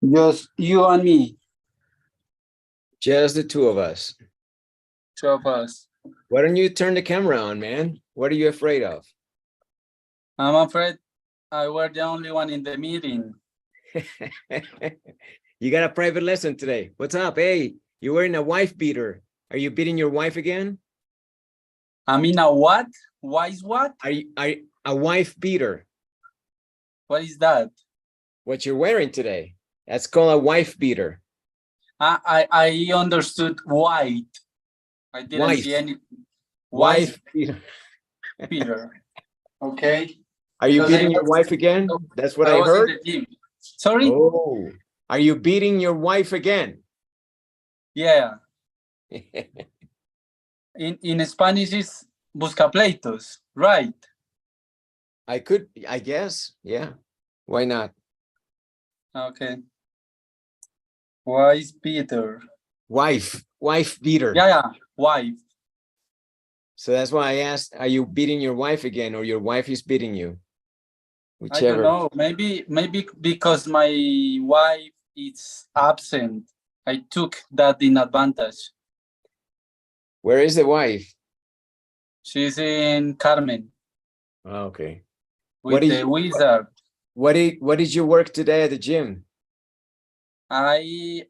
Just you and me, Just the two of us. two of us. Why don't you turn the camera on, man? What are you afraid of? I'm afraid I were the only one in the meeting. You got a private lesson today. What's up? Hey, you're wearing a wife beater. Are you beating your wife again? I mean, a what? Why is what? Are you a wife beater? What is that? What you're wearing today? That's called a wife beater. I understood white. I didn't see any wife beater. Peter. Okay. Are you beating your wife again? That's what I heard. In the gym. Sorry? Oh, are you beating your wife again? Yeah. In Spanish is buscapleitos, right? I guess, yeah. Why not? Okay. Why is Peter? Wife beater. Yeah, wife. So that's why I asked, are you beating your wife again, or your wife is beating you? Whichever. I don't know. Maybe because my wife is absent. I took that in advantage. Where is the wife? She's in Carmen. Oh, okay. With the wizard. What did you work today at the gym? I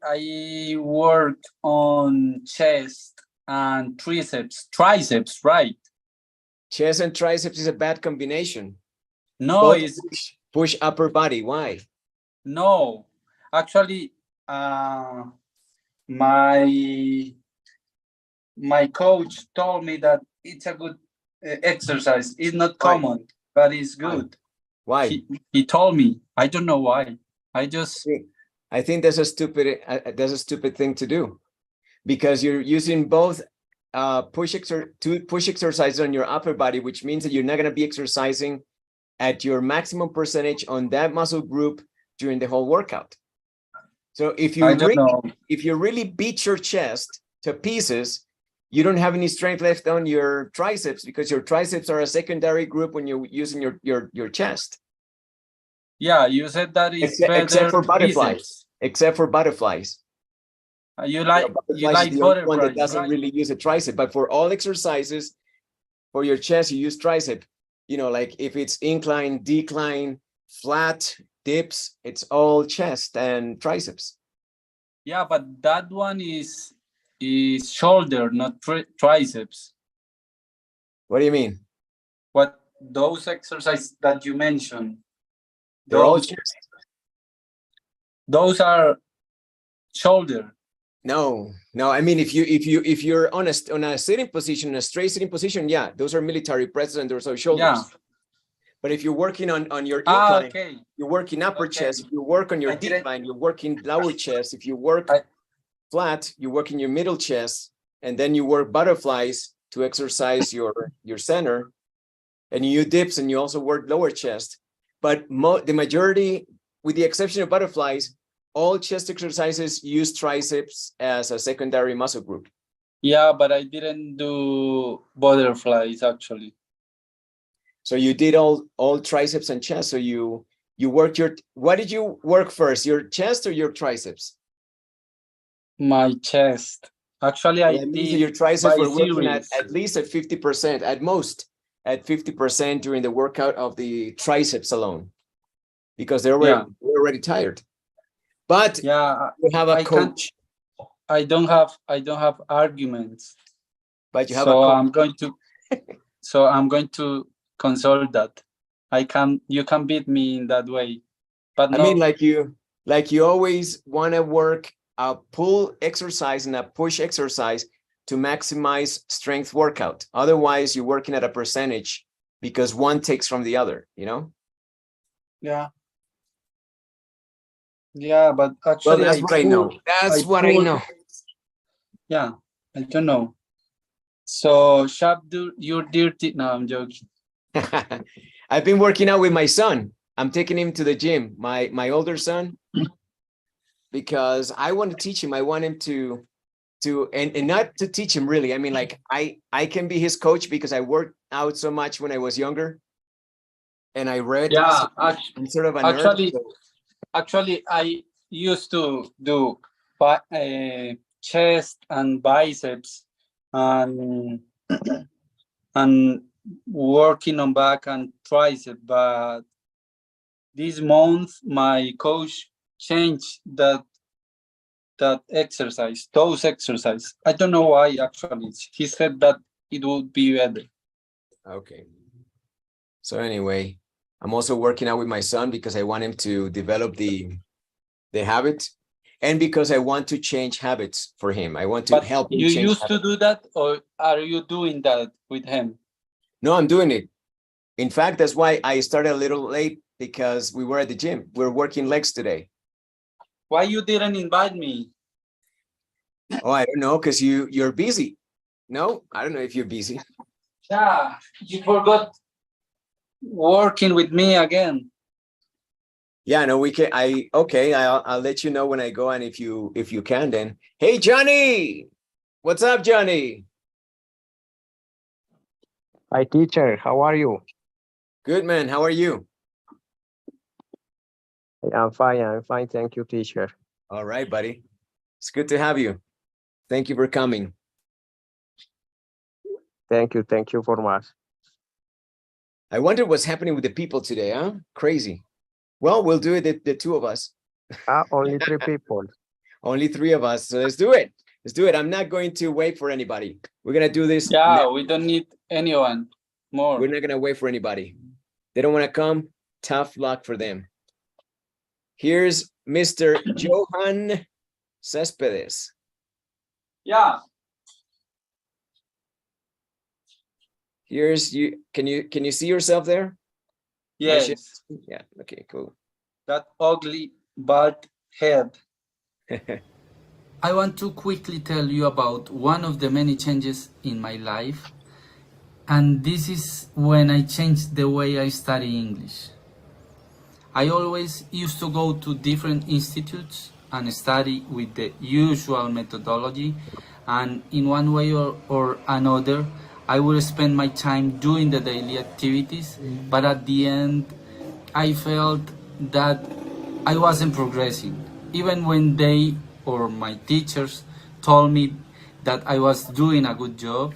worked on chest and triceps, right? Chest and triceps is a bad combination. No, both it's push upper body. Why? No, actually, my coach told me that it's a good exercise. It's not common, but it's good. Why? He told me. I don't know why. I think that's a stupid thing to do, because you're using both push exercises on your upper body, which means that you're not going to be exercising at your maximum percentage on that muscle group during the whole workout. So if you really beat your chest to pieces, you don't have any strength left on your triceps, because your triceps are a secondary group when you're using your chest. Yeah, you said that is except for butterflies. Except for butterflies. You like butterflies, one that doesn't really use a tricep, but for all exercises for your chest, you use tricep. You know, like if it's incline, decline, flat, dips, it's all chest and triceps. Yeah, but that one is shoulder, not triceps. What do you mean? What those exercises that you mentioned? They're all chest. Those are shoulder. No. I mean, if you're on a sitting position, a straight sitting position, yeah, those are military presses and those are shoulders. Yeah. But if you're working on your incline, you're working upper chest. If you work on your decline, you're working lower chest. If you work flat, you're working your middle chest, and then you work butterflies to exercise your center, and you dips, and you also work lower chest. But the majority, with the exception of butterflies, all chest exercises use triceps as a secondary muscle group. Yeah, but I didn't do butterflies actually. So you did all triceps and chest. So you worked what did you work first, your chest or your triceps? My chest. Actually, I did. Your triceps were working at least at 50%, at most at 50% during the workout of the triceps alone, because they're already tired. But yeah, you have a coach. I don't have arguments. But you have a coach. I'm going to consult that. You can beat me in that way. But no. I mean, like you always want to work a pull exercise and a push exercise to maximize strength workout. Otherwise, you're working at a percentage because one takes from the other, you know? Yeah. Yeah, but actually, that's what I know. That's what I know. Yeah, I don't know. So, you're dirty. No, I'm joking. I've been working out with my son. I'm taking him to the gym, my older son, because I want to teach him. I want him to and not to teach him really. I mean, like I can be his coach because I worked out so much when I was younger, and I read. Yeah, I'm sort of a nerd. Actually, used to do chest and biceps and and working on back and tricep, but this month my coach changed those exercise. I don't know why actually. He said that it would be better. Okay. So anyway, I'm also working out with my son because I want him to develop the habit, and because I want to change habits for him. I want to help him you change used habits. to do that, or are you doing that with him? No, I'm doing it. In fact, that's why I started a little late, because we were at the gym. We're working legs today. Why you didn't invite me? Oh, I don't know, because you're busy. No, I don't know if you're busy. Yeah, you forgot working with me again. Yeah, no, we can. Okay, I'll let you know when I go, and if you can, then. Hey, Johnny, what's up, Johnny? Hi, teacher. How are you? Good, man. How are you? I'm fine. I'm fine. Thank you, teacher. All right, buddy. It's good to have you. Thank you for coming. Thank you. Thank you for much. I wonder what's happening with the people today, huh? Crazy. Well, we'll do it, the two of us. Only 3 people. Only 3 of us. So let's do it. Let's do it. I'm not going to wait for anybody. We're going to do this. Yeah, now. We don't need anyone more. We're not going to wait for anybody. They don't want to come. Tough luck for them. Here's Mr. Johan Céspedes. Yeah. Here's you. Can you see yourself there? Yes. Yeah. Okay, cool. That ugly bald head. I want to quickly tell you about one of the many changes in my life. And this is when I changed the way I study English. I always used to go to different institutes and study with the usual methodology, and in one way or another I would spend my time doing the daily activities, but at the end I felt that I wasn't progressing. Even when they or my teachers told me that I was doing a good job,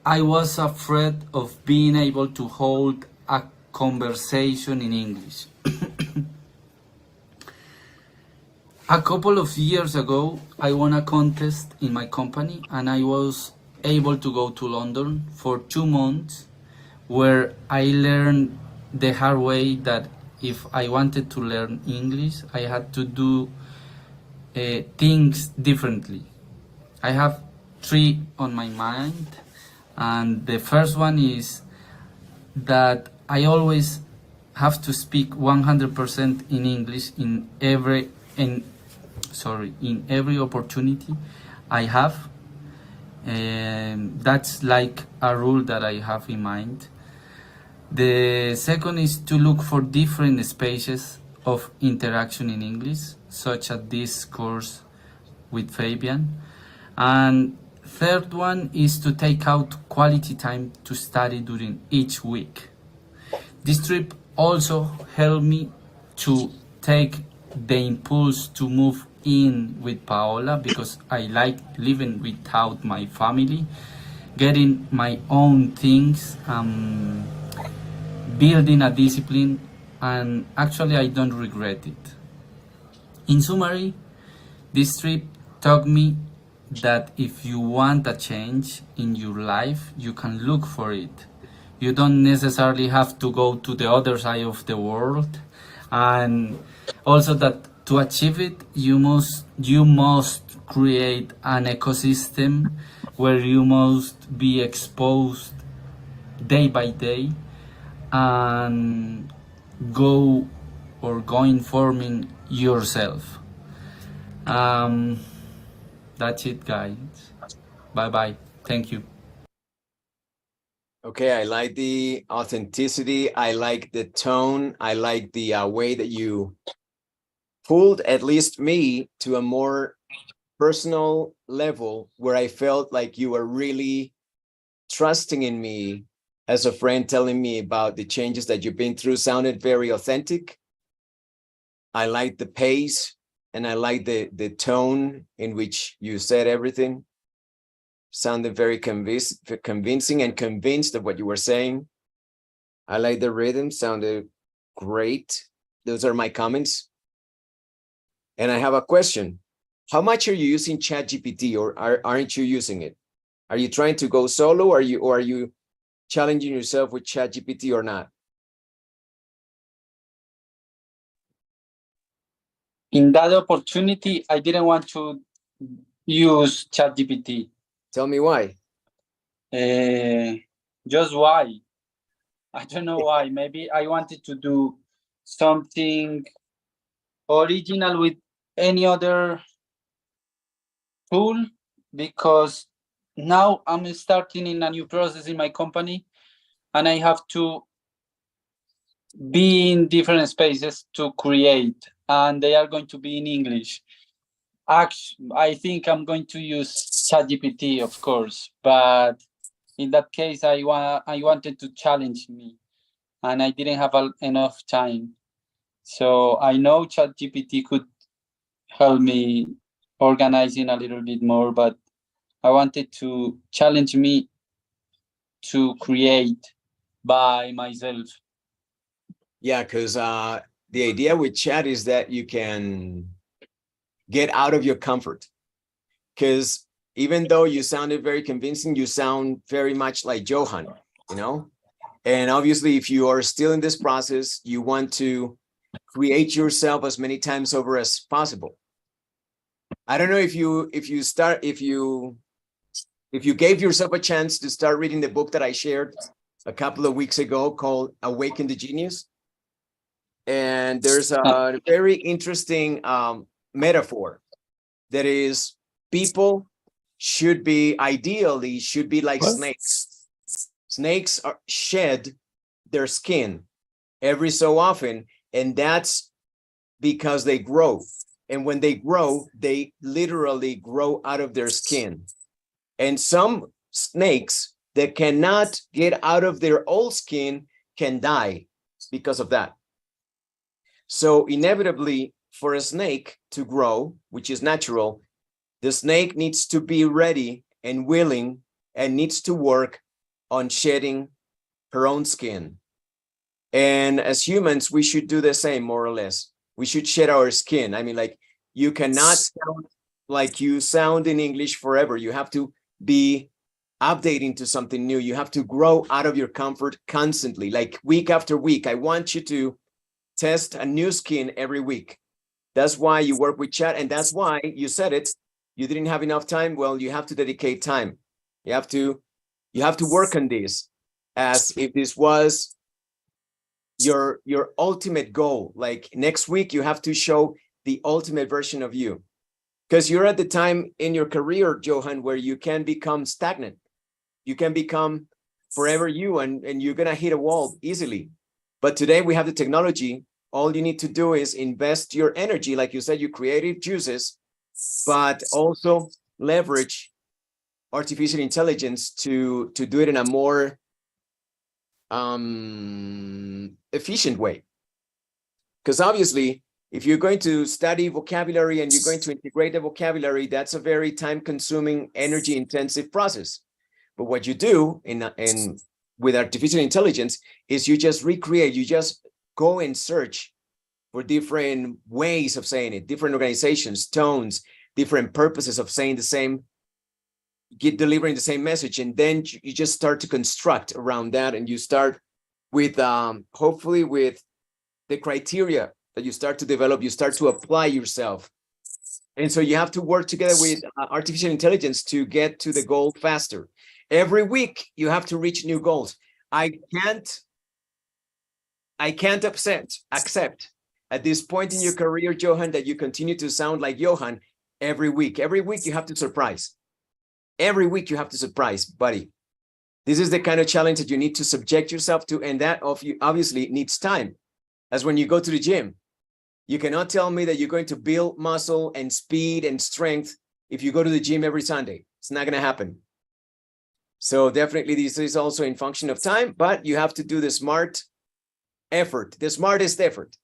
I was afraid of being able to hold a conversation in English. A couple of years ago, I won a contest in my company, and I was able to go to London for 2 months, where I learned the hard way that if I wanted to learn English, I had to do things differently. I have 3 on my mind, and the first one is that I always have to speak 100% in English in every opportunity I have. That's like a rule that I have in mind. The second is to look for different spaces of interaction in English, such as this course with Fabian. And third one is to take out quality time to study during each week. This trip also helped me to take the impulse to move in with Paola, because I like living without my family, getting my own things, building a discipline, and actually I don't regret it. In summary, this trip taught me that if you want a change in your life, you can look for it. You don't necessarily have to go to the other side of the world, and also that to achieve it, you must create an ecosystem where you must be exposed day by day and go informing yourself. That's it, guys. Bye. Thank you. Okay, I like the authenticity. I like the tone. I like the way that you pulled at least me to a more personal level, where I felt like you were really trusting in me as a friend, telling me about the changes that you've been through. Sounded very authentic. I like the pace, and I like the tone in which you said everything. Sounded very convincing and convinced of what you were saying. I like the rhythm, sounded great. Those are my comments. And I have a question. How much are you using ChatGPT, or aren't you using it? Are you trying to go solo, or are you challenging yourself with ChatGPT or not? In that opportunity, I didn't want to use ChatGPT. Tell me why. Just why? I don't know why. Maybe I wanted to do something original with any other tool, because now I'm starting in a new process in my company, and I have to be in different spaces to create, and they are going to be in English. Actually, I think I'm going to use ChatGPT, of course, but in that case, I wanted to challenge me, and I didn't have enough time. So I know ChatGPT could help me organizing a little bit more, but I wanted to challenge me to create by myself. Yeah, because the idea with chat is that you can get out of your comfort. Because even though you sounded very convincing, you sound very much like Johan, you know? And obviously, if you are still in this process, you want to create yourself as many times over as possible. I don't know if you gave yourself a chance to start reading the book that I shared a couple of weeks ago called Awaken the Genius. And there's a very interesting metaphor that is, people ideally should be like snakes. Snakes shed their skin every so often, and that's because they grow. And when they grow, they literally grow out of their skin. And some snakes that cannot get out of their old skin can die because of that. So inevitably, for a snake to grow, which is natural, the snake needs to be ready and willing and needs to work on shedding her own skin. And as humans, we should do the same, more or less. We should shed our skin. I mean, like, you cannot sound like you sound in English forever. You have to be updating to something new. You have to grow out of your comfort constantly, like week after week. I want you to test a new skin every week. That's why you work with chat, and that's why you said it. You didn't have enough time. Well, you have to dedicate time. You have to work on this as if this was your ultimate goal. Like next week, you have to show the ultimate version of you, because you're at the time in your career, Johan, where you can become stagnant. You can become forever you, and you're gonna hit a wall easily. But today we have the technology. All you need to do is invest your energy, like you said, your creative juices, but also leverage artificial intelligence to do it in a more efficient way. Because obviously, if you're going to study vocabulary and you're going to integrate the vocabulary, that's a very time-consuming, energy-intensive process. But what you do with artificial intelligence is you just recreate, you just go and search for different ways of saying it, different organizations, tones, different purposes of saying the same, delivering the same message. And then you just start to construct around that. And you start with, hopefully with the criteria that you start to develop, you start to apply yourself. And so you have to work together with artificial intelligence to get to the goal faster. Every week, you have to reach new goals. I can't accept at this point in your career, Johan, that you continue to sound like Johan every week. Every week you have to surprise. Every week you have to surprise, buddy. This is the kind of challenge that you need to subject yourself to, and that obviously needs time. As when you go to the gym, you cannot tell me that you're going to build muscle and speed and strength if you go to the gym every Sunday. It's not going to happen. So definitely this is also in function of time, but you have to do the smart effort, the smartest effort.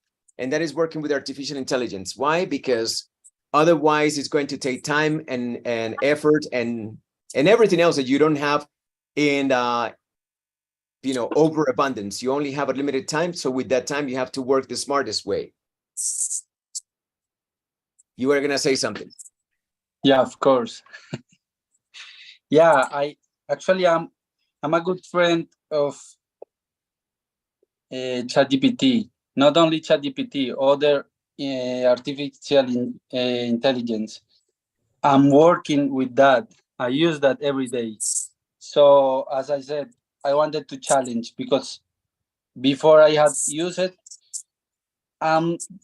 and that is working with artificial intelligence. Why? Because otherwise it's going to take time and effort and everything else that you don't have in overabundance. You only have a limited time, so with that time you have to work the smartest way. You were gonna say something. Yeah, of course. Yeah, I'm a good friend of ChatGPT. Not only ChatGPT, other artificial intelligence. I'm working with that. I use that every day. So as I said, I wanted to challenge, because before I had used it,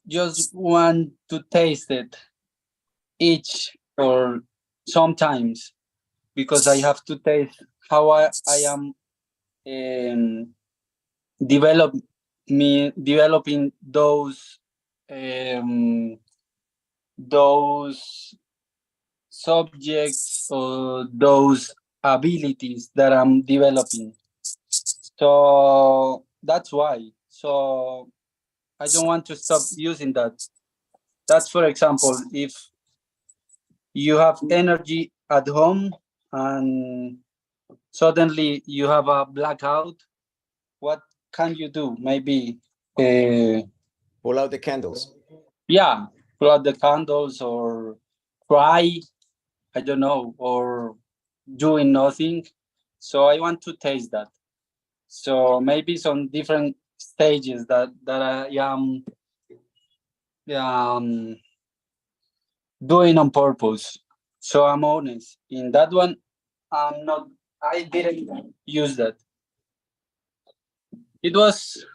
just want to taste it each or sometimes, because I have to taste how I am developing those subjects or those abilities that I'm developing. So that's why. So I don't want to stop using that. That's, for example, if you have energy at home and suddenly you have a blackout, what can you do? Maybe pull out the candles. Yeah, pull out the candles or cry, I don't know, or doing nothing. So I want to taste that. So maybe some different stages that I am doing on purpose. So I'm honest. In that one, I didn't use that. It was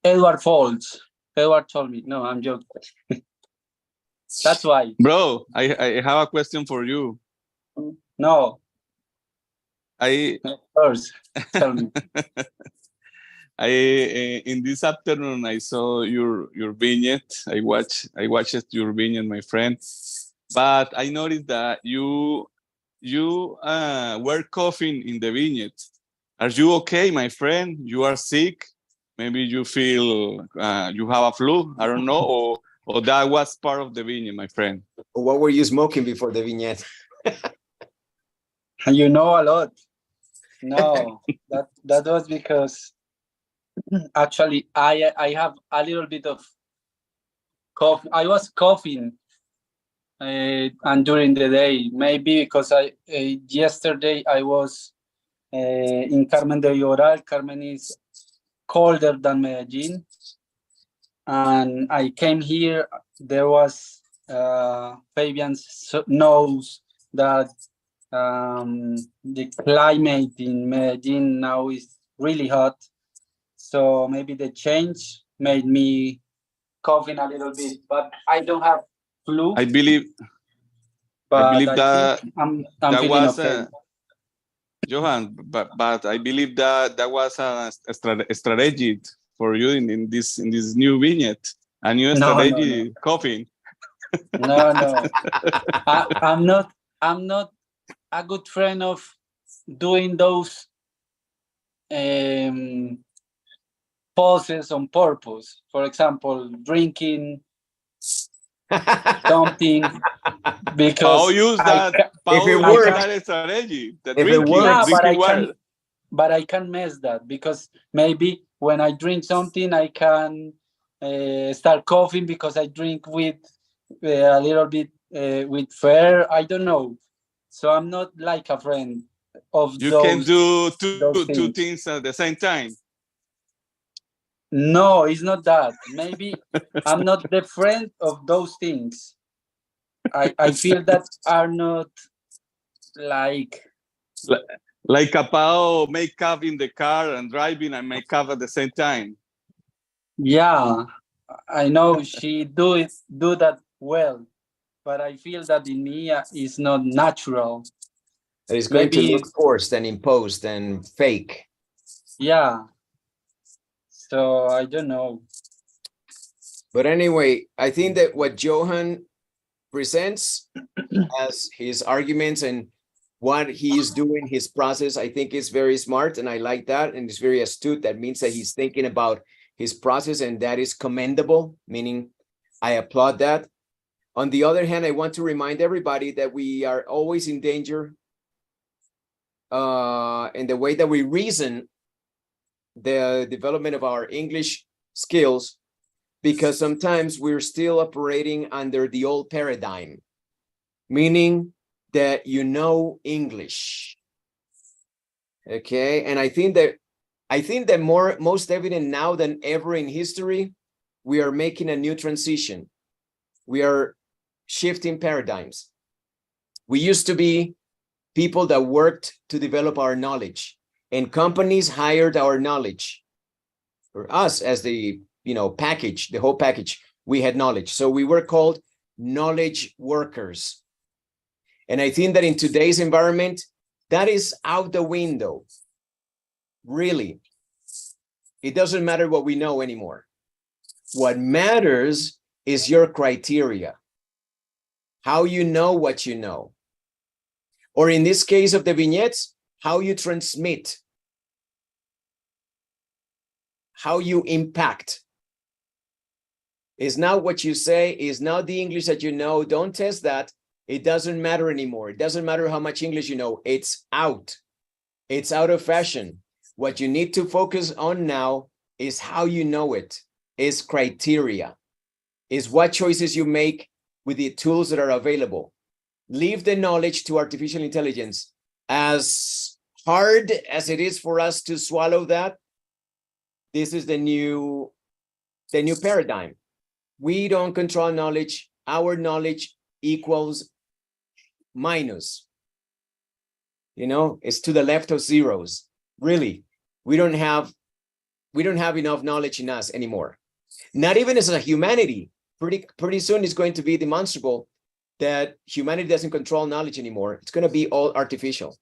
Edward Folds. Edward told me. No, I'm joking. That's why. Bro, I have a question for you. No. Of course. Tell me. In this afternoon I saw your vignette. I watched your vignette, my friend. But I noticed that you were coughing in the vignette. Are you okay, my friend? You are sick? Maybe you feel you have a flu? I don't know. Or that was part of the vignette, my friend. What were you smoking before the vignette? You know a lot. No, that was because actually I have a little bit of cough. I was coughing and during the day, maybe because yesterday I was in Carmen de Lloral. Carmen is colder than Medellín, and I came here. There was Fabian knows that the climate in Medellín now is really hot, so maybe the change made me coughing a little bit, but I don't have flu. I believe that I'm that feeling was okay. Johan, but I believe that was a strategy for you in this new vignette, a new strategy. No. Coughing. No. I'm not a good friend of doing those poses on purpose. For example, drinking something because Paul used that. If it works, that strategy. The if it works, but I can mess that, because maybe when I drink something, I can start coughing because I drink with a little bit with fair. I don't know. So I'm not like a friend of you those. can do those two things at the same time. No, it's not that. Maybe I'm not the friend of those things. I feel that are not like a Pao makeup in the car and driving and makeup at the same time. Yeah, I know she do that well, but I feel that in me is not natural. That is going to look forced and imposed and fake. Yeah. So I don't know. But anyway, I think that what Johan presents as his arguments and what he is doing, his process, I think is very smart, and I like that, and it's very astute. That means that he's thinking about his process, and that is commendable, meaning I applaud that. On the other hand, I want to remind everybody that we are always in danger in the way that we reason the development of our English skills, because sometimes we're still operating under the old paradigm, meaning that you know English. Okay, and I think that most evident now than ever in history, we are making a new transition. We are shifting paradigms. We used to be people that worked to develop our knowledge, and companies hired our knowledge. For us, as the package, the whole package, we had knowledge. So we were called knowledge workers. And I think that in today's environment, that is out the window. Really, it doesn't matter what we know anymore. What matters is your criteria, how you know what you know. Or in this case of the vignettes, how you transmit, how you impact. Is not what you say, is not the English that you know. Don't test that. It doesn't matter anymore. It doesn't matter how much English you know. It's out. It's out of fashion. What you need to focus on now is how you know it, is criteria, is what choices you make with the tools that are available. Leave the knowledge to artificial intelligence. As hard as it is for us to swallow that, this is the new paradigm. We don't control knowledge. Our knowledge equals minus. It's to the left of zeros. Really, we don't have enough knowledge in us anymore. Not even as a humanity. Pretty soon it's going to be demonstrable that humanity doesn't control knowledge anymore. It's going to be all artificial.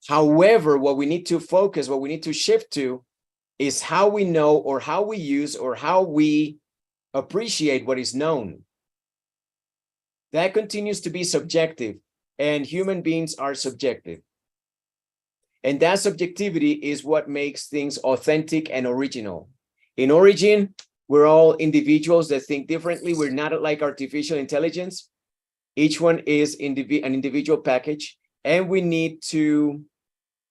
However, what we need to focus, what we need to shift to is how we know, or how we use, or how we appreciate what is known. That continues to be subjective, and human beings are subjective. And that subjectivity is what makes things authentic and original. In origin, we're all individuals that think differently. We're not like artificial intelligence. Each one is an individual package, and we need to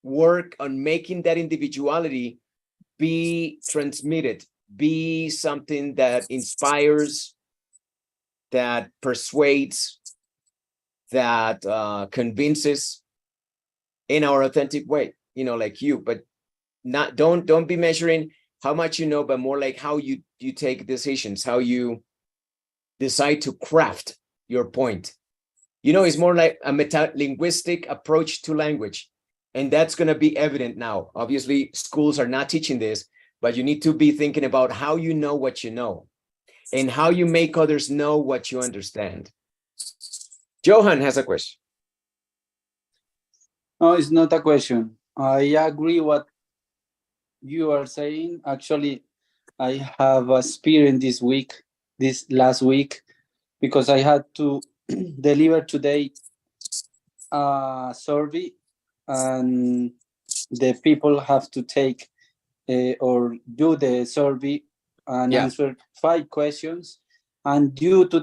work on making that individuality be transmitted, be something that inspires, that persuades, that convinces in our authentic way, like you. But don't be measuring how much you know, but more like how you take decisions, how you decide to craft your point. It's more like a meta-linguistic approach to language. And that's going to be evident now. Obviously, schools are not teaching this, but you need to be thinking about how you know what you know and how you make others know what you understand. Johan has a question. No, it's not a question. I agree what you are saying. Actually, I have experienced this last week, because I had to deliver today a survey, and the people have to take or do the survey and answer 5 questions. And due to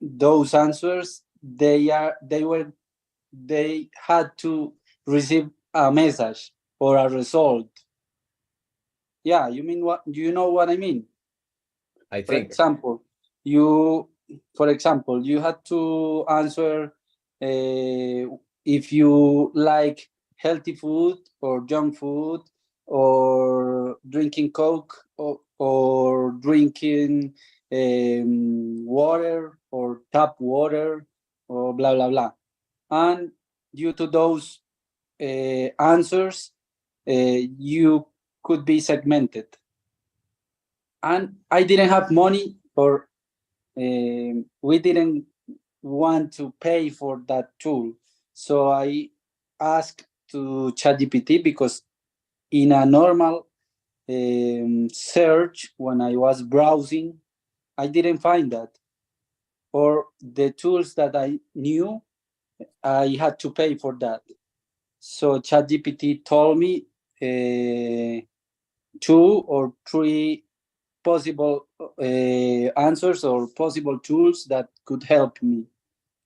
those answers, they had to receive a message or a result. Yeah, you mean what? Do you know what I mean? I think. For example, you had to answer if you like healthy food or junk food, or drinking Coke, or drinking water or tap water, or blah, blah, blah. And due to those answers, you could be segmented. And I didn't have money, or we didn't want to pay for that tool. So I asked to ChatGPT, because in a normal search, when I was browsing, I didn't find that. Or the tools that I knew, I had to pay for that. So ChatGPT told me 2 or 3 possible answers or possible tools that could help me,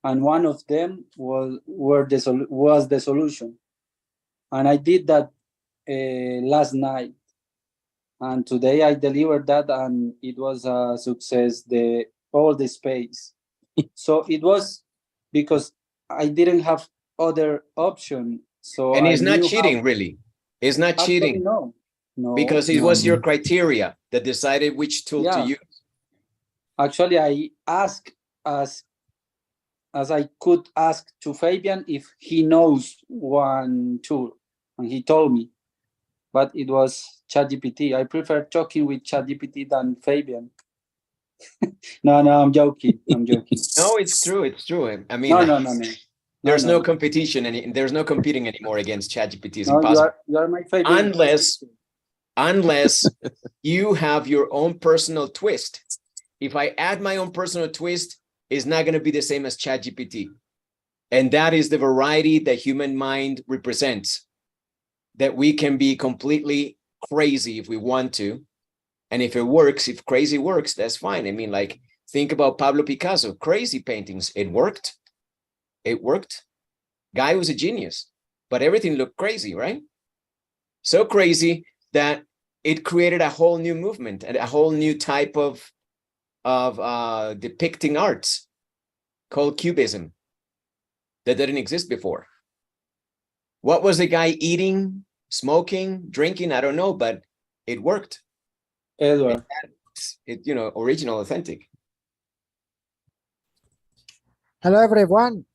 and one of them was the solution, and I did that last night, and today I delivered that, and it was a success. All the space. So it was because I didn't have other option. So and he's I not knew cheating, really. He's not cheating. No, because it was your criteria that decided which tool to use. Actually, I asked as I could ask to Fabian if he knows one tool, and he told me, but it was ChatGPT. I prefer talking with ChatGPT than Fabian. No, I'm joking. No, it's true. It's true. I mean, no. There's no competition, and there's no competing anymore against ChatGPT. It's impossible. You are my favorite. Unless you have your own personal twist. If I add my own personal twist, it's not going to be the same as ChatGPT. And that is the variety that human mind represents. That we can be completely crazy if we want to. And if it works, if crazy works, that's fine. I mean, like, think about Pablo Picasso, crazy paintings. It worked. It worked. Guy was a genius, but everything looked crazy, right? So crazy that it created a whole new movement and a whole new type of depicting arts called Cubism that didn't exist before. What was the guy eating, smoking, drinking? I don't know, but it worked. Edward. It, original, authentic. Hello, everyone.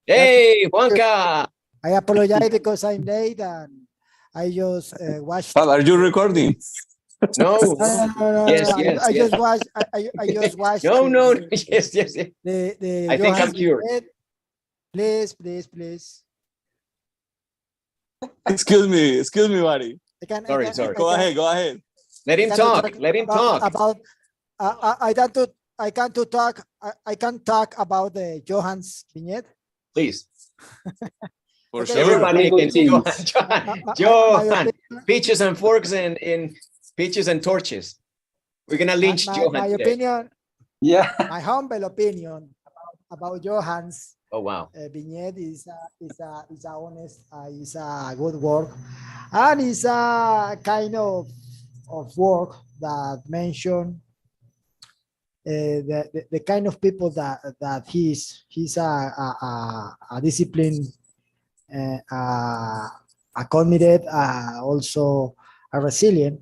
Hey, Juanca. I apologize because I'm late and I just watched. Are you recording? No. Yes. I just watched. No. Yes. I think I'm cured. Please. Excuse me, buddy. Sorry. Go ahead. Let him talk. About I can talk about the Johan's vignette. Please. For Okay. sure. Everybody against Johan. Peaches and forks and in peaches and torches. We're gonna lynch Johan. My today. opinion. Yeah. My humble opinion about Johan's vignette is honest, is a good work, and it's a kind of work that mention the kind of people that he's a disciplined, a committed, also a resilient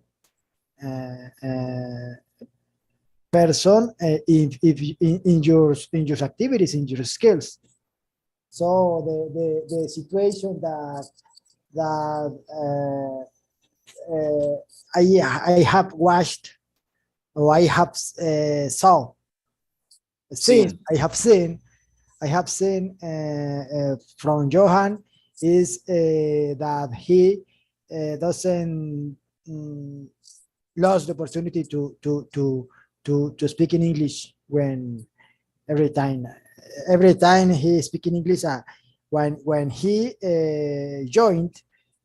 person in your activities, in your skills. So the situation that I have watched, or I have seen from Johan is that he doesn't lose the opportunity to speak in English when every time he speak in English. When he joined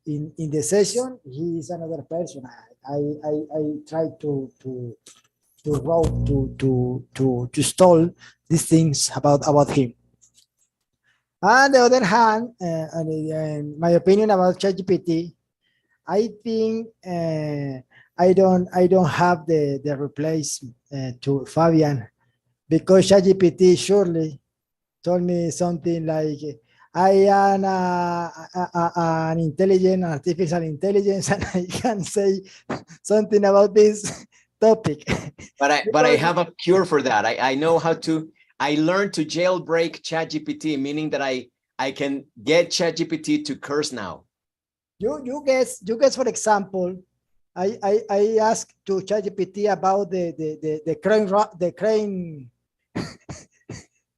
in the session, he is another person. I try to stall these things about him. On the other hand, and my opinion about ChatGPT, I think I don't have the replace to Fabian, because ChatGPT surely told me something like, I am an intelligent artificial intelligence, and I can say something about this topic. But I have a cure for that. I know how to. I learned to jailbreak ChatGPT, meaning that I can get ChatGPT to curse now. You guess. For example, I asked to ChatGPT about the crane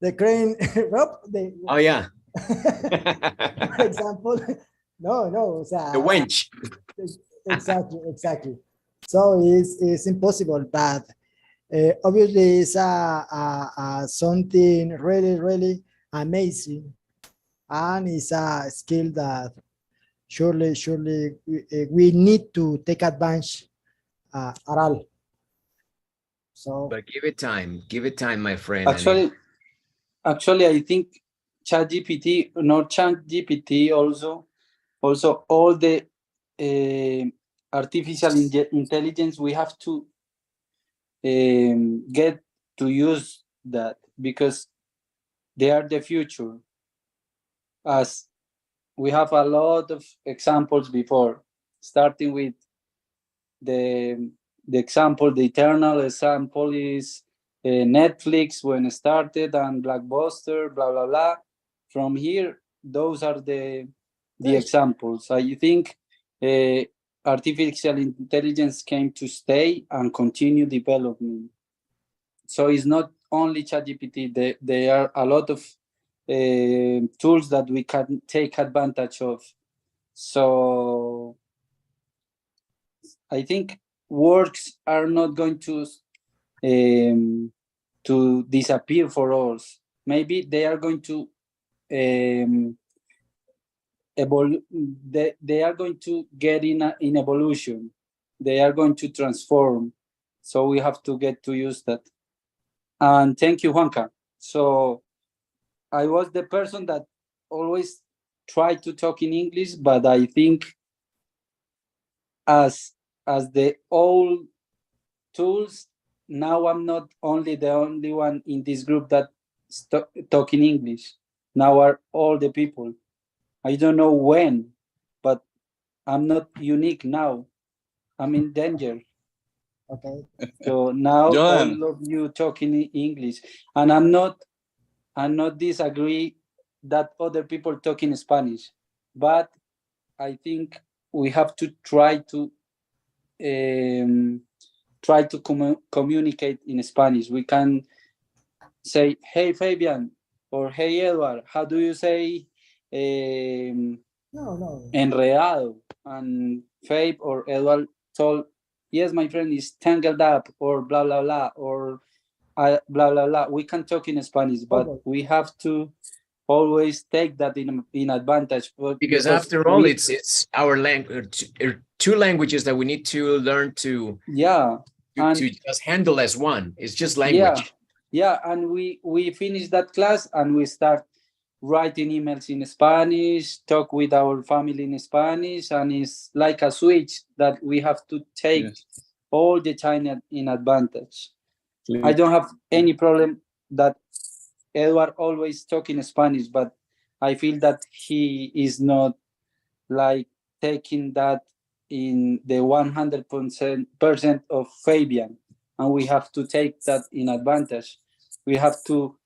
the crane rope. Oh yeah. For example, no. The winch. Exactly. So it's impossible, but obviously it's something really amazing, and it's a skill that surely we need to take advantage at all. So, but give it time, my friend. Actually, I think ChatGPT, not ChatGPT, also all the artificial intelligence, we have to get to use that, because they are the future. As we have a lot of examples before, starting with the example, the eternal example is Netflix when it started, and Blockbuster, blah blah blah. From here, those are the examples. I think artificial intelligence came to stay and continue developing. So it's not only ChatGPT. There are a lot of tools that we can take advantage of. So I think works are not going to disappear for us. Maybe they are going to evolve. They are going to get in evolution. They are going to transform. So we have to get to use that. And thank you, Juanca. So I was the person that always tried to talk in English, but I think as the old tools, now I'm not the only one in this group that talk in English. Now are all the people. I don't know when, but I'm not unique now. I'm in danger. okay. So now Johan, all of you talking in English, and I'm not disagree that other people talk in Spanish, but I think we have to try to communicate in Spanish. We can say, "Hey Fabian," or "Hey Edward." How do you say No. enredado? And Fabe or Edward told, "Yes, my friend is tangled up," or blah blah blah, or blah blah blah. We can talk in Spanish, but we have to always take that in advantage. Because after all, it's our language, two languages that we need to learn to just handle as one. It's just language. Yeah, and we finish that class and we start writing emails in Spanish, talk with our family in Spanish, and it's like a switch that we have to take all the time in advantage. I don't have any problem that Edward always talk in Spanish, but I feel that he is not like taking that in the 100% of Fabian, and we have to take that in advantage. We have to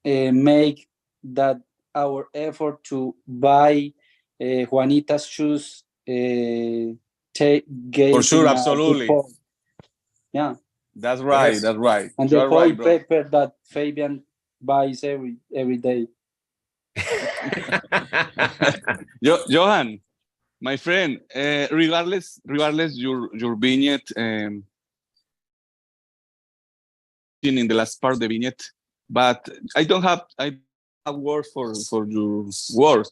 make that our effort to buy Juanita's shoes. For sure, absolutely. Yeah. That's right. Yes. That's right. And the foil paper that Fabian buys every day. Johan, my friend, regardless your vignette in the last part of the vignette, but I don't have words for your words.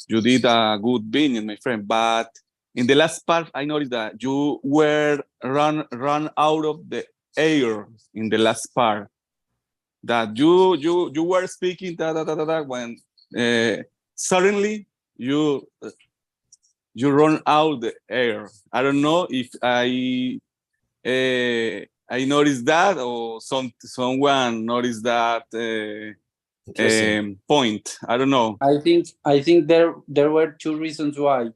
You did a good vignette, my friend, but in the last part, I noticed that you were run out of the air in the last part. That you were speaking when suddenly you run out the air. I don't know if I noticed that or someone noticed that point. I don't know. I think there were two reasons why.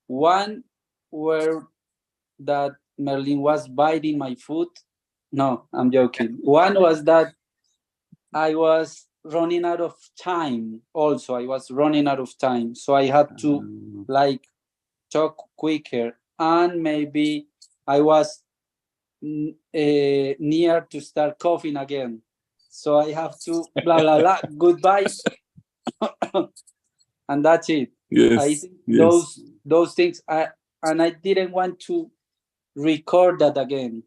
One were that Merlin was biting my foot. No, I'm joking. One was that I was running out of time. Also, I was running out of time, so I had to like talk quicker, and maybe I was near to start coughing again. So I have to blah blah blah. Goodbye, and that's it. Yes, I think those things. I didn't want to record that again.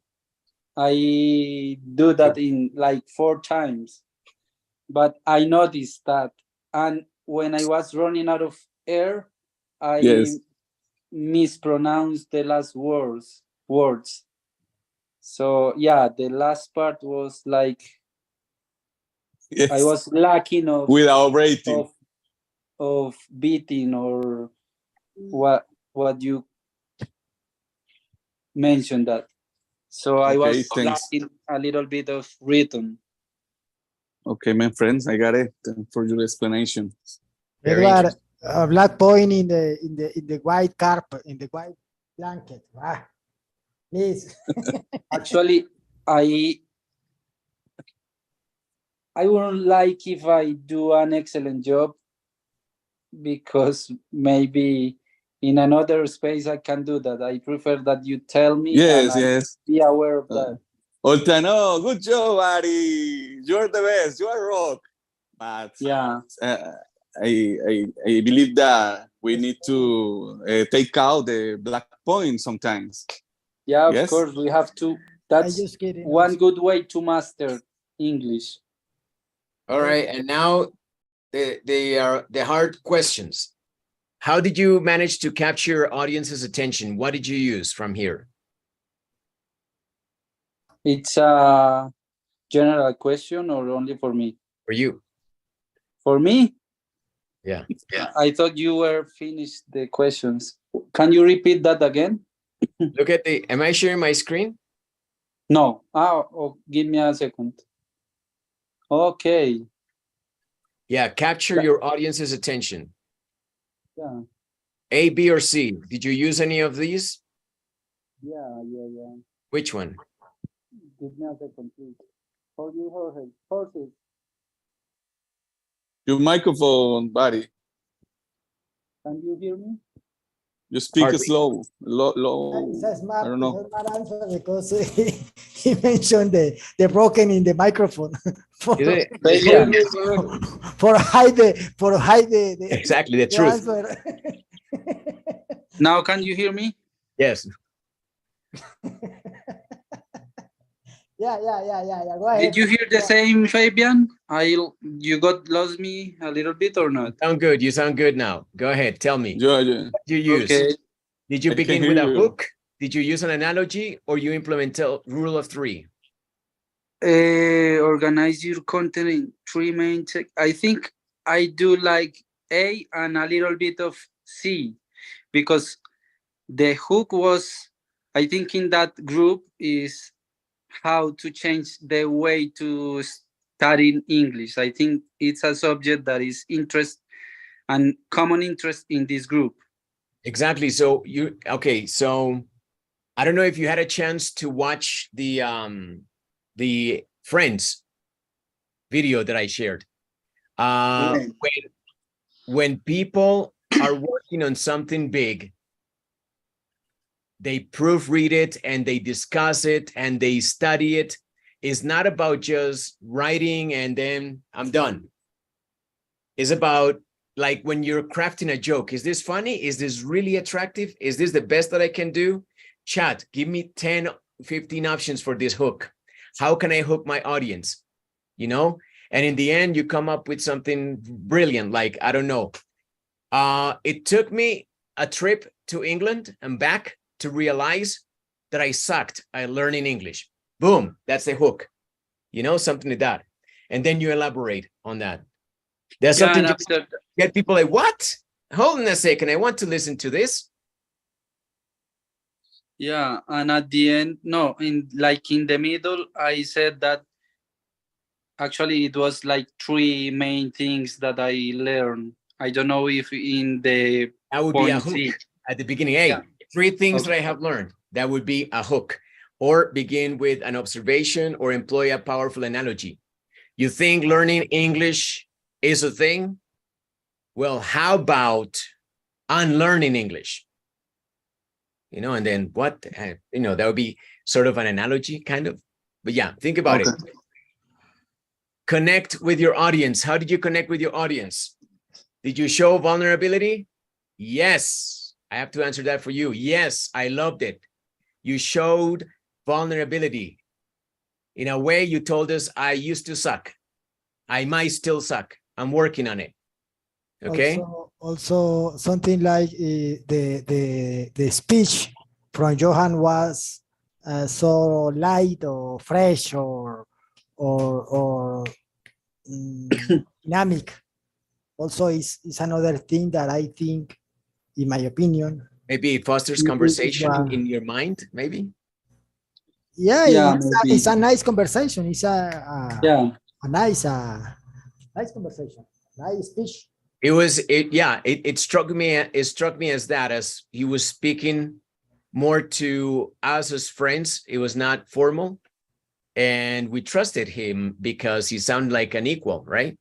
I do that in like 4 times, but I noticed that. And when I was running out of air, I mispronounced the last words. So yeah, the last part was like, Yes. I was lacking of without rating. Of beating or what you mentioned that. So I was lacking a little bit of rhythm. Okay, my friends, I got it for your explanation. Edward, a black point in the white carpet, in the white blanket. Ah, please. Actually, I wouldn't like if I do an excellent job, because maybe in another space I can do that. I prefer that you tell me. Yes, and yes. Be aware of that. Oltano, good job, buddy. You're the best. You are rock. But yeah, I believe that we need to take out the black point sometimes. Yeah, of course we have to. That's just kidding. One good way to master English. All right, and now the hard questions. How did you manage to capture your audience's attention? What did you use from here? It's a general question or only for me? For you. For me? Yeah. I thought you were finished the questions. Can you repeat that again? Look at am I sharing my screen? No. Oh, give me a second. Okay. Yeah, capture your audience's attention. Yeah. A, B, or C. Did you use any of these? Yeah. Which one? Give me a second, please. Hold your horses. Your microphone, buddy. Can you hear me? You speak slow, low. It's a smart, I don't know. Smart answer because he mentioned the broken in the microphone for hide the exactly the truth. Answer. Now can you hear me? Yes. Yeah. Go ahead. Did you hear the same, Fabian? You lost me a little bit or not? You sound good now. Go ahead, tell me. Yeah. What did you use? Okay. Did you begin with a hook? Did you use an analogy, or you implement rule of three? Organize your content in three main I think I do like A and a little bit of C, because the hook was, I think in that group is how to change the way to study English. I think it's a subject that is interest and common interest in this group. Exactly. So so I don't know if you had a chance to watch the Friends video that I shared. When people are working on something big, they proofread it and they discuss it and they study it. It's not about just writing and then I'm done. It's about, like, when you're crafting a joke. Is this funny? Is this really attractive? Is this the best that I can do? Chat, give me 10, 15 options for this hook. How can I hook my audience? You know? And in the end, you come up with something brilliant. Like, I don't know. It took me a trip to England and back to realize that I sucked at learning English. Boom, that's the hook. You know, something like that. And then you elaborate on that. There's something to get people like, what? Hold on a second, I want to listen to this. Yeah, and at the end, in the middle, I said that actually it was like three main things that I learned. I don't know if in the that would be a hook at the beginning. Hey, three things that I have learned. That would be a hook. Or begin with an observation or employ a powerful analogy. You think learning English is a thing? Well, how about unlearning English? You know, and then what? That would be sort of an analogy, kind of. But yeah, think about it. Connect with your audience. How did you connect with your audience? Did you show vulnerability? Yes. I have to answer that for you. Yes, I loved it. You showed vulnerability. In a way, you told us, I used to suck. I might still suck. I'm working on it. Okay. Also something like the speech from Johan was so light or fresh or dynamic. Also, is another thing that I think, in my opinion, maybe it fosters conversation in your mind, maybe. Yeah, Yeah, it's a nice conversation. It's yeah. a nice conversation, nice speech. It struck me as that, as he was speaking more to us as friends. It was not formal, and we trusted him because he sounded like an equal, right?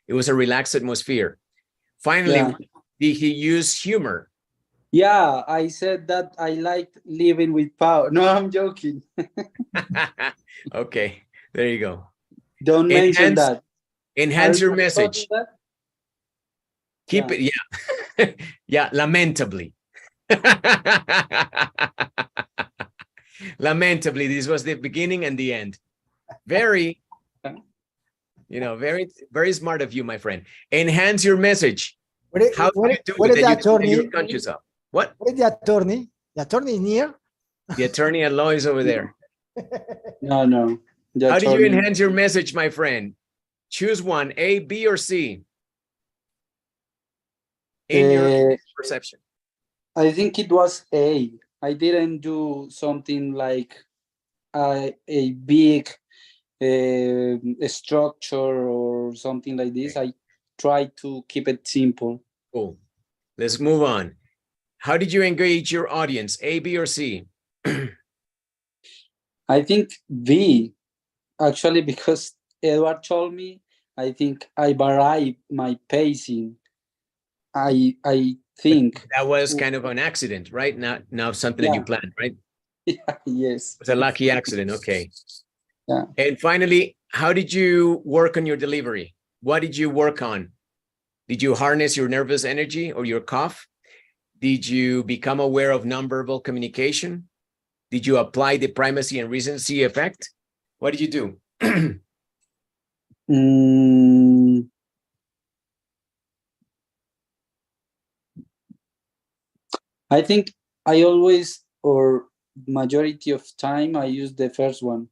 It was a relaxed atmosphere. Finally, did he use humor? Yeah, I said that I liked living with power. No, I'm joking. Okay, there you go. Don't mention that. Enhance your message. Keep Yeah. it, yeah. Yeah, lamentably. Lamentably, this was the beginning and the end. Very, very, very smart of you, my friend. Enhance your message. How do you do it that you're conscious of? What? What is the attorney? The attorney is near. The attorney at law is over there. No. How do you enhance your message, my friend? Choose one, A, B, or C. In your perception. I think it was A. I didn't do something like a big structure or something like this. I tried to keep it simple. Cool. Let's move on. How did you engage your audience, A, B, or C? I think B, actually, because Edward told me, I think I varied my pacing. I think that was kind of an accident, right? Not something that you planned, right? Yeah, yes. It was a lucky accident. Okay. Yeah. And finally, how did you work on your delivery? What did you work on? Did you harness your nervous energy or your cough? Did you become aware of nonverbal communication? Did you apply the primacy and recency effect? What did you do? I think I always, or majority of time, I use the first one.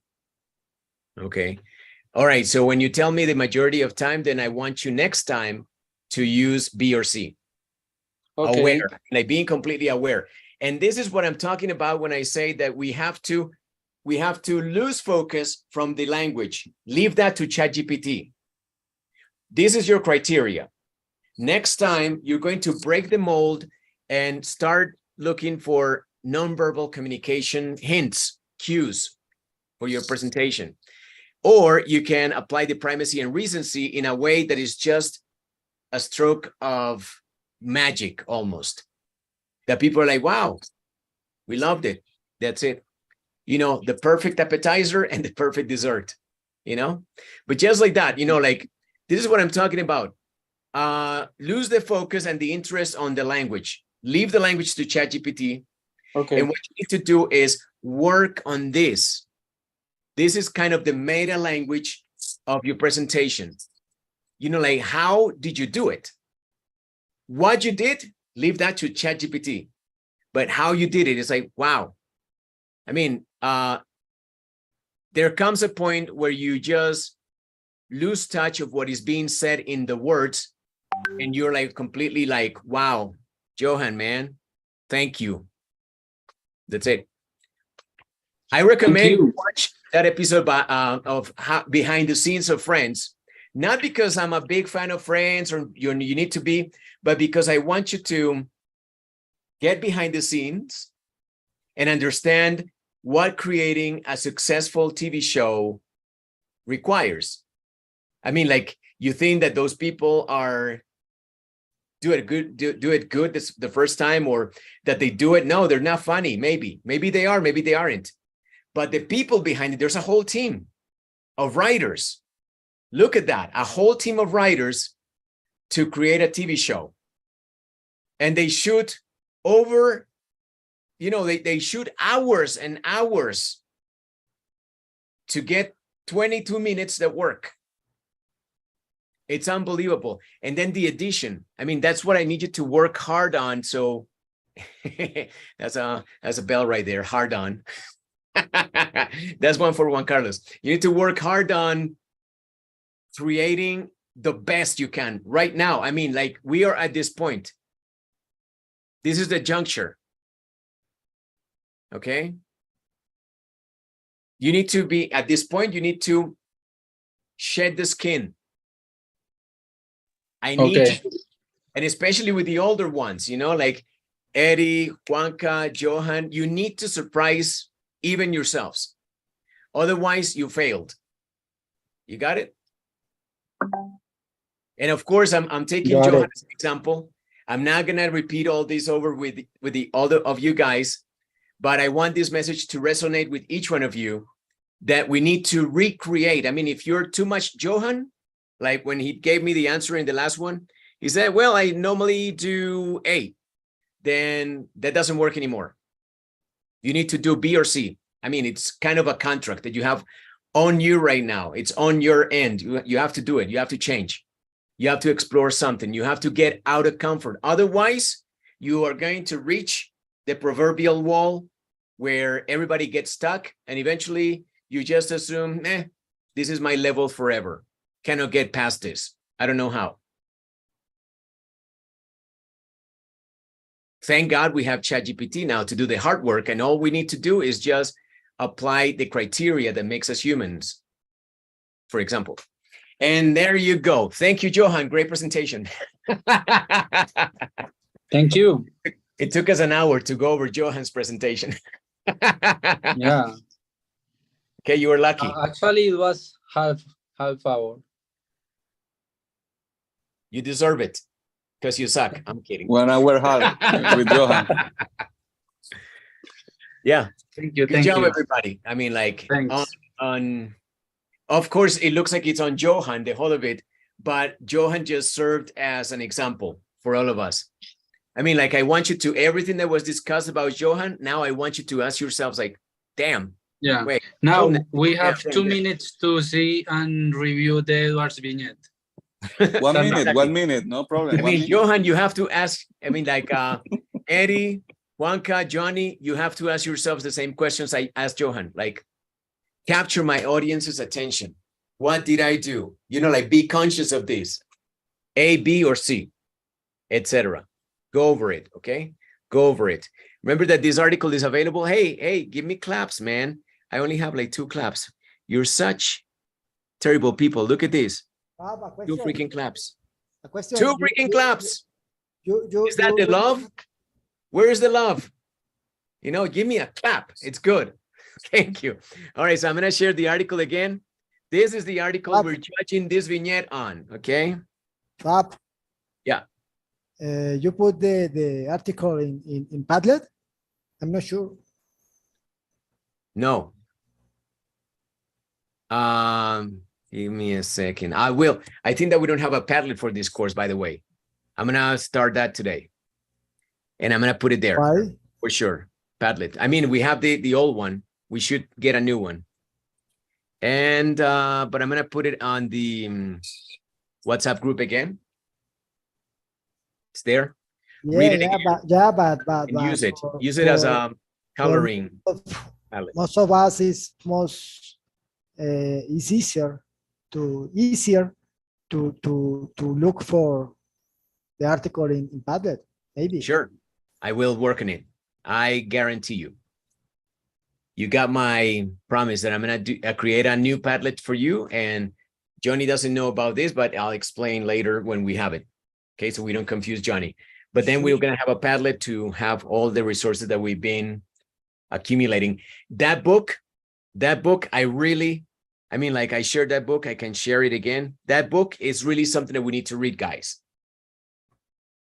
Okay. All right. So when you tell me the majority of time, then I want you next time to use B or C. Okay. Aware, like being completely aware. And this is what I'm talking about when I say that we have to lose focus from the language. Leave that to ChatGPT. This is your criteria. Next time, you're going to break the mold and start looking for nonverbal communication hints, cues for your presentation. Or you can apply the primacy and recency in a way that is just a stroke of magic almost. That people are like, wow, we loved it. That's it. The perfect appetizer and the perfect dessert, But just like that, like, this is what I'm talking about. Lose the focus and the interest on the language. Leave the language to ChatGPT. Okay. And what you need to do is work on this. This is kind of the meta language of your presentation. Like, how did you do it? What you did, leave that to ChatGPT. But how you did it is like, wow. I mean, there comes a point where you just lose touch of what is being said in the words, and you're like completely like, wow, Johan, man, thank you. That's it. I recommend you watch that episode of Behind the Scenes of Friends, not because I'm a big fan of Friends or you need to be, but because I want you to get behind the scenes and understand what creating a successful TV show requires. I mean, like, you think that those people do it good the first time, or that they do it. No, they're not funny. Maybe they are, maybe they aren't. But the people behind it, there's a whole team of writers. Look at that, a whole team of writers to create a TV show. And they shoot over, they shoot hours and hours to get 22 minutes that work. It's unbelievable. And then the edition. I mean, that's what I need you to work hard on. So that's a bell right there, hard on. That's one for Juan Carlos. You need to work hard on creating the best you can right now. I mean, like, we are at this point. This is the juncture. Okay. You need to be at this point, you need to shed the skin. I need to, and especially with the older ones, you know, like Eddie, Juanca, Johan, you need to surprise even yourselves. Otherwise, you failed. You got it? And of course, I'm taking Johan as an example. I'm not gonna repeat all this over with the other of you guys, but I want this message to resonate with each one of you that we need to recreate. I mean, if you're too much Johan, like when he gave me the answer in the last one, he said, well, I normally do A. Then that doesn't work anymore. You need to do B or C. I mean, it's kind of a contract that you have on you right now. It's on your end. You have to do it. You have to change. You have to explore something. You have to get out of comfort. Otherwise, you are going to reach the proverbial wall where everybody gets stuck, and eventually you just assume, this is my level forever. Cannot get past this. I don't know how. Thank God we have ChatGPT now to do the hard work, and all we need to do is just apply the criteria that makes us humans, for example. And there you go. Thank you, Johan. Great presentation. Thank you. It took us an hour to go over Johan's presentation. Yeah. Okay, you were lucky. Actually, it was half hour. You deserve it because you suck. I'm kidding. 1 hour hard with Johan. Yeah. Thank you. Good job, everybody. I mean, like, of course, it looks like it's on Johan, the whole of it, but Johan just served as an example for all of us. I mean, like, I want you to, everything that was discussed about Johan, now I want you to ask yourselves, like, damn. Yeah. Wait, now we have 2 minutes to see and review the Edward's vignette. 1 minute, no problem. I mean, Johan, you have to ask, I mean, like, Eddie, Juanca, Johnny, you have to ask yourselves the same questions I asked Johan, like, capture my audience's attention. What did I do? You know, like, be conscious of this. A, B, or C, etc. Go over it, okay? Go over it. Remember that this article is available. Hey, give me claps, man. I only have like 2 claps. You're such terrible people. Look at this. 2 freaking claps. 2 freaking claps. Is that the love? Where is the love? You know, give me a clap. It's good. Thank you. All right, so I'm going to share the article again. This is the article we're judging this vignette on, okay? Fab. Yeah. You put the article in Padlet? I'm not sure. No. Give me a second. I will. I think that we don't have a Padlet for this course, by the way. I'm going to start that today. And I'm going to put it there. Why? For sure. Padlet. I mean, we have the old one. We should get a new one. And, but I'm going to put it on the WhatsApp group again. It's there. Yeah, read it again. But use it. Use it as a coloring. Most of us is it's easier to look for the article in Padlet. Maybe. Sure, I will work on it. I guarantee you. You got my promise that I'm gonna create a new Padlet for you. And Johnny doesn't know about this, but I'll explain later when we have it. Okay, so we don't confuse Johnny. But then we're gonna have a Padlet to have all the resources that we've been accumulating. That book, I mean, like, I shared that book. I can share it again. That book is really something that we need to read, guys.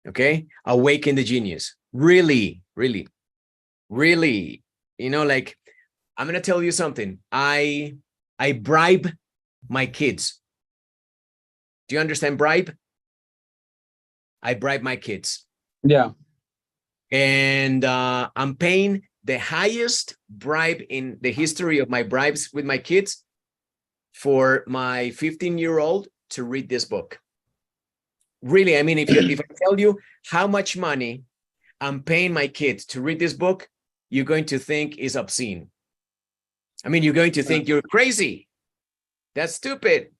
Okay, Awaken the Genius. Really, really, really. You know, like, I'm gonna tell you something. I bribe my kids. Do you understand bribe? I bribe my kids. Yeah. And I'm paying the highest bribe in the history of my bribes with my kids for my 15-year-old to read this book. Really, I mean, if I tell you how much money I'm paying my kids to read this book, you're going to think is obscene. I mean, you're going to think you're crazy. That's stupid.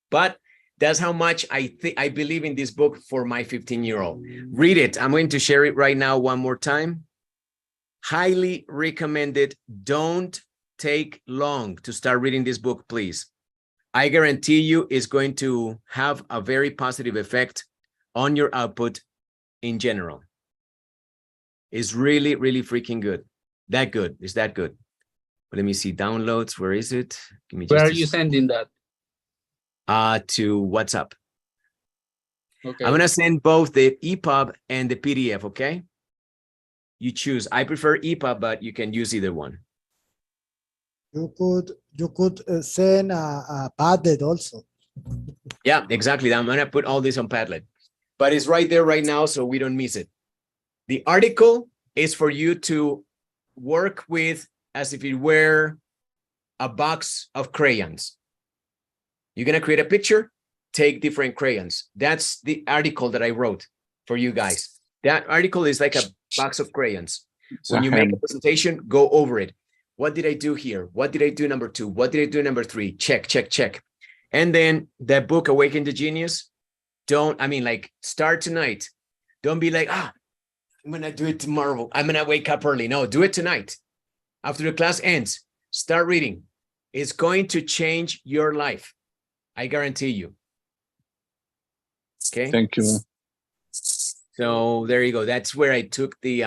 But that's how much I believe in this book for my 15-year-old. Read it. I'm going to share it right now one more time. Highly recommended. Don't take long to start reading this book, please. I guarantee you it's going to have a very positive effect on your output in general. It's really, really freaking good. That good. It's that good. But let me see. Downloads. Where is it? Give me just Where are you sending that? To WhatsApp. Okay. I'm going to send both the EPUB and the PDF, okay? You choose. I prefer EPUB, but you can use either one. You could send a Padlet also. Yeah, exactly. I'm going to put all this on Padlet. But it's right there right now, so we don't miss it. The article is for you to work with as if it were a box of crayons. You're going to create a picture, take different crayons. That's the article that I wrote for you guys. That article is like a box of crayons. When you make a presentation, go over it. What did I do here? What did I do number 2? What did I do number 3? Check, check, check. And then that book, Awaken the Genius, start tonight. Don't be like, I'm going to do it tomorrow. I'm going to wake up early. No, do it tonight. After the class ends, start reading. It's going to change your life. I guarantee you. Okay. Thank you. So there you go. That's where I took the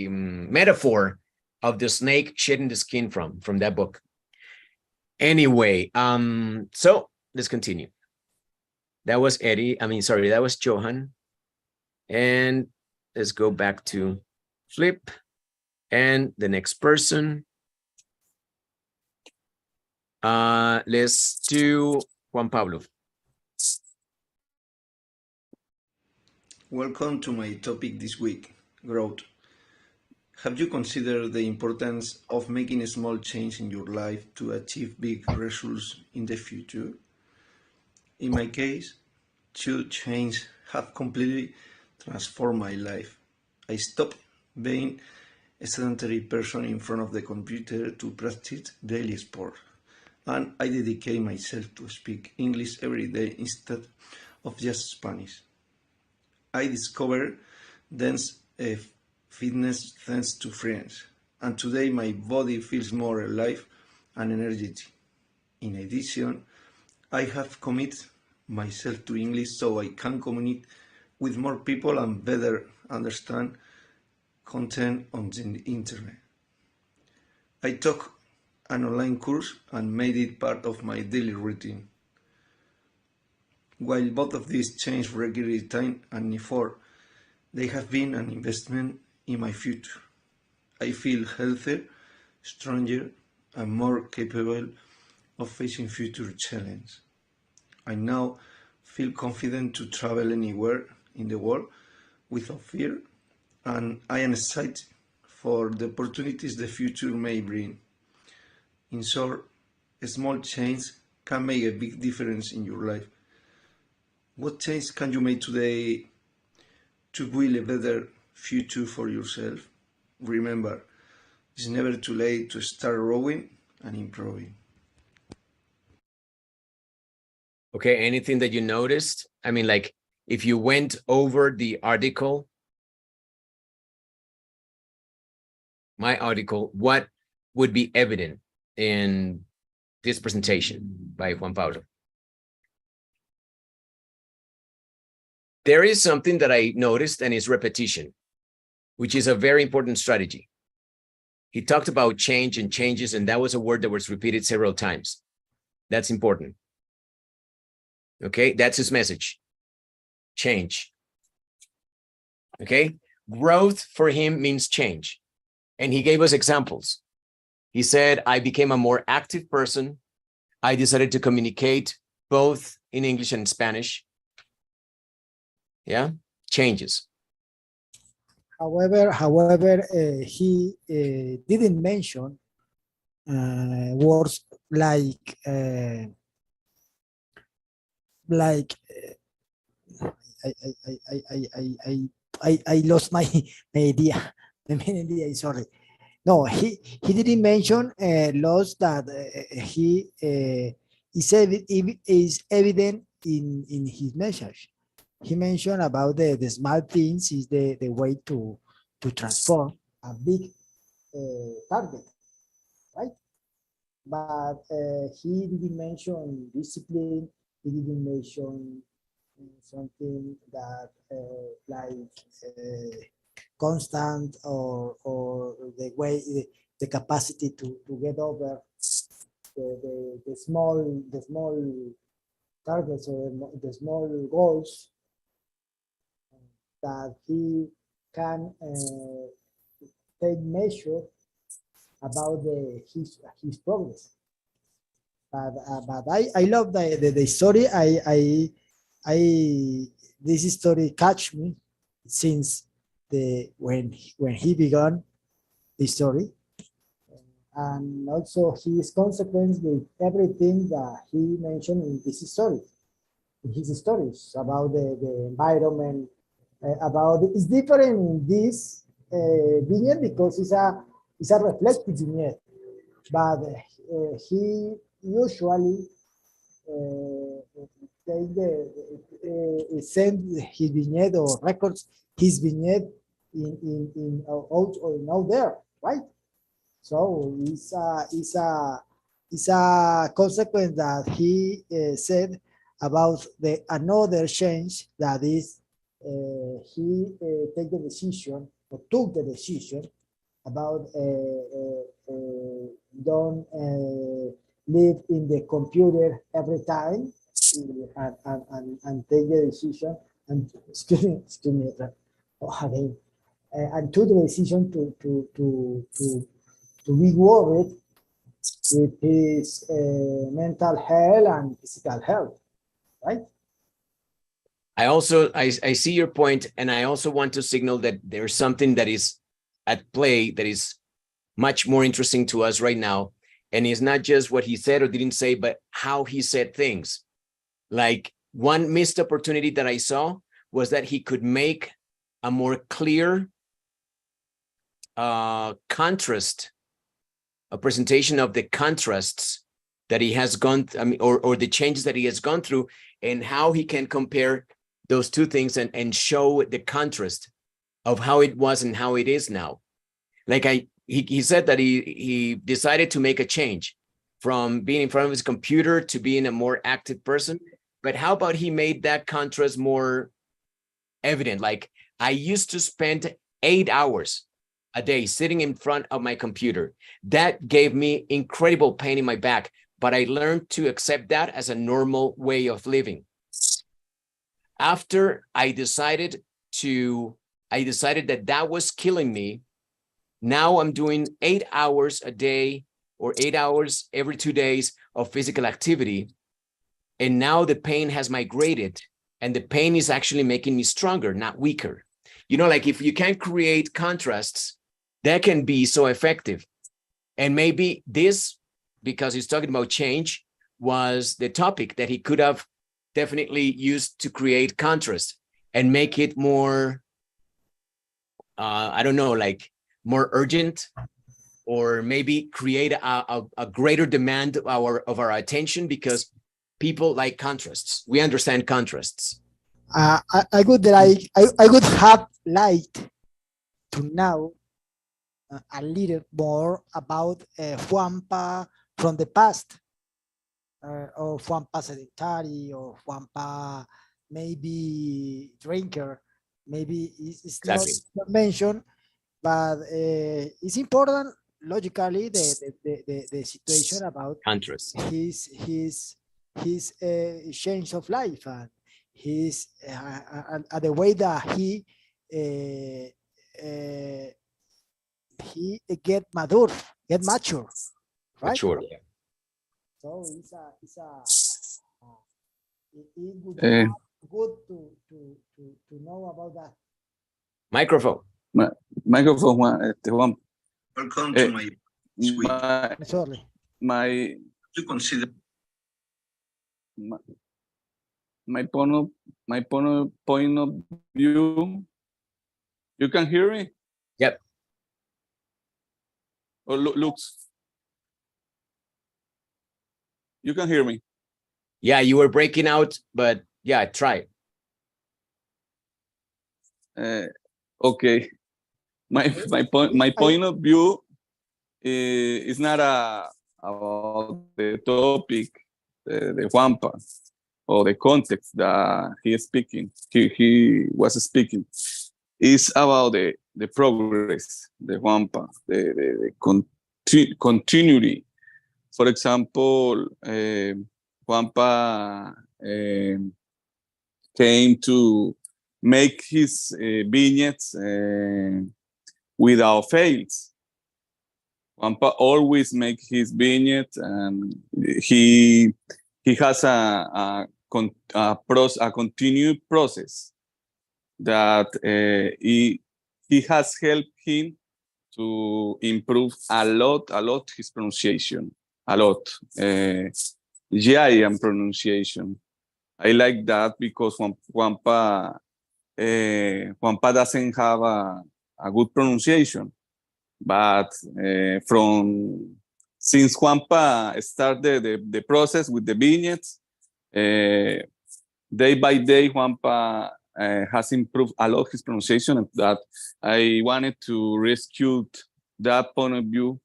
metaphor of the snake shedding the skin from that book. Anyway, so let's continue. That was that was Johan. And let's go back to Flip and the next person. Let's do Juan Pablo. Welcome to my topic this week, growth. Have you considered the importance of making a small change in your life to achieve big results in the future? In my case, 2 changes have completely transformed my life. I stopped being a sedentary person in front of the computer to practice daily sport, and I dedicate myself to speak English every day instead of just Spanish. I discovered dance fitness thanks to friends, and today my body feels more alive and energetic. In addition, I have committed myself to English so I can communicate with more people and better understand content on the internet. I took an online course and made it part of my daily routine. While both of these changes require time and effort, they have been an investment in my future. I feel healthier, stronger, and more capable of facing future challenges. I now feel confident to travel anywhere in the world without fear, and I am excited for the opportunities the future may bring. In short, a small change can make a big difference in your life. What change can you make today to build a better future for yourself? Remember, it's never too late to start growing and improving. Okay, anything that you noticed? If you went over the article, my article, what would be evident in this presentation by Juan Pablo? There is something that I noticed, and it's repetition, which is a very important strategy. He talked about change and changes, and that was a word that was repeated several times. That's important. Okay, that's his message. Change. Okay, growth for him means change. And he gave us examples. He said, I became a more active person. I decided to communicate both in English and Spanish. Yeah, changes. However, he didn't mention words like I lost my idea. The main idea is sorry. No, he didn't mention laws that is evident in his message. He mentioned about the small things is the way to transform a big target, right? But he didn't mention discipline. He didn't mention something that like constant or the way the capacity to get over the small targets or the small goals that he can take measure about his progress. But I love the story. This story catch me since when he began the story, and also his consequence with everything that he mentioned in this story, in his stories about the environment, about it's different in this vignette because it's a reflective vignette, but he usually send his vignette or records his vignette out there, right? So it's a consequence that he said about the another change, that is he took the decision about don't live in the computer every time and take the decision and excuse me again, and took the decision to be worried with his mental health and physical health, right? I see your point, and I also want to signal that there's something that is at play that is much more interesting to us right now. And it's not just what he said or didn't say, but how he said things. Like one missed opportunity that I saw was that he could make a more clear contrast, a presentation of the contrasts that he has gone, or the changes that he has gone through, and how he can compare those two things and show the contrast of how it was and how it is now. Like he said that he decided to make a change from being in front of his computer to being a more active person. But how about he made that contrast more evident? Like, I used to spend 8 hours a day sitting in front of my computer. That gave me incredible pain in my back, but I learned to accept that as a normal way of living. After I decided that was killing me, now I'm doing 8 hours a day or 8 hours every 2 days of physical activity. And now the pain has migrated, and the pain is actually making me stronger, not weaker. You know, like if you can create contrasts, that can be so effective. And maybe this, because he's talking about change, was the topic that he could have definitely used to create contrast and make it more, I don't know, like more urgent, or maybe create a greater demand of our attention, because people like contrasts. We understand contrasts. I would have liked to know a little more about Juanpa from the past, or Juanpa sedentary, or Juanpa maybe drinker. Maybe it's exactly not mentioned, but it's important logically the situation about contrast, his change of life, and his the way that he get mature, right? Mature, yeah. So it would be good to know about that. Microphone. Microphone, Juan. Welcome to my week. Sorry. You consider my point of view. You can hear me? Yep. Or looks? You can hear me. Yeah, you were breaking out, but yeah, try. Okay. My point of view is not about the topic, the Juanpa, or the context that he is speaking. He was speaking. It's about the progress, the Juanpa, the continuity. For example, Juanpa came to make his vignettes without fails. Juanpa always make his vignette, and he has a continued process that he has helped him to improve a lot his pronunciation, a lot. Yeah, and pronunciation. I like that because Juanpa doesn't have a good pronunciation, but since Juanpa started the process with the vignettes, day by day, Juanpa has improved a lot his pronunciation, and that I wanted to rescue that point of view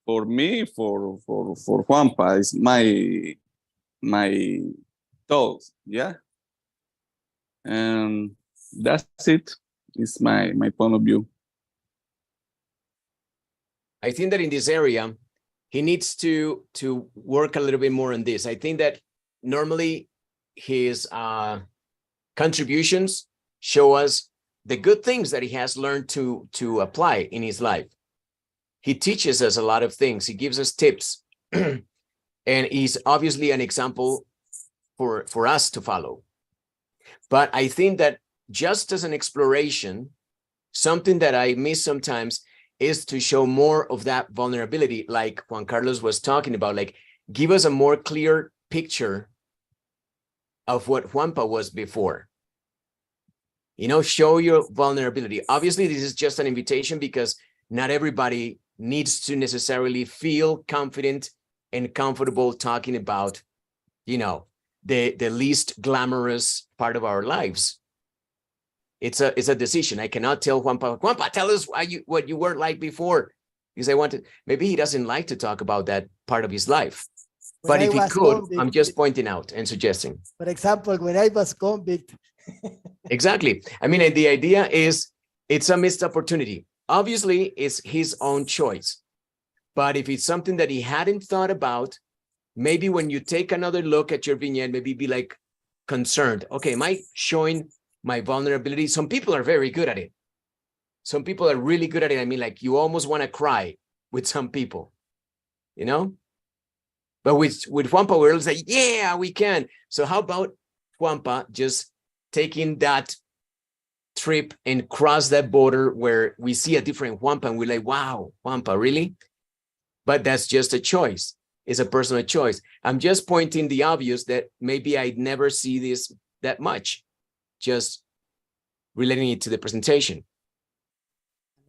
for me, for Juanpa. It's my thoughts, yeah, and that's it. It's my point of view. I think that in this area, he needs to work a little bit more on this. I think that normally his contributions show us the good things that he has learned to apply in his life. He teaches us a lot of things. He gives us tips, and he's obviously an example for us to follow. But I think that just as an exploration, something that I miss sometimes is to show more of that vulnerability, like Juan Carlos was talking about, like give us a more clear picture of what Juanpa was before. You know, show your vulnerability. Obviously, this is just an invitation because not everybody needs to necessarily feel confident and comfortable talking about, you know, the least glamorous part of our lives. It's a decision. I cannot tell Juanpa, tell us what you were like before, because I wanted, maybe he doesn't like to talk about that part of his life. But if he could, I'm just pointing out and suggesting. For example, when I was convict. Exactly. I mean, the idea is it's a missed opportunity. Obviously, it's his own choice. But if it's something that he hadn't thought about, maybe when you take another look at your vignette, maybe be like concerned. Okay, am I showing my vulnerability? Some people are very good at it. Some people are really good at it. I mean, like you almost want to cry with some people, you know? But with Juanpa, we're like, yeah, we can. So how about Juanpa just taking that trip and cross that border where we see a different Juanpa and we're like, wow, Juanpa, really? But that's just a choice. It's a personal choice. I'm just pointing the obvious that maybe I'd never see this that much, just relating it to the presentation.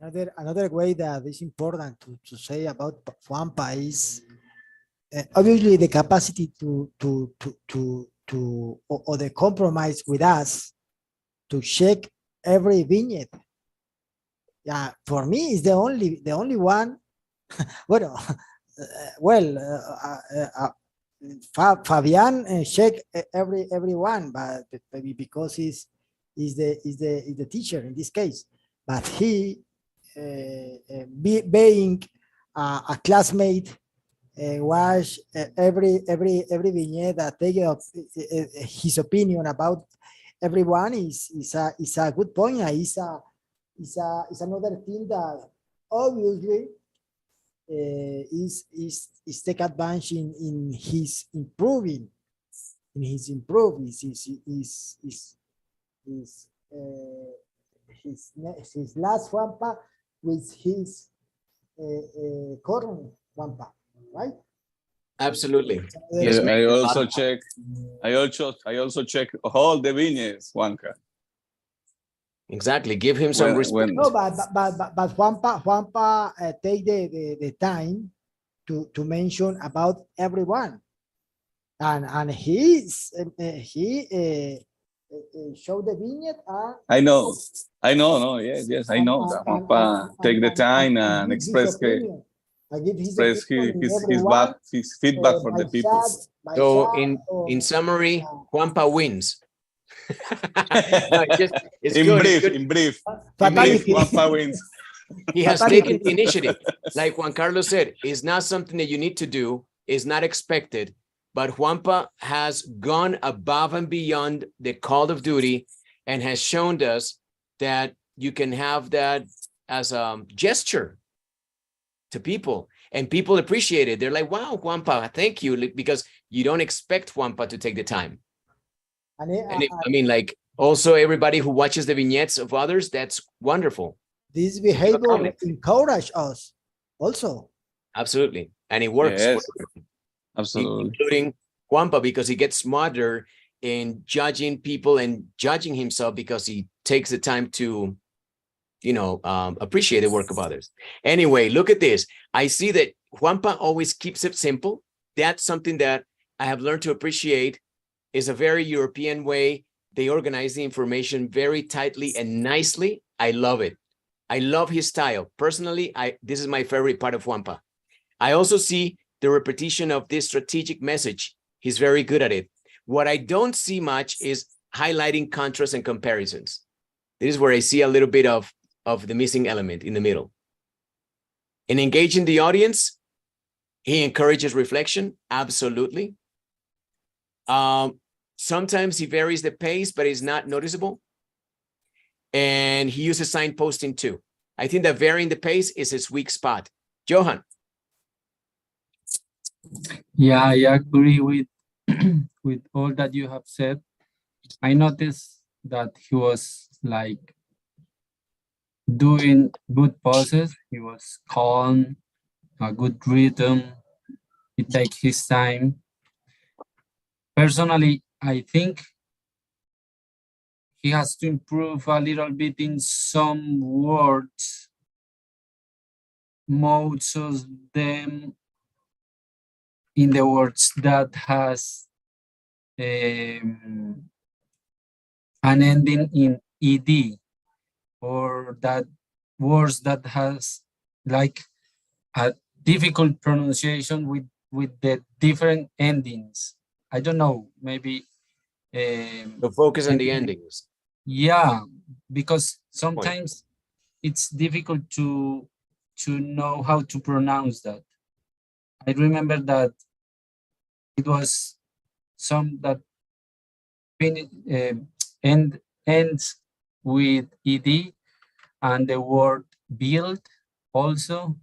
Another way that is important to say about Juanpa is obviously the capacity to or the compromise with us to check every vignette. Yeah, for me is the only one. Fabian check everyone, but maybe because he's the teacher in this case. But he being a classmate watch every vignette that take up his opinion about everyone is a good point. Is another thing that obviously is take advantage in his improving, his last Juanpa with his current Juanpa, right? Absolutely. Yes, I also check all the vignettes, Juanca. Exactly. Give him some respect. No, but Juanpa take the time to mention about everyone, and he showed the vignette. I know. No, yes, I know that Juanpa take the time and express his feedback for the people. So in summary, Juanpa wins. No, it's good. In brief, Juanpa wins. He has taken the initiative. Like Juan Carlos said, it's not something that you need to do, it's not expected, but Juanpa has gone above and beyond the call of duty and has shown us that you can have that as a gesture to people, and people appreciate it. They're like, wow, Juanpa, thank you, because you don't expect Juanpa to take the time. I mean, like, also everybody who watches the vignettes of others, that's wonderful. This behavior encourage us also. Absolutely. And it works. Yes, absolutely. Including Juanpa, because he gets smarter in judging people and judging himself because he takes the time to, you know, appreciate the work of others. Anyway, look at this. I see that Juanpa always keeps it simple. That's something that I have learned to appreciate. Is a very European way. They organize the information very tightly and nicely. I love it. I love his style. Personally, this is my favorite part of Juanpa. I also see the repetition of this strategic message. He's very good at it. What I don't see much is highlighting contrasts and comparisons. This is where I see a little bit of the missing element in the middle. In engaging the audience, he encourages reflection. Absolutely. Sometimes he varies the pace, but it's not noticeable. And he uses signposting too. I think that varying the pace is his weak spot. Johan. Yeah, I agree with with all that you have said. I noticed that he was like doing good pauses. He was calm, a good rhythm. He takes his time. Personally, I think he has to improve a little bit in some words. Most of them in the words that has an ending in ed, or that words that has like a difficult pronunciation with the different endings. I don't know, maybe So focus on the endings. Yeah, because sometimes it's difficult to know how to pronounce that. I remember that it was some that ends with ed, and the word build also.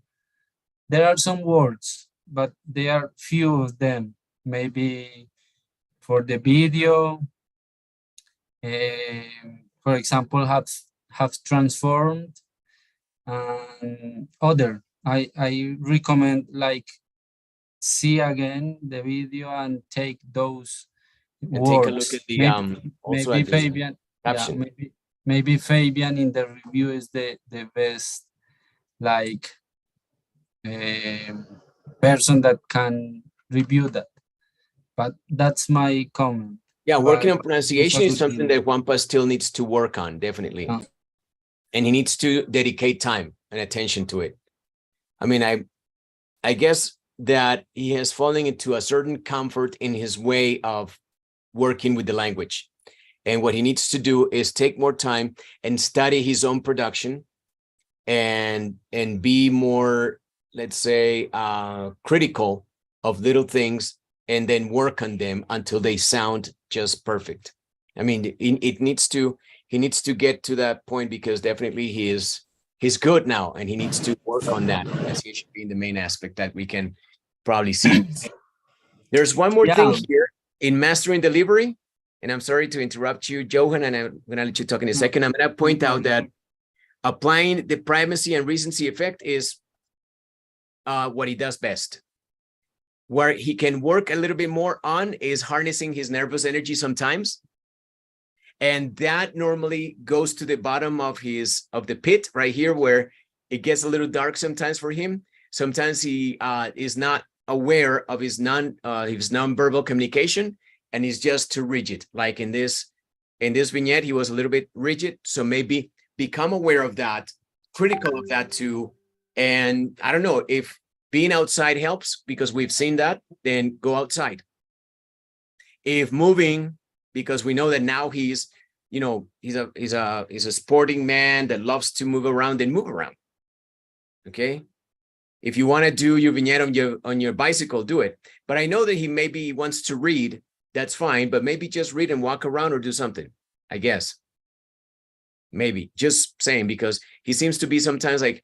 There are some words, but there are few of them. Maybe for the video, for example, have transformed, and other. I recommend like see again the video and take those And words. take a look at the maybe Fabian. Caption. Yeah, maybe Fabian in the review is the best like person that can review that. But that's my comment. Yeah, working on pronunciation is something that Juanpa still needs to work on, definitely. And he needs to dedicate time and attention to it. I mean, I guess that he has fallen into a certain comfort in his way of working with the language. And what he needs to do is take more time and study his own production and be more, let's say, critical of little things, and then work on them until they sound just perfect. I mean, he needs to get to that point, because definitely he's good now, and he needs to work on that. That's should be the main aspect that we can probably see. There's one more thing here in mastering delivery, and I'm sorry to interrupt you, Johan, and I'm going to let you talk in a second. I'm going to point out that applying the primacy and recency effect is what he does best. Where he can work a little bit more on is harnessing his nervous energy sometimes And that normally goes to the bottom of the pit right here, where it gets a little dark sometimes for him. Sometimes he is not aware of his nonverbal communication, and he's just too rigid. Like in this vignette, he was a little bit rigid. So maybe become aware of that, critical of that too. And I don't know if being outside helps, because we've seen that, then go outside. If moving, because we know that now he's a sporting man that loves to move around, then move around. Okay. If you want to do your vignette on your bicycle, do it. But I know that he maybe wants to read. That's fine, but maybe just read and walk around or do something, I guess. Maybe, just saying, because he seems to be sometimes like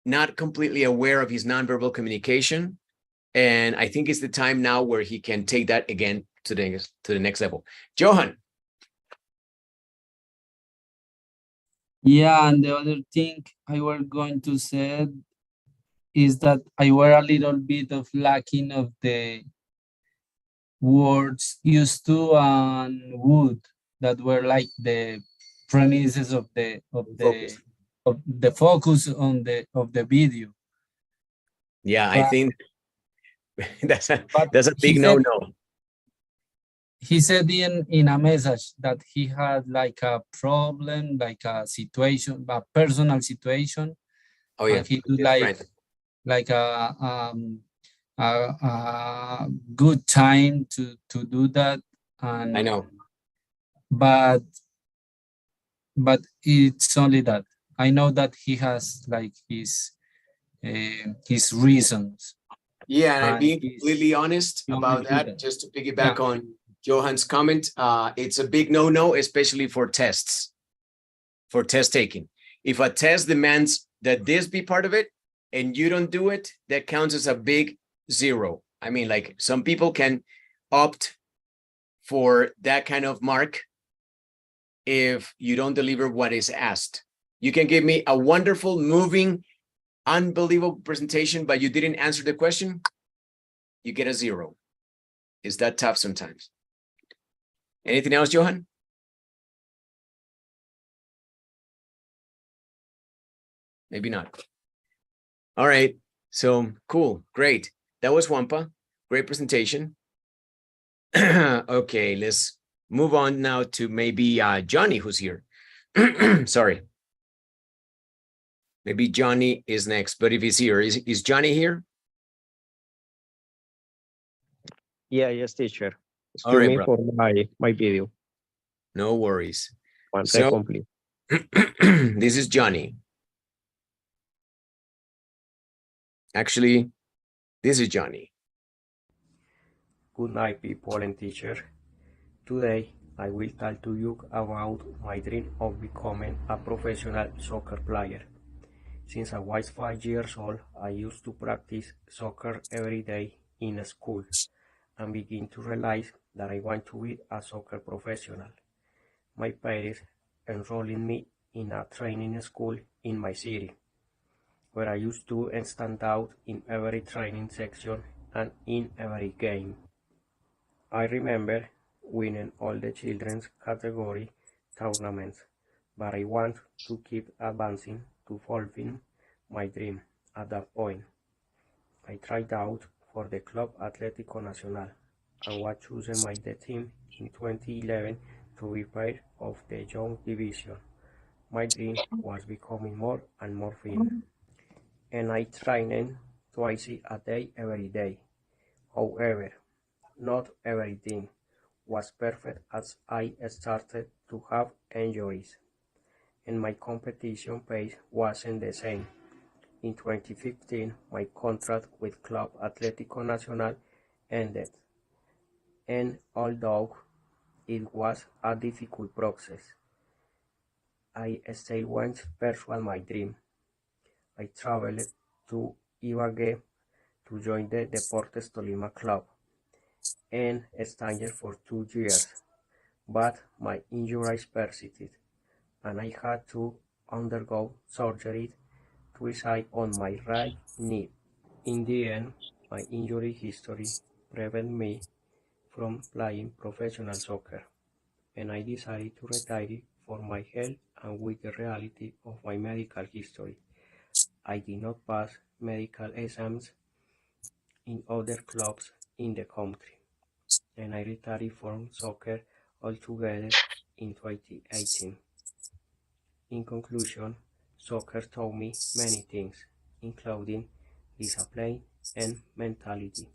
not completely aware of his nonverbal communication. And I think it's the time now where he can take that again to the next level. Johan. Yeah, and the other thing I was going to say is that I were a little bit of lacking of the words used to and would, that were like the premises of the focus on the video. Yeah, but I think that's a big no-no. He said in a message that he had like a problem, like a situation, a personal situation. Oh yeah, and he do like a good time to do that. And I know, but it's only that I know that he has like his reasons. Yeah, and I'm being completely honest about that. Just to piggyback on Johan's comment, it's a big no-no, especially for tests, for test taking. If a test demands that this be part of it and you don't do it, that counts as a big 0. I mean, like, some people can opt for that kind of mark if you don't deliver what is asked. You can give me a wonderful, moving, unbelievable presentation, but you didn't answer the question, you get a 0. Is that tough sometimes? Anything else, Johan? Maybe not. All right. So cool. Great. That was Wampa. Great presentation. Okay, let's move on now to maybe Johnny, who's here. Sorry. Maybe Johnny is next, but if he's here, is Johnny here? Yeah, yes, teacher. All right, Excuse me for my video. No worries. One second, please. This is Johnny. Actually, this is Johnny. Good night, people and teacher. Today, I will talk to you about my dream of becoming a professional soccer player. Since I was 5 years old, I used to practice soccer every day in school and begin to realize that I want to be a soccer professional. My parents enrolled me in a training school in my city, where I used to stand out in every training section and in every game. I remember winning all the children's category tournaments, but I want to keep advancing to fulfill my dream at that point. I tried out for the Club Atlético Nacional and was chosen by the team in 2011 to be part of the young division. My dream was becoming more and more thin, and I trained twice a day every day. However, not everything was perfect as I started to have injuries, and my competition pace wasn't the same. In 2015, my contract with Club Atlético Nacional ended, and although it was a difficult process, I still want to pursue my dream. I traveled to Ibagué to join the Deportes Tolima club and stayed for 2 years, but my injuries persisted, and I had to undergo surgery twice on my right knee. In the end, my injury history prevented me from playing professional soccer. and I decided to retire for my health and with the reality of my medical history. I did not pass medical exams in other clubs in the country, and I retired from soccer altogether in 2018. In conclusion, soccer taught me many things, including discipline and mentality,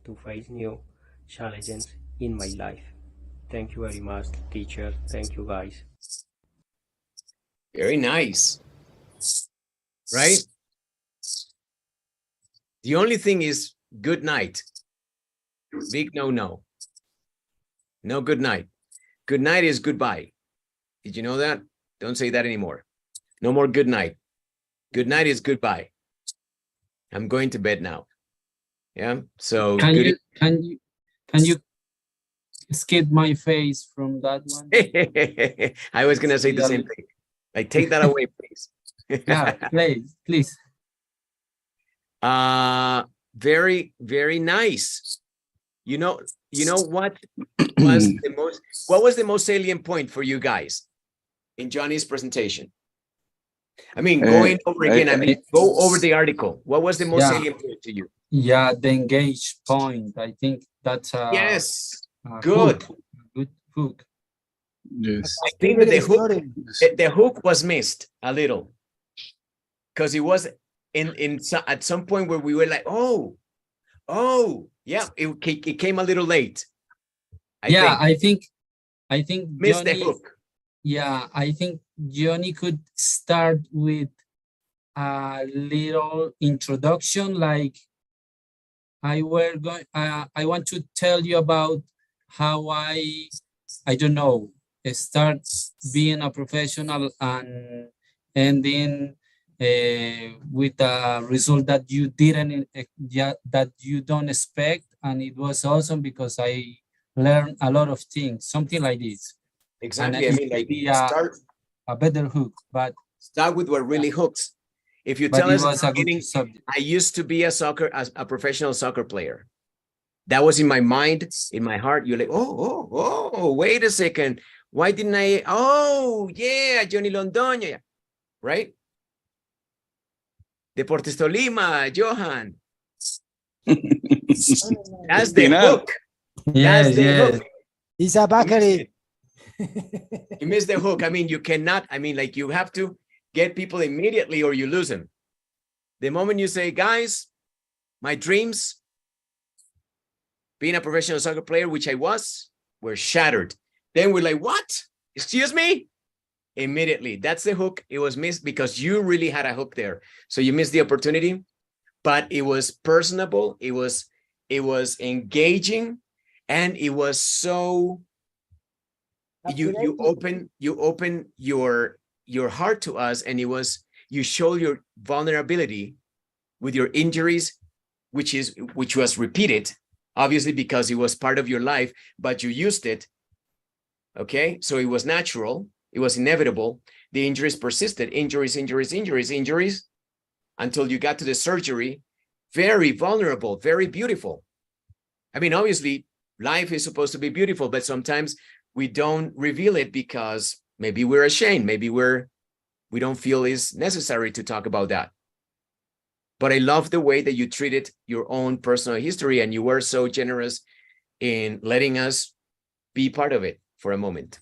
to face new challenges in my life. Thank you very much, teacher. Thank you, guys. Very nice. Right? The only thing is good night. Big no. No good night. Good night is goodbye. Did you know that? Don't say that anymore. No more good night. Good night is goodbye. I'm going to bed now. Yeah. So can you skip my face from that one? I was gonna say the same thing. Like, take that away, please. Yeah, please. Very, very nice. You know what was the most salient point for you guys in Johnny's presentation? I mean, going over again, go over the article. What was the most salient point to you? Yeah, the engaged point. I think that's yes, good. Good hook. Yes. I think that the hook was missed a little, because it was at some point where we were like, oh, yeah, it came a little late. I think missed Johnny, the hook. Yeah, I think Johnny could start with a little introduction, like I want to tell you about how I don't know, start being a professional and ending with a result that you didn't, that you don't expect, and it was awesome because I learned a lot of things, something like this. Exactly. I mean, like, start a better hook, but start with what really hooks. If you tell us at the beginning, I used to be a professional soccer player. That was in my mind, in my heart. You're like, oh, wait a second. Why didn't I? Oh, yeah, Johnny Londoño, right? Deportes Tolima, Johan. That's the hook. Yes, That's the hook. It's a bakery. You missed the hook. I mean, you cannot. I mean, like, you have to get people immediately or you lose them. The moment you say, guys, my dreams, being a professional soccer player, which I was, were shattered. Then we're like, what? Excuse me? Immediately. That's the hook. It was missed because you really had a hook there. So you missed the opportunity, but it was personable. It was engaging, and it was so, you open your heart to us, and it was, you show your vulnerability with your injuries, which was repeated, obviously, because it was part of your life, but you used it. Okay, so it was natural, it was inevitable. The injuries persisted, injuries, until you got to the surgery. Very vulnerable, very beautiful. I mean, obviously, life is supposed to be beautiful, but sometimes we don't reveal it because maybe we're ashamed, maybe we don't feel it's necessary to talk about that. But I love the way that you treated your own personal history, and you were so generous in letting us be part of it for a moment.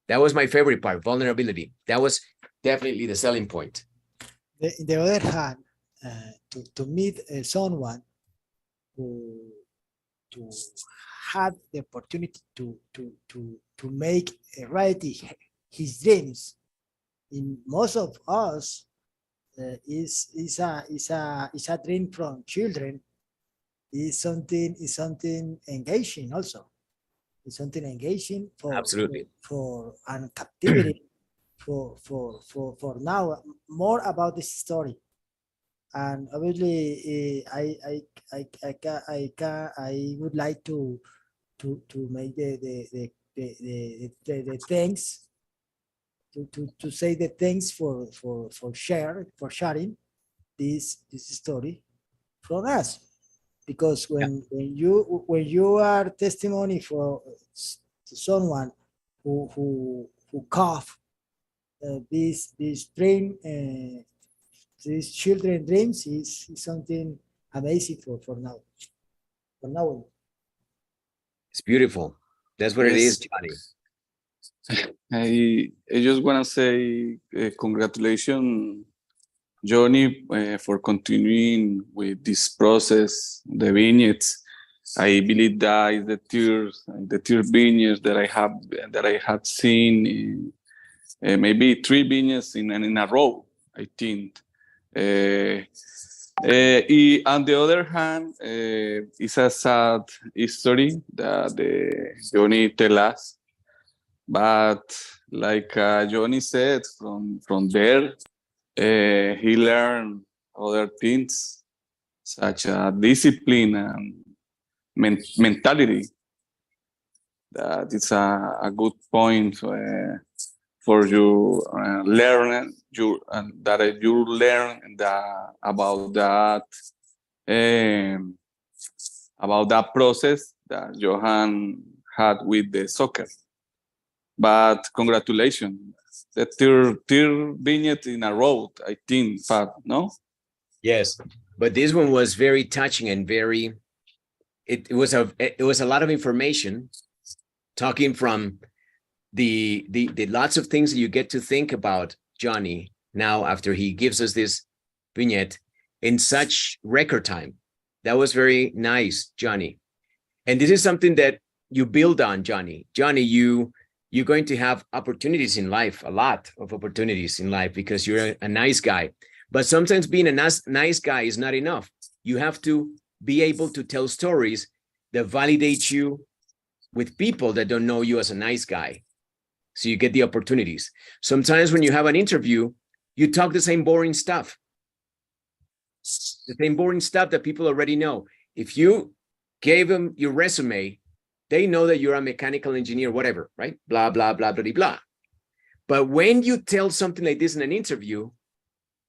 That was my favorite part, vulnerability. That was definitely the selling point. On the other hand, to meet someone who to have the opportunity to make a reality his dreams, in most of us, is a dream from children. Is something engaging also. It's something engaging for absolutely for and captivity for now. More about this story, and obviously I would like to make the thanks to say the thanks for sharing this story from us, because when you are testimony for to someone who cough these dream, these children dreams is something amazing for now. For now. It's beautiful. That's what it is, Johnny. I just want to say congratulations, Johnny, for continuing with this process, the vignettes. I believe that is the third vignettes that I have seen, maybe 3 vignettes in a row, I think. On the other hand, it's a sad history that Johnny tell us. But like Johnny said, from there, he learned other things, such as discipline and mentality. That is a good point for you learn that you learn about that process that Johan had with the soccer. But congratulations, the third vignette in a row, I think, Fab, no? Yes, but this one was very touching and very. It was a lot of information, talking from the lots of things that you get to think about Johnny now after he gives us this vignette in such record time. That was very nice, Johnny. And this is something that you build on, Johnny. Johnny, you're going to have opportunities in life, a lot of opportunities in life, because you're a nice guy. But sometimes being a nice guy is not enough. You have to be able to tell stories that validate you with people that don't know you as a nice guy. So you get the opportunities. Sometimes when you have an interview, you talk the same boring stuff. The same boring stuff that people already know. If you gave them your resume, they know that you're a mechanical engineer, whatever, right? Blah, blah, blah, blah, blah. But when you tell something like this in an interview,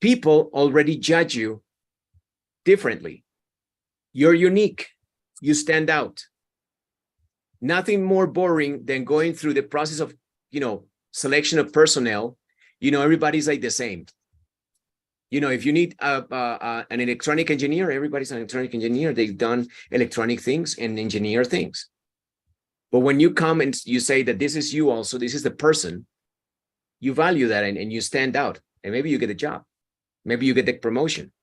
people already judge you differently. You're unique. You stand out. Nothing more boring than going through the process of, selection of personnel. Everybody's like the same. If you need an electronic engineer, everybody's an electronic engineer. They've done electronic things and engineer things. But when you come and you say that this is you also, this is the person, you value that and you stand out. And maybe you get a job. Maybe you get the promotion.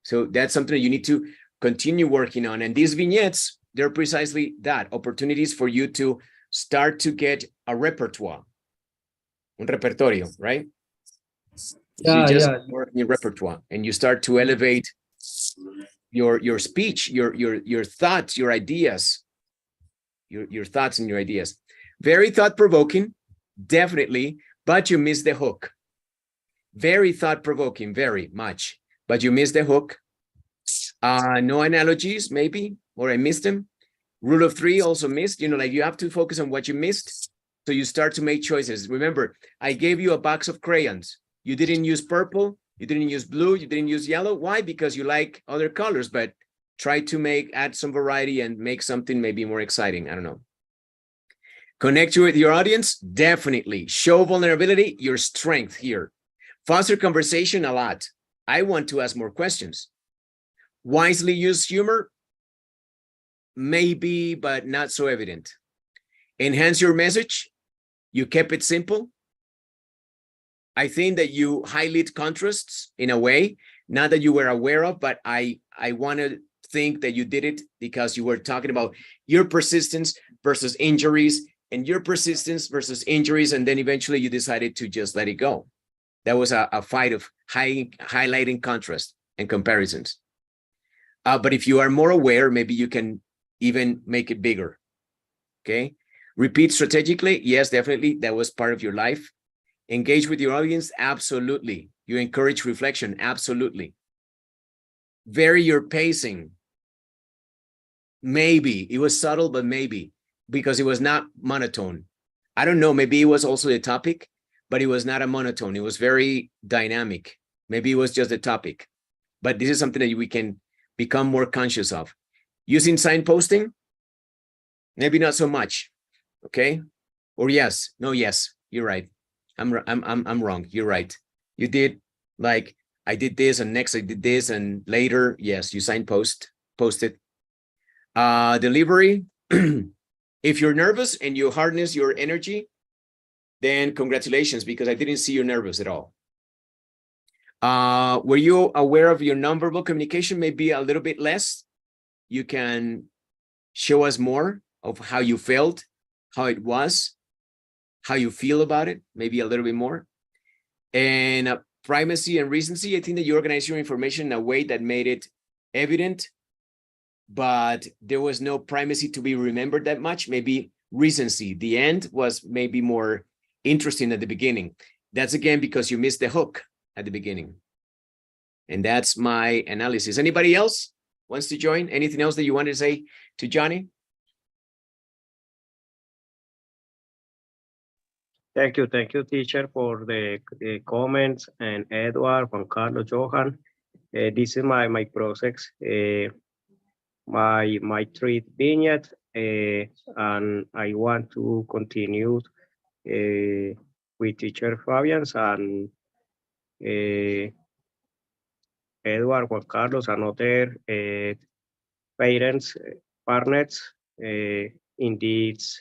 So that's something that you need to continue working on. And these vignettes, they're precisely that, opportunities for you to start to get a repertoire. Un repertorio, right? So you just work in your repertoire and you start to elevate your speech, your thoughts, your ideas, your thoughts and your ideas. Very thought-provoking, definitely, but you miss the hook. Very thought-provoking, very much, but you miss the hook. No analogies, maybe, or I missed them. Rule of 3 also missed, you have to focus on what you missed. So you start to make choices. Remember, I gave you a box of crayons. You didn't use purple, you didn't use blue, you didn't use yellow. Why? Because you like other colors, but try to add some variety and make something maybe more exciting. I don't know. Connect with your audience, definitely. Show vulnerability, your strength here. Foster conversation a lot. I want to ask more questions. Wisely use humor, maybe, but not so evident. Enhance your message. You kept it simple. I think that you highlight contrasts in a way, not that you were aware of, but I want to think that you did it because you were talking about your persistence versus injuries and your persistence versus injuries. And then eventually you decided to just let it go. That was a fight of highlighting contrast and comparisons. But if you are more aware, maybe you can even make it bigger. Okay. Repeat strategically. Yes, definitely. That was part of your life. Engage with your audience. Absolutely. You encourage reflection. Absolutely. Vary your pacing. Maybe it was subtle, but maybe because it was not monotone. I don't know. Maybe it was also the topic, but it was not a monotone. It was very dynamic. Maybe it was just the topic, but this is something that we can become more conscious of. Using signposting, maybe not so much. Okay, or yes, no, yes, you're right. I'm wrong. You're right. You did like I did this and next I did this and later. Yes, you post it. Delivery. If you're nervous and you harness your energy, then congratulations, because I didn't see you nervous at all. Were you aware of your nonverbal communication? Maybe a little bit less. You can show us more of how you felt, how it was, how you feel about it, maybe a little bit more. And primacy and recency, I think that you organize your information in a way that made it evident, but there was no primacy to be remembered that much. Maybe recency, the end was maybe more interesting at the beginning. That's again because you missed the hook at the beginning. And that's my analysis. Anybody else wants to join? Anything else that you wanted to say to Johnny? Thank you, teacher, for the comments, and Edward, Juan Carlos, Johan. This is my process, my third vignette, and I want to continue with teacher Fabian's and Edward, Juan Carlos, and other parents, partners in this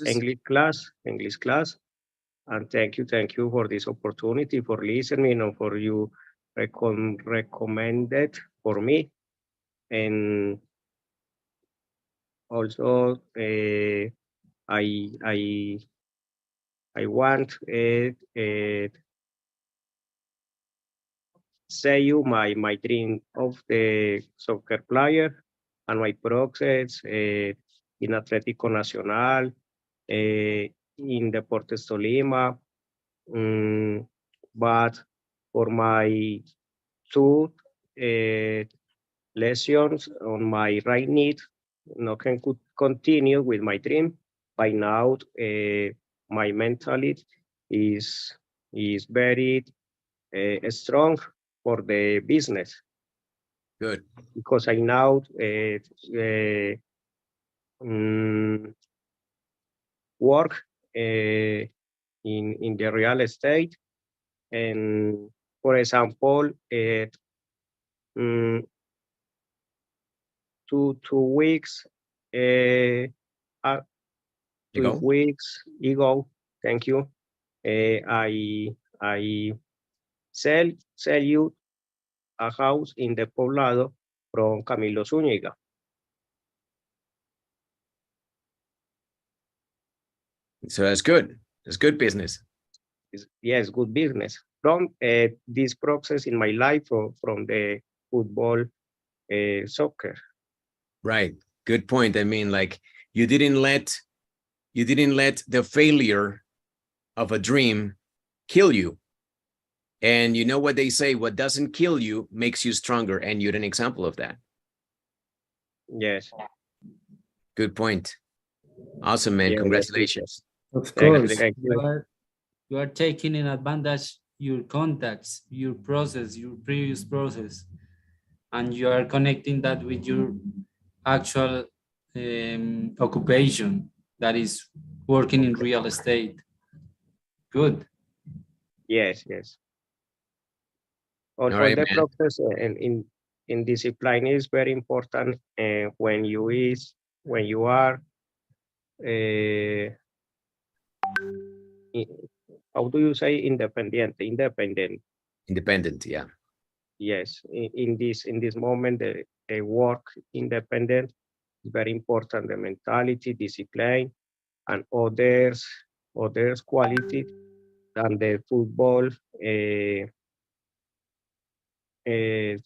English class. And thank you for this opportunity, for listening, and for you recommended for me. And also I want say you my dream of the soccer player and my process in Atlético Nacional, in Deportes Tolima, but for my two lessons on my right knee, no can continue with my dream. By now, my mentality is very strong for the business. Good. Because I now work in the real estate, and for example, 2 weeks 2 weeks ago, thank you, I sell you a house in the Poblado from Camilo Zúñiga. So that's good. It's good business. Yes, good business. From this process in my life from the football, soccer. Right. Good point. I mean, like you didn't let the failure of a dream kill you. And you know what they say, what doesn't kill you makes you stronger. And you're an example of that. Yes. Good point. Awesome, man. Yeah, congratulations. Of course, you are taking in advantage your contacts, your process, your previous process, and you are connecting that with your actual occupation, that is working in real estate. Good. Yes. All the process in discipline is very important when you are how do you say independent, yeah. Yes, in this moment, the work independent is very important. The mentality, discipline, and others quality than the football.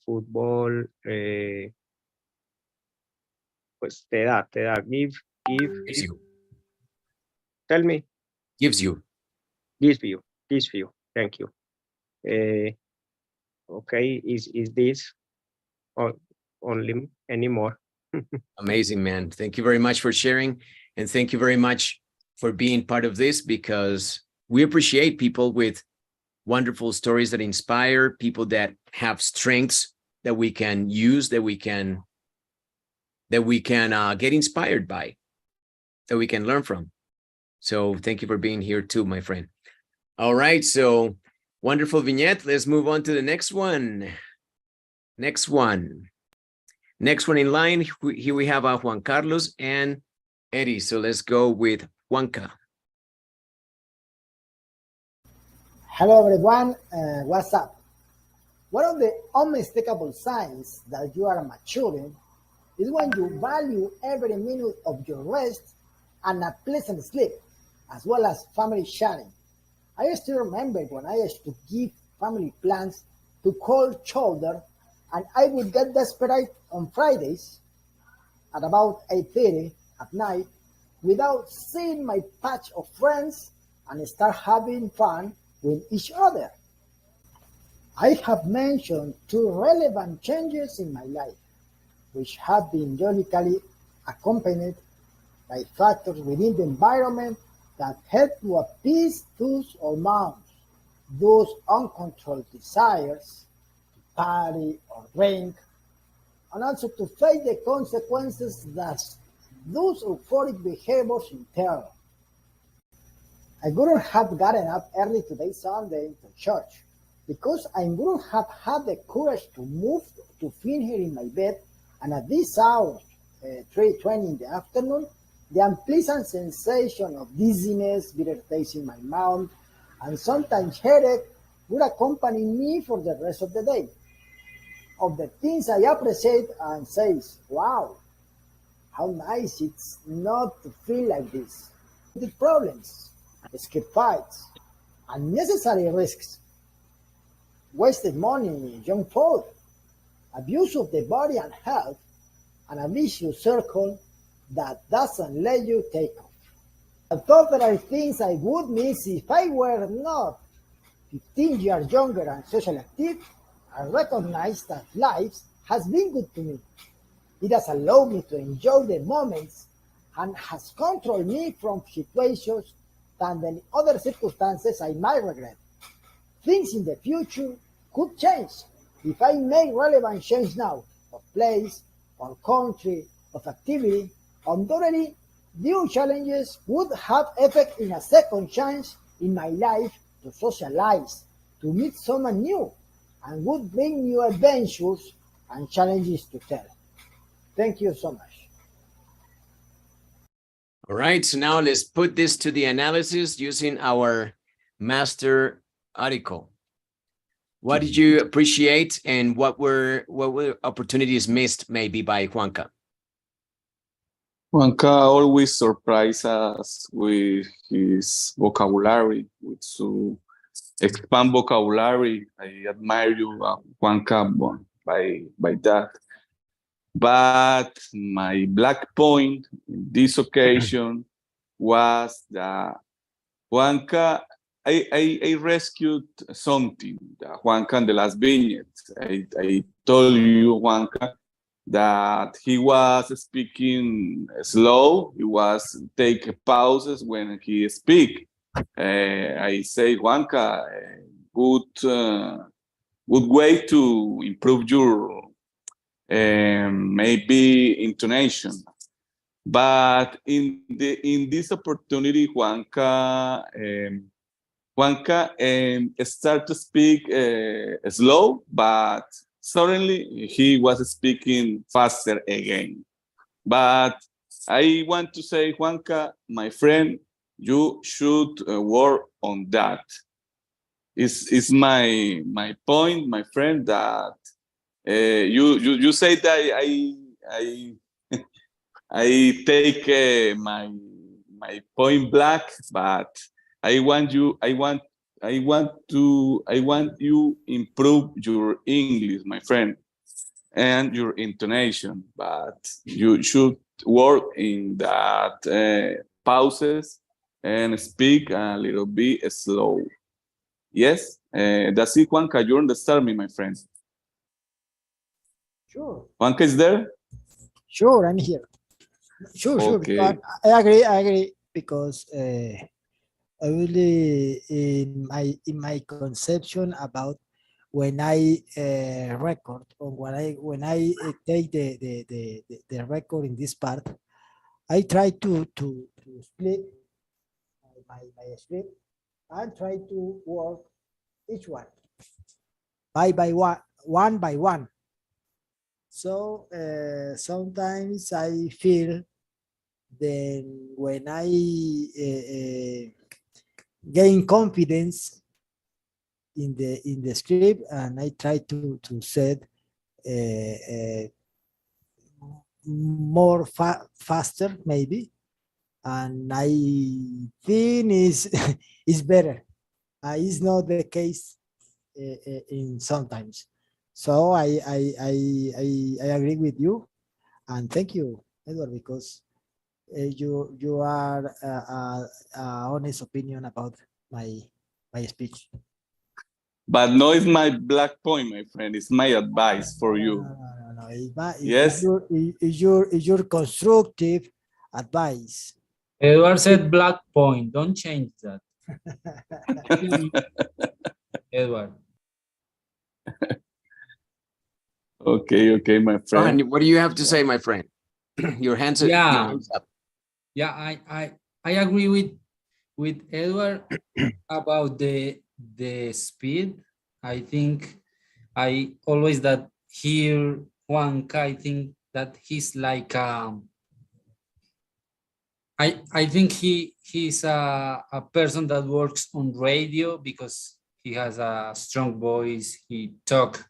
Football, pues te da, gives you. Tell me. Gives you. Thank you. Okay, is this only anymore? Amazing, man. Thank you very much for sharing, and thank you very much for being part of this, because we appreciate people with wonderful stories that inspire, people that have strengths that we can use, that we can that we can get inspired by, that we can learn from. So thank you for being here too, my friend. All right, so wonderful vignette. Let's move on to the next one. Next one in line. Here we have Juan Carlos and Eddie. So let's go with Juanca. Hello, everyone. What's up? One of the unmistakable signs that you are maturing is when you value every minute of your rest and a pleasant sleep, as well as family sharing. I still remember when I used to give family plans to cold shoulder, and I would get desperate on Fridays at about 8:30 at night without seeing my patch of friends and start having fun with each other. I have mentioned 2 relevant changes in my life, which have been logically accompanied by factors within the environment that help to appease those amounts, those uncontrolled desires to party or drink, and also to face the consequences that those euphoric behaviors entail. I wouldn't have gotten up early today Sunday to church because I wouldn't have had the courage to move to fin here in my bed, and at this hour, 3:20 in the afternoon, the unpleasant sensation of dizziness, bitter taste in my mouth, and sometimes headache would accompany me for the rest of the day. Of the things I appreciate and say, wow, how nice it's not to feel like this. The problems, escape fights, unnecessary risks, wasted money, junk food, abuse of the body and health, and a vicious circle that doesn't let you take off. I thought there are things I would miss if I were not 15 years younger and socially active. I recognize that life has been good to me. It has allowed me to enjoy the moments and has controlled me from situations that in other circumstances I might regret. Things in the future could change if I make relevant change now of place, or country, of activity. Undoubtedly, new challenges would have effect in a second chance in my life to socialize, to meet someone new, and would bring new adventures and challenges to tell. Thank you so much. All right, so now let's put this to the analysis using our master article. What did you appreciate, and what were opportunities missed maybe by Juanca? Juanca always surprises us with his vocabulary, with to expand vocabulary. I admire you, Juanca, by that. But my black point in this occasion was that Juanca, I rescued something, Juanca, in the last vignette. I told you, Juanca, that he was speaking slow. He was taking pauses when he speak. I say, Juanca, good way to improve your maybe intonation. But in this opportunity, Juanca start to speak slow, but suddenly he was speaking faster again. But I want to say, Juanca, my friend, you should work on that. Is my point, my friend, that you say that I take my point black, but I want you improve your English, my friend, and your intonation. But you should work in that pauses and speak a little bit slow. Yes, that's it, Juanca. You understand me, my friend? Sure. Juanca is there? Sure, I'm here. Sure, okay. Sure. I agree because I really in my conception about when I record, or when I take the record in this part, I try to split my script and try to work each one by one by one. So sometimes I feel then when I gain confidence in the script, and I try to set more faster maybe, and I think is better. It's not the case in sometimes. So I agree with you, and thank you, Edward, because you are honest opinion about my speech. But no, it's my black point, my friend. It's my advice for you. No. Yes. It's your constructive advice. Edward said black point. Don't change that. Edward. Okay, my friend. what do you have to say, my friend? Your hands up. Yeah, I agree with Edward about the speed. I think I always that hear Juanca. I think that he's like I think he's a person that works on radio because he has a strong voice. He talks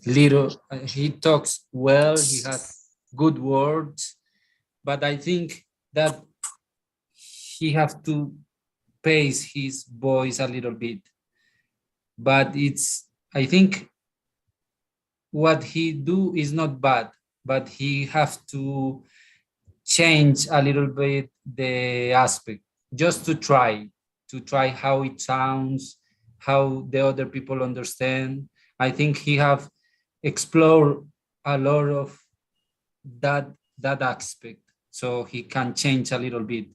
he talks well. He has good words, but I think that he has to pace his voice a little bit. But I think what he do is not bad, but he have to change a little bit the aspect just to try how it sounds, how the other people understand. I think he have explored a lot of that aspect, so he can change a little bit.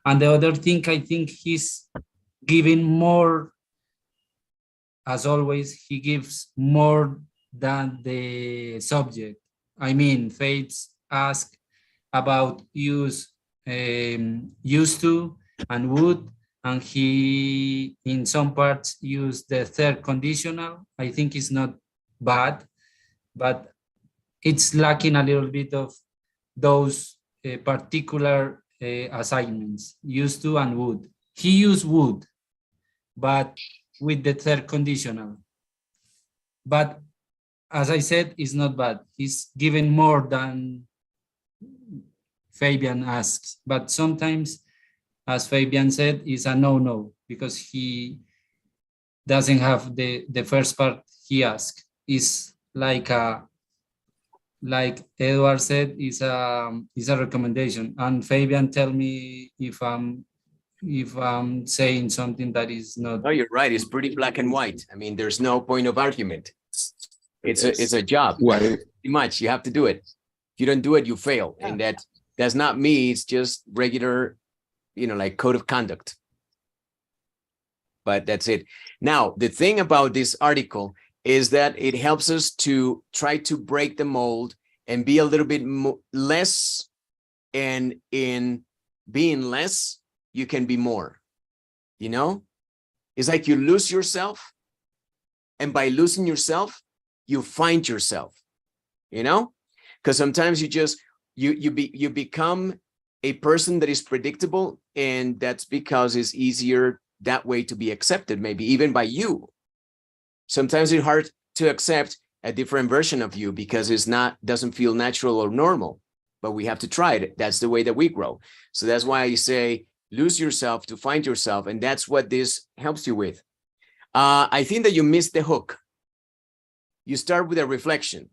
And the other thing, I think he's giving more, as always, he gives more than the subject. I mean, Fates ask about used to and would, and he in some parts used the third conditional. I think it's not bad, but it's lacking a little bit of those particular assignments, used to and would. He used would, but with the third conditional. But as I said, it's not bad. He's given more than Fabian asks, but sometimes, as Fabian said, is a no, because he doesn't have the first part he asked. Is like Edward said, is a recommendation. And Fabian, tell me if I'm saying something that is not. No, you're right. It's pretty black and white. I mean, there's no point of argument. It's a job. Pretty much, you have to do it. If you don't do it, you fail, and that's not me. It's just regular, like code of conduct. But that's it. Now, the thing about this article is that it helps us to try to break the mold and be a little bit less, and in being less, you can be more. It's like you lose yourself, and by losing yourself, you find yourself, because sometimes you become a person that is predictable, and that's because it's easier that way to be accepted, maybe even by you. Sometimes it's hard to accept a different version of you because doesn't feel natural or normal, but we have to try it. That's the way that we grow. So that's why I say lose yourself to find yourself, and that's what this helps you with. I think that you missed the hook. You start with a reflection,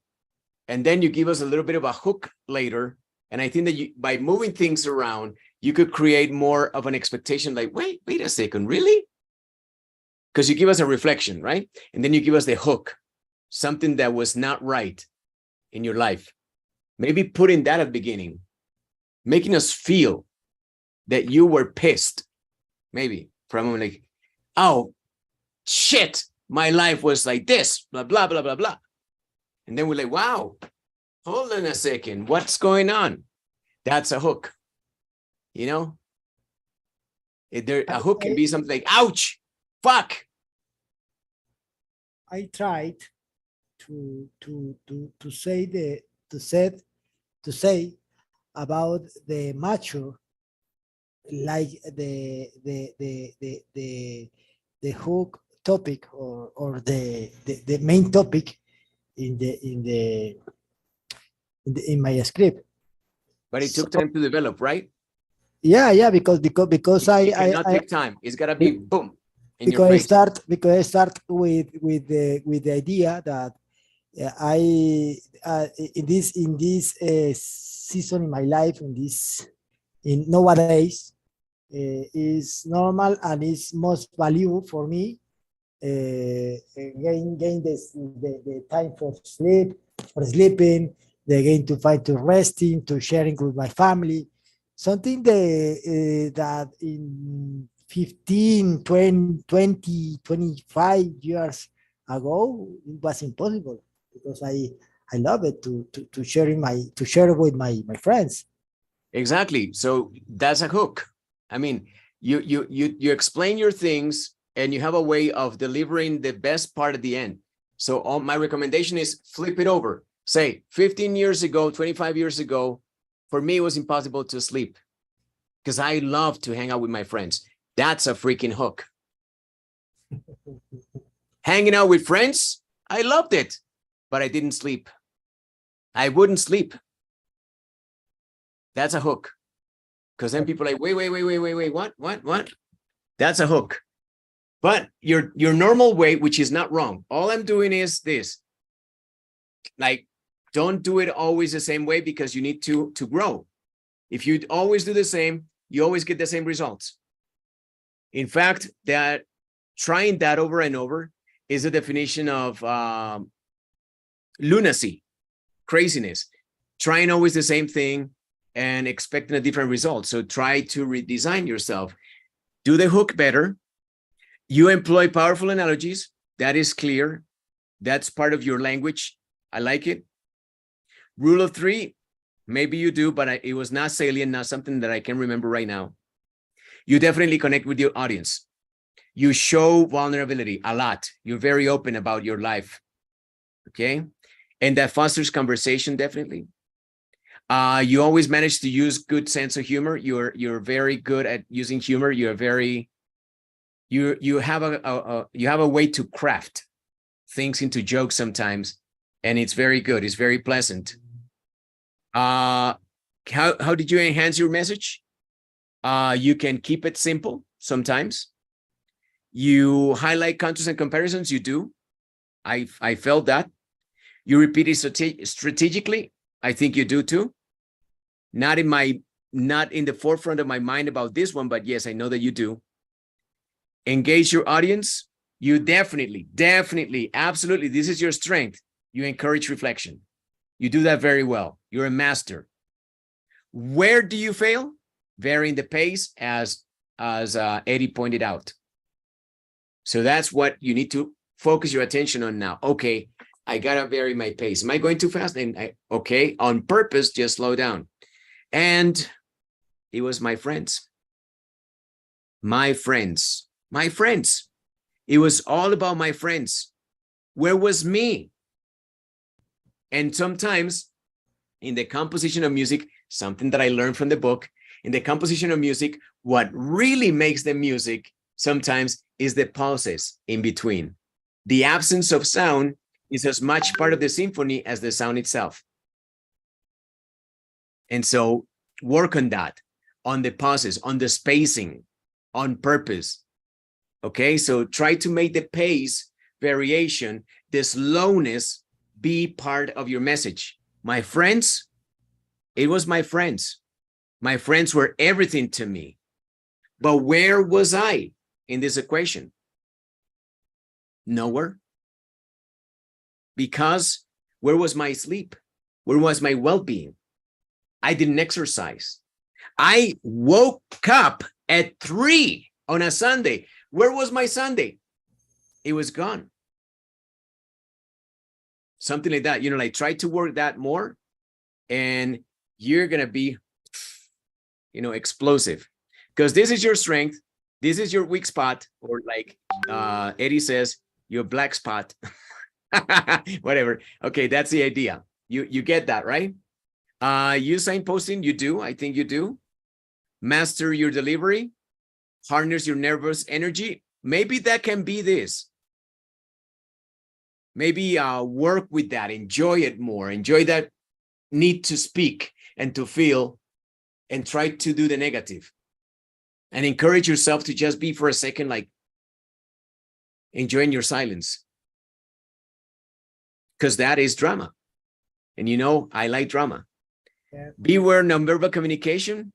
and then you give us a little bit of a hook later. And I think that by moving things around, you could create more of an expectation, like, wait a second, really? Because you give us a reflection, right? And then you give us the hook, something that was not right in your life. Maybe putting that at the beginning, making us feel that you were pissed, maybe from like, oh, shit, my life was like this, blah, blah, blah, blah, blah. And then we're like, wow, hold on a second. What's going on? That's a hook. You know, a hook can be something like, ouch, fuck. I tried to say about the mature, like the hook topic or the main topic in my script. But it took time to develop, right? Yeah, because it cannot take time. It's gotta be boom. Because I start with the idea that in this season in my life, in nowadays is normal and is most valuable for me. Gain the time for sleeping, the gain to resting, to sharing with my family. Something that in 15, 20, 25 years ago, it was impossible, because I love it to share with my friends. Exactly. So that's a hook. I mean, you explain your things and you have a way of delivering the best part at the end. So my recommendation is flip it over. Say 15 years ago, 25 years ago, for me, it was impossible to sleep because I love to hang out with my friends. That's a freaking hook. Hanging out with friends, I loved it, but I didn't sleep. I wouldn't sleep. That's a hook. Because then people are like, wait, what? That's a hook. But your normal way, which is not wrong. All I'm doing is this. Like, don't do it always the same way, because you need to grow. If you always do the same, you always get the same results. In fact, that trying that over and over is a definition of lunacy, craziness, trying always the same thing and expecting a different result. So try to redesign yourself. Do the hook better. You employ powerful analogies. That is clear. That's part of your language. I like it. Rule of three, maybe you do, but it was not salient, not something that I can remember right now. You definitely connect with your audience. You show vulnerability a lot. You're very open about your life. Okay. And that fosters conversation, definitely. You always manage to use good sense of humor. You're very good at using humor. You're very, you have a way to craft things into jokes sometimes, and it's very good. It's very pleasant. How did you enhance your message? You can keep it simple sometimes. You highlight contrasts and comparisons. You do. I felt that. You repeat it strategically. I think you do too. Not in the forefront of my mind about this one, but yes, I know that you do. Engage your audience. You definitely, absolutely. This is your strength. You encourage reflection. You do that very well. You're a master. Where do you fail? Varying the pace, as Eddie pointed out. So that's what you need to focus your attention on now. Okay, I gotta vary my pace. Am I going too fast? And okay, on purpose, just slow down. And it was my friends. My friends. It was all about my friends. Where was me? And sometimes in the composition of music, something that I learned from the book, in the composition of music, what really makes the music sometimes is the pauses in between. The absence of sound is as much part of the symphony as the sound itself. And so work on that, on the pauses, on the spacing, on purpose. Okay, so try to make the pace variation, the slowness, be part of your message. My friends, it was my friends. My friends were everything to me. But where was I in this equation? Nowhere. Because where was my sleep? Where was my well-being? I didn't exercise. I woke up at 3 on a Sunday. Where was my Sunday? It was gone. something like that. You know, like try to work that more, and you're gonna be, you know, explosive, because this is your strength, this is your weak spot, or like Eddie says, your black spot. Whatever. Okay, that's the idea. You get that, right? You signposting, you do. I think you do. Master your delivery, harness your nervous energy. Maybe that can be this. Maybe work with that, enjoy it more, enjoy that need to speak and to feel, and try to do the negative. And encourage yourself to just be for a second, like enjoying your silence. Because that is drama. And you know, I like drama. Yeah. Beware nonverbal communication.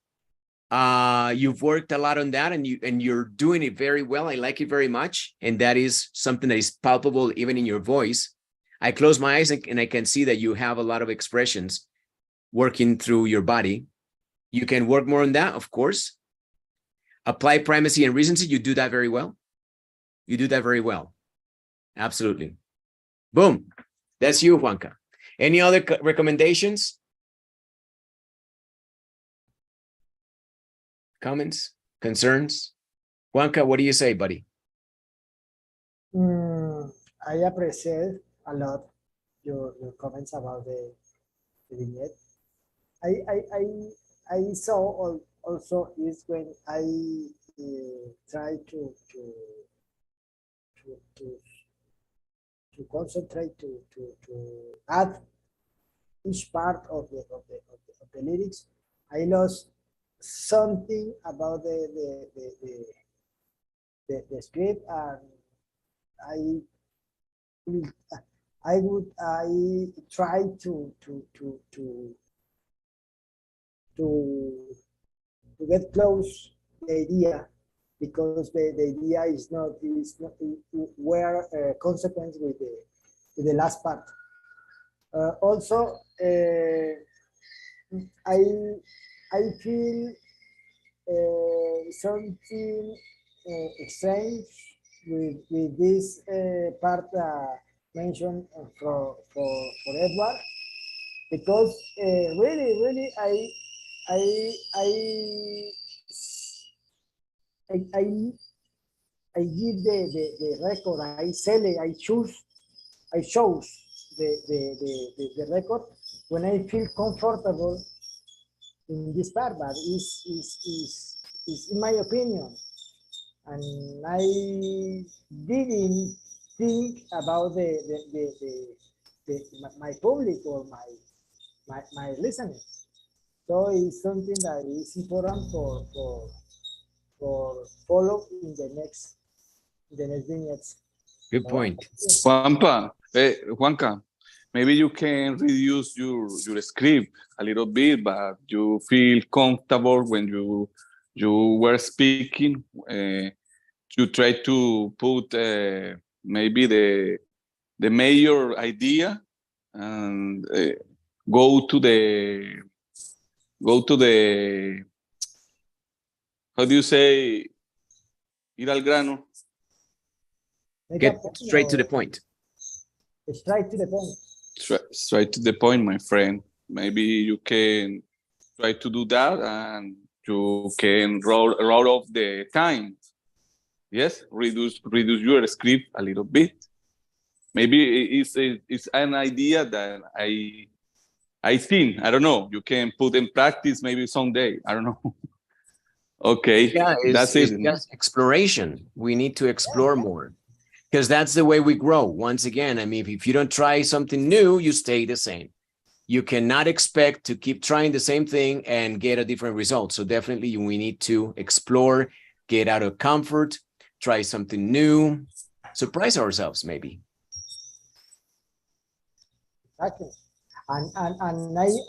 You've worked a lot on that, and you're doing it very well. I like it very much. And that is something that is palpable even in your voice. I close my eyes and I can see that you have a lot of expressions working through your body. You can work more on that, of course. Apply primacy and recency. You do that very well. You do that very well. Absolutely. Boom. That's you, Juanca. Any other recommendations? Comments? Concerns? Juanca, what do you say, buddy? I appreciate a lot your comments about the vignette. I saw also is when I try to concentrate to add each part of the lyrics. I lost something about the script, and I try to get close the idea, because the idea is not where consequence with the last part. Also, I feel something strange with this part mentioned for Edward, because really I give the record, I sell it, I chose the record when I feel comfortable in this part, but is in my opinion, and I didn't think about my public or my listeners. So it's something that is important for follow in the next vignettes. Good point. Juanca, maybe you can reduce your script a little bit, but you feel comfortable when you were speaking. You try to put maybe the major idea, and go to the how do you say, ir al grano? Get straight to the point. Straight to the point. Straight to the point, my friend. Maybe you can try to do that, and you can roll off the time. Yes, reduce your script a little bit. Maybe it's an idea that I think, I don't know, you can put in practice maybe someday. I don't know. Okay, yeah, that's it. Just exploration. We need to explore more, because that's the way we grow. Once again, I mean, if you don't try something new, you stay the same. You cannot expect to keep trying the same thing and get a different result. So definitely we need to explore, get out of comfort, try something new, surprise ourselves maybe. Exactly. And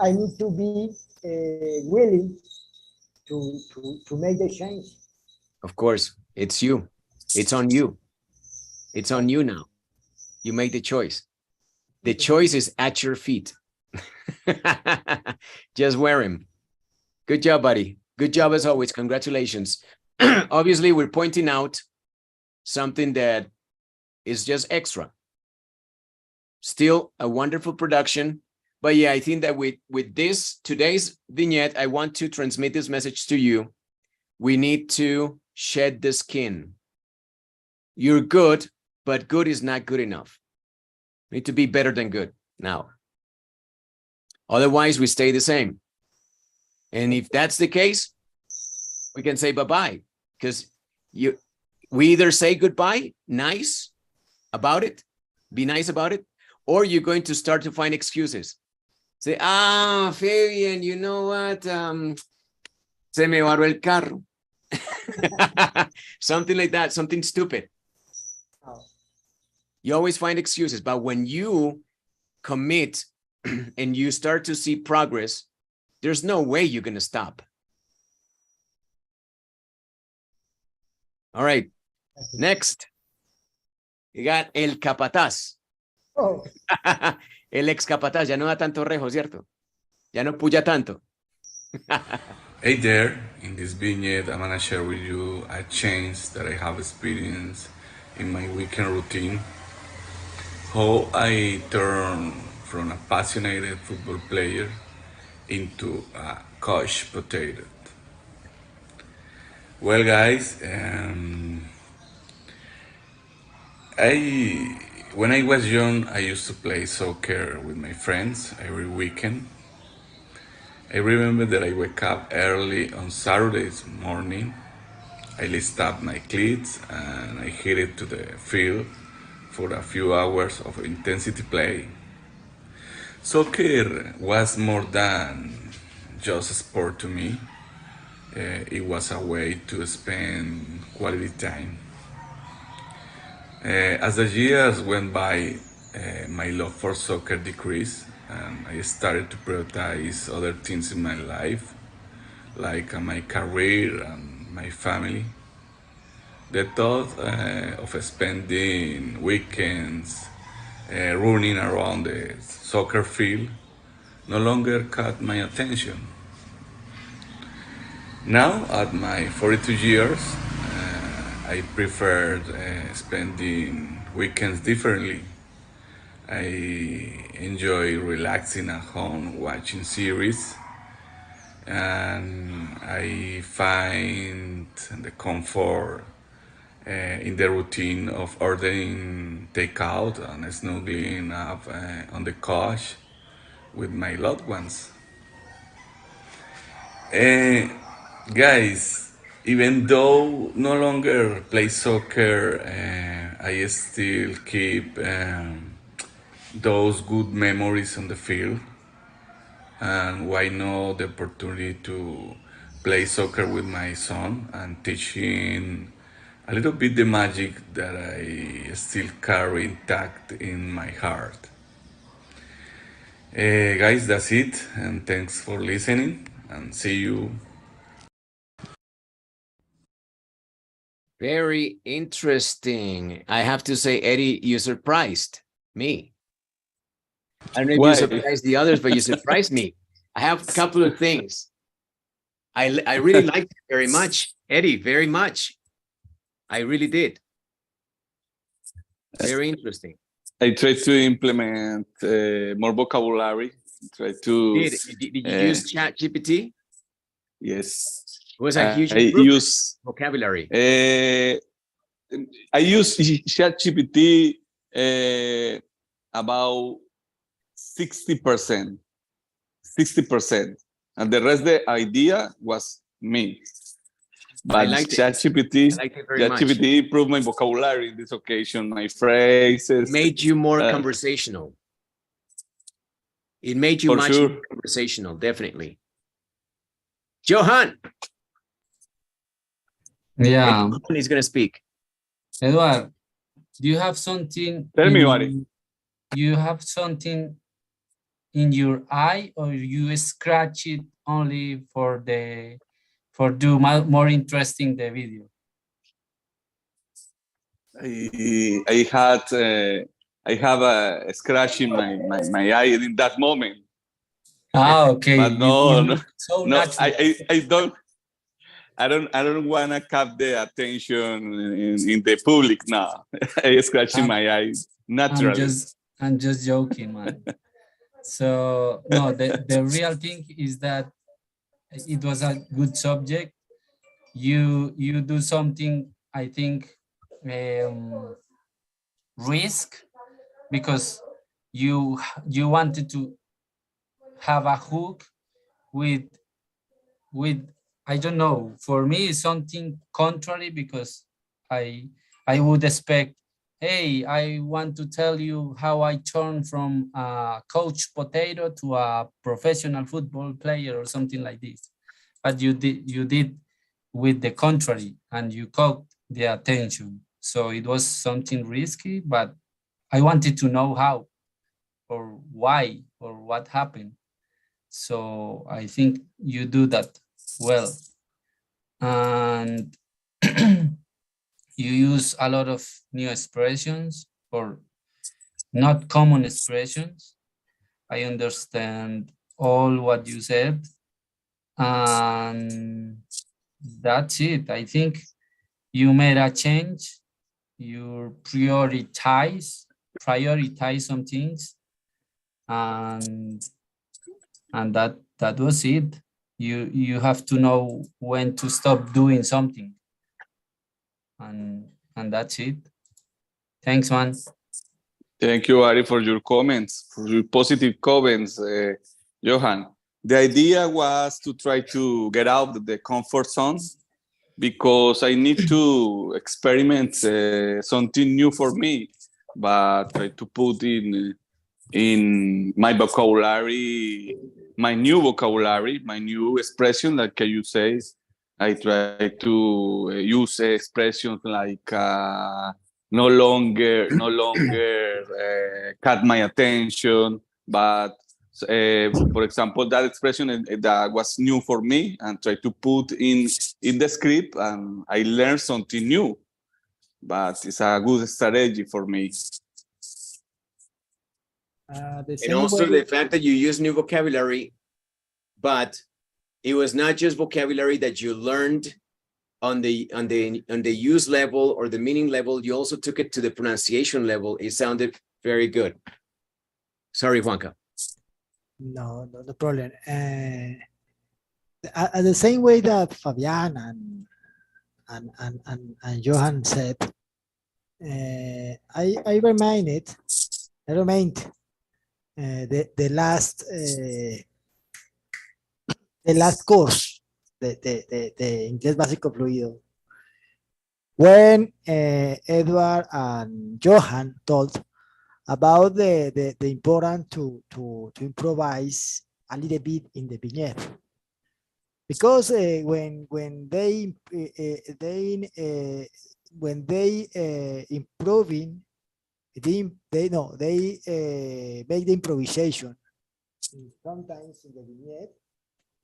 I need to be willing to make the change. Of course, it's you. It's on you. It's on you now. You make the choice. The choice is at your feet. Just wear him. Good job, buddy. Good job as always. Congratulations. Obviously, we're pointing out something that is just extra. Still a wonderful production. But yeah, I think that with today's vignette, I want to transmit this message to you. We need to shed the skin. You're good, but good is not good enough. We need to be better than good now. Otherwise, we stay the same. And if that's the case, we can say bye-bye, because we either say goodbye, nice about it, be nice about it, or you're going to start to find excuses. Say, Fabian, you know what? Se me varó el carro. Something like that, something stupid. You always find excuses, but when you commit and you start to see progress, there's no way you're going to stop. All right, next. You got el capataz. Oh. El ex capataz, ya no da tanto rejo, ¿cierto? Ya no puya tanto. Hey there, in this vignette, I'm gonna share with you a change that I have experienced in my weekend routine. How I turned from a passionate football player into a couch potato. Well, guys, when I was young, I used to play soccer with my friends every weekend. I remember that I wake up early on Saturdays morning. I list up my cleats and I headed to the field for a few hours of intensity play. Soccer was more than just a sport to me. It was a way to spend quality time. As the years went by, my love for soccer decreased, and I started to prioritize other things in my life, like my career and my family. The thought of spending weekends running around the soccer field no longer caught my attention. Now, at my 42 years, I prefer spending weekends differently. I enjoy relaxing at home, watching series, and I find the comfort in the routine of ordering takeout and snuggling up on the couch with my loved ones. Guys, even though no longer play soccer, I still keep those good memories on the field. And why not the opportunity to play soccer with my son and teach him a little bit the magic that I still carry intact in my heart. Guys, that's it, and thanks for listening, and see you. Very interesting. I have to say, Eddie, you surprised me. I don't know if you surprised the others, but you surprised me. I have a couple of things. I really liked it very much, Eddie, very much. I really did. Very interesting. I tried to implement more vocabulary. Did you use ChatGPT? Yes. It was a huge vocabulary. I use ChatGPT about 60%, and the rest of the idea was me. But ChatGPT improved my vocabulary in this occasion, my phrases. Made you more conversational. It made you much more conversational, definitely. Johan. Yeah. He's going to speak. Eduard, do you have something? Tell me, Wari. You have something in your eye, or you scratch it only for do more interesting the video? I have a scratch in my eye in that moment. Okay. But no, so no, I don't want to cap the attention in the public now. I scratch in my eyes naturally. I'm just joking, man. So no, the real thing is that it was a good subject. You do something, I think, risk, because you wanted to have a hook with I don't know, for me it's something contrary, because I would expect, hey, I want to tell you how I turned from a couch potato to a professional football player or something like this. But you did with the contrary, and you caught the attention. So it was something risky, but I wanted to know how or why or what happened. So I think you do that well. And you use a lot of new expressions or not common expressions. I understand all what you said. And that's it. I think you made a change. You prioritize some things, and that was it. You have to know when to stop doing something, and that's it. Thanks, man. Thank you, Ari, for your comments, for your positive comments, Johan. The idea was to try to get out of the comfort zone, because I need to experiment something new for me, but try to put in my vocabulary, my new expression, like you say. I try to use expressions like no longer caught my attention, but for example, that expression that was new for me, and try to put in the script, and I learned something new. But it's a good strategy for me. And also the fact that you use new vocabulary, but it was not just vocabulary that you learned on the use level or the meaning level. You also took it to the pronunciation level. It sounded very good. Sorry, Juanca. No problem. The same way that Fabian and Johan said, I remind the last course, the Inglés Básico Fluido, when Edward and Johan told about the importance to improvise a little bit in the vignette, because when they improving, they make the improvisation. Sometimes in the vignette,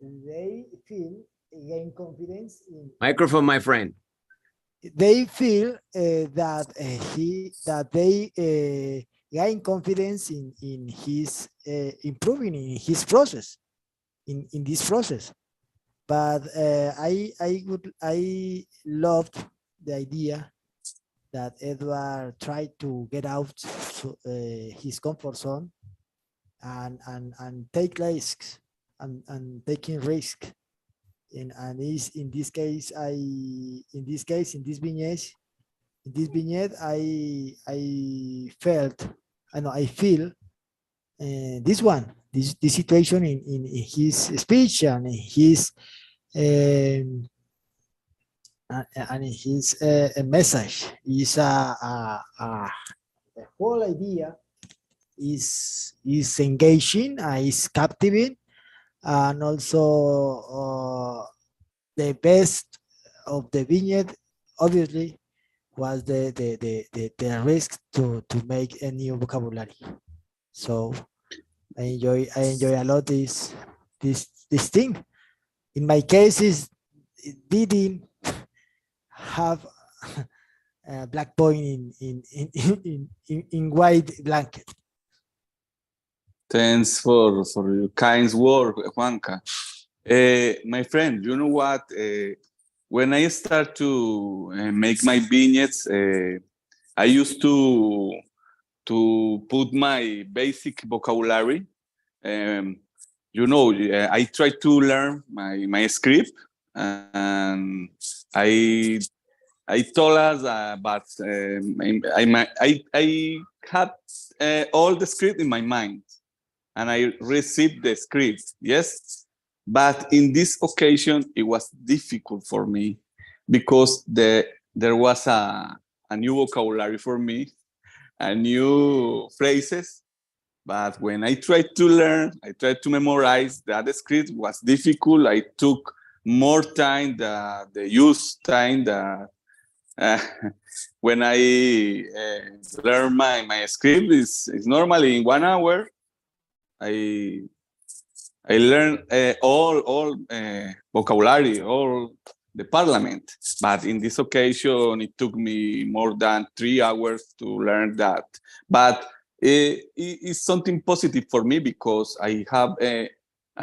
they feel gain confidence in microphone, my friend. They feel that they gain confidence in his improving in his process, in this process. But I loved the idea that Edward tried to get out his comfort zone and take risks and taking risk. In this vignette, I feel this situation in his speech and in his message. Is the whole idea is engaging, is captivating, and also the best of the vignette obviously was the risk to make a new vocabulary. So I enjoy a lot this thing. In my case, it didn't have a black point in white blanket. Thanks for your kind word, Juanca. My friend, you know what? When I start to make my vignettes, I used to put my basic vocabulary. You know, I try to learn my script, and I told us, but I had all the script in my mind, and I received the script, yes. But in this occasion, it was difficult for me because there was a new vocabulary for me, a new phrases. But when I tried to learn, I tried to memorize, that script was difficult. I took more time, the use time, when I learn my script is normally in 1 hour. I learn all vocabulary, all the parliament. But in this occasion, it took me more than 3 hours to learn that. But it's something positive for me because I have a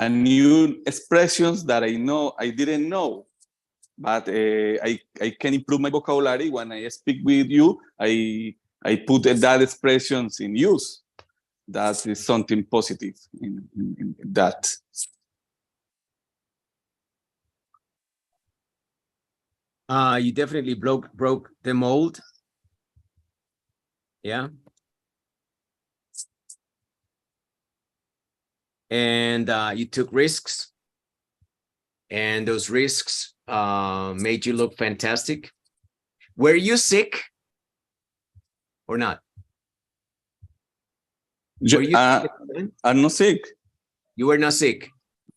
new expressions that I didn't know. But I can improve my vocabulary when I speak with you. I put that expressions in use. That is something positive in that. You definitely broke the mold. Yeah. And you took risks, and those risks made you look fantastic. Were you sick or not? Were you I'm not sick. You were not sick?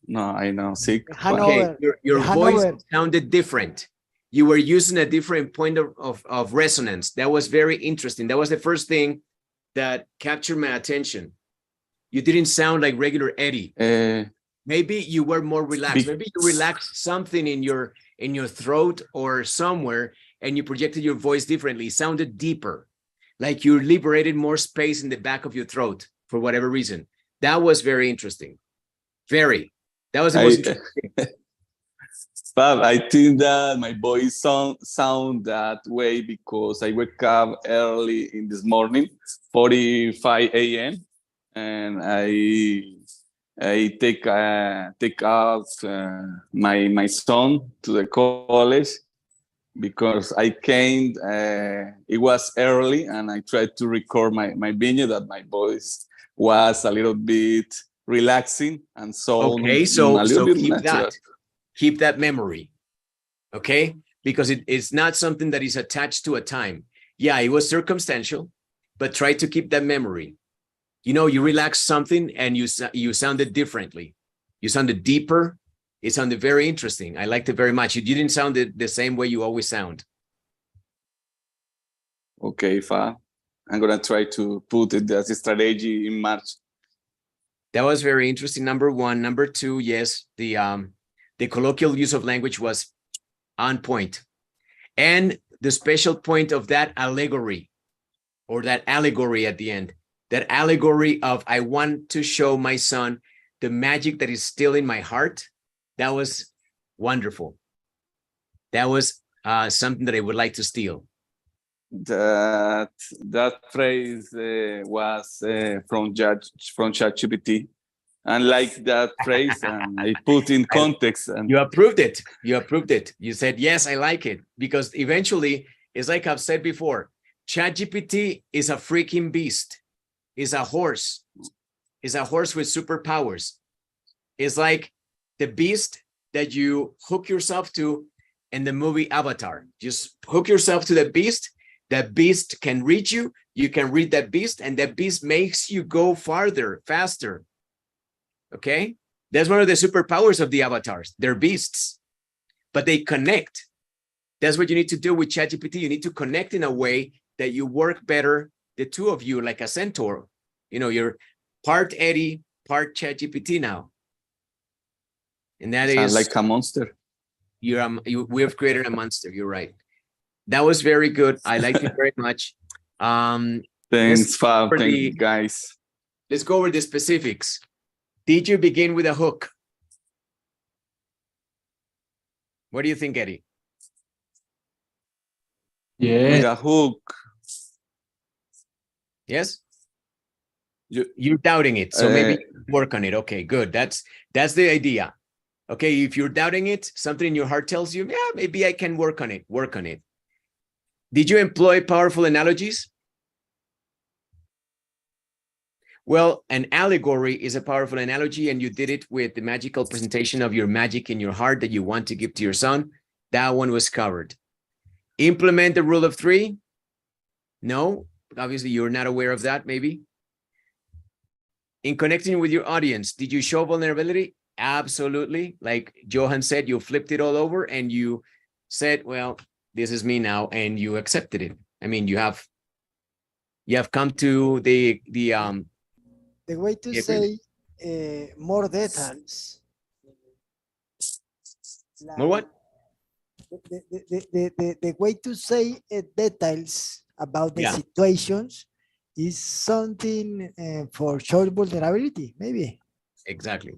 No, I'm not sick. Okay, your voice sounded different. You were using a different point of resonance. That was very interesting. That was the first thing that captured my attention. You didn't sound like regular Eddie. Maybe you were more relaxed. Maybe you relaxed something in your throat or somewhere, and you projected your voice differently. It sounded deeper, like you liberated more space in the back of your throat for whatever reason. That was very interesting. Very. That was the most interesting. Fab, I think that my voice sound that way because I wake up early in this morning, 4:45 a.m. and I take out my son to the college because I came. It was early, and I tried to record my video that my voice was a little bit relaxing and so okay. So keep that memory, okay? Because it's not something that is attached to a time. Yeah, it was circumstantial, but try to keep that memory. You know, you relaxed something and you sounded differently. You sounded deeper. It sounded very interesting. I liked it very much. You didn't sound the same way you always sound. Okay, Fa. I'm gonna try to put it as a strategy in March. That was very interesting. Number one. Number two, yes, the colloquial use of language was on point. And the special point of that allegory, or that allegory at the end, that allegory of I want to show my son the magic that is still in my heart, that was wonderful. That was something that I would like to steal. That phrase was from ChatGPT. And like that phrase, and I put in context. And you approved it. You approved it. You said, yes, I like it. Because eventually, it's like I've said before, ChatGPT is a freaking beast. It's a horse. It's a horse with superpowers. It's like the beast that you hook yourself to in the movie Avatar. Just hook yourself to the beast. That beast can reach you. You can read that beast, and that beast makes you go farther, faster. Okay, that's one of the superpowers of the avatars. They're beasts, but they connect. That's what you need to do with ChatGPT. You need to connect in a way that you work better, the two of you, like a centaur. You know, you're part Eddie, part ChatGPT now. And that sound is like a monster. We have created a monster. You're right. That was very good. I liked it very much. Thanks, Fab. Thank you, guys. Let's go over the specifics. Did you begin with a hook? What do you think, Eddie? Yeah. With a hook. Yes? You're doubting it, so maybe work on it. Okay, good. That's the idea. Okay, if you're doubting it, something in your heart tells you, yeah, maybe I can work on it. Work on it. Did you employ powerful analogies? Well, an allegory is a powerful analogy, and you did it with the magical presentation of your magic in your heart that you want to give to your son. That one was covered. Implement the rule of 3? No, obviously you're not aware of that, maybe. In connecting with your audience, did you show vulnerability? Absolutely. Like Johan said, you flipped it all over and you said, well, this is me now, and you accepted it. I mean, you have come to the way to say more details. More what? The way to say details about the situations is something for short vulnerability, maybe. Exactly.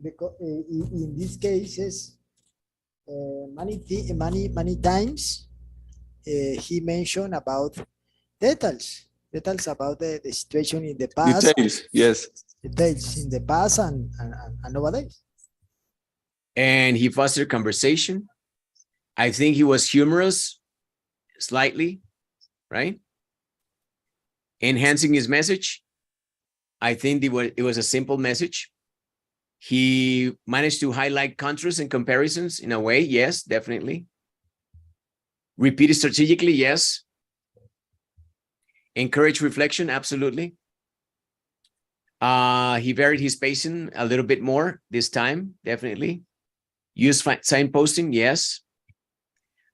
Because in these cases, many times he mentioned about details about the situation in the past. Details, yes. Details in the past and nowadays. And he fostered conversation. I think he was humorous, slightly, right? Enhancing his message. I think it was a simple message. He managed to highlight contrasts and comparisons in a way. Yes, definitely. Repeat strategically. Yes. Encourage reflection. Absolutely. He varied his pacing a little bit more this time. Definitely. Use signposting. Yes.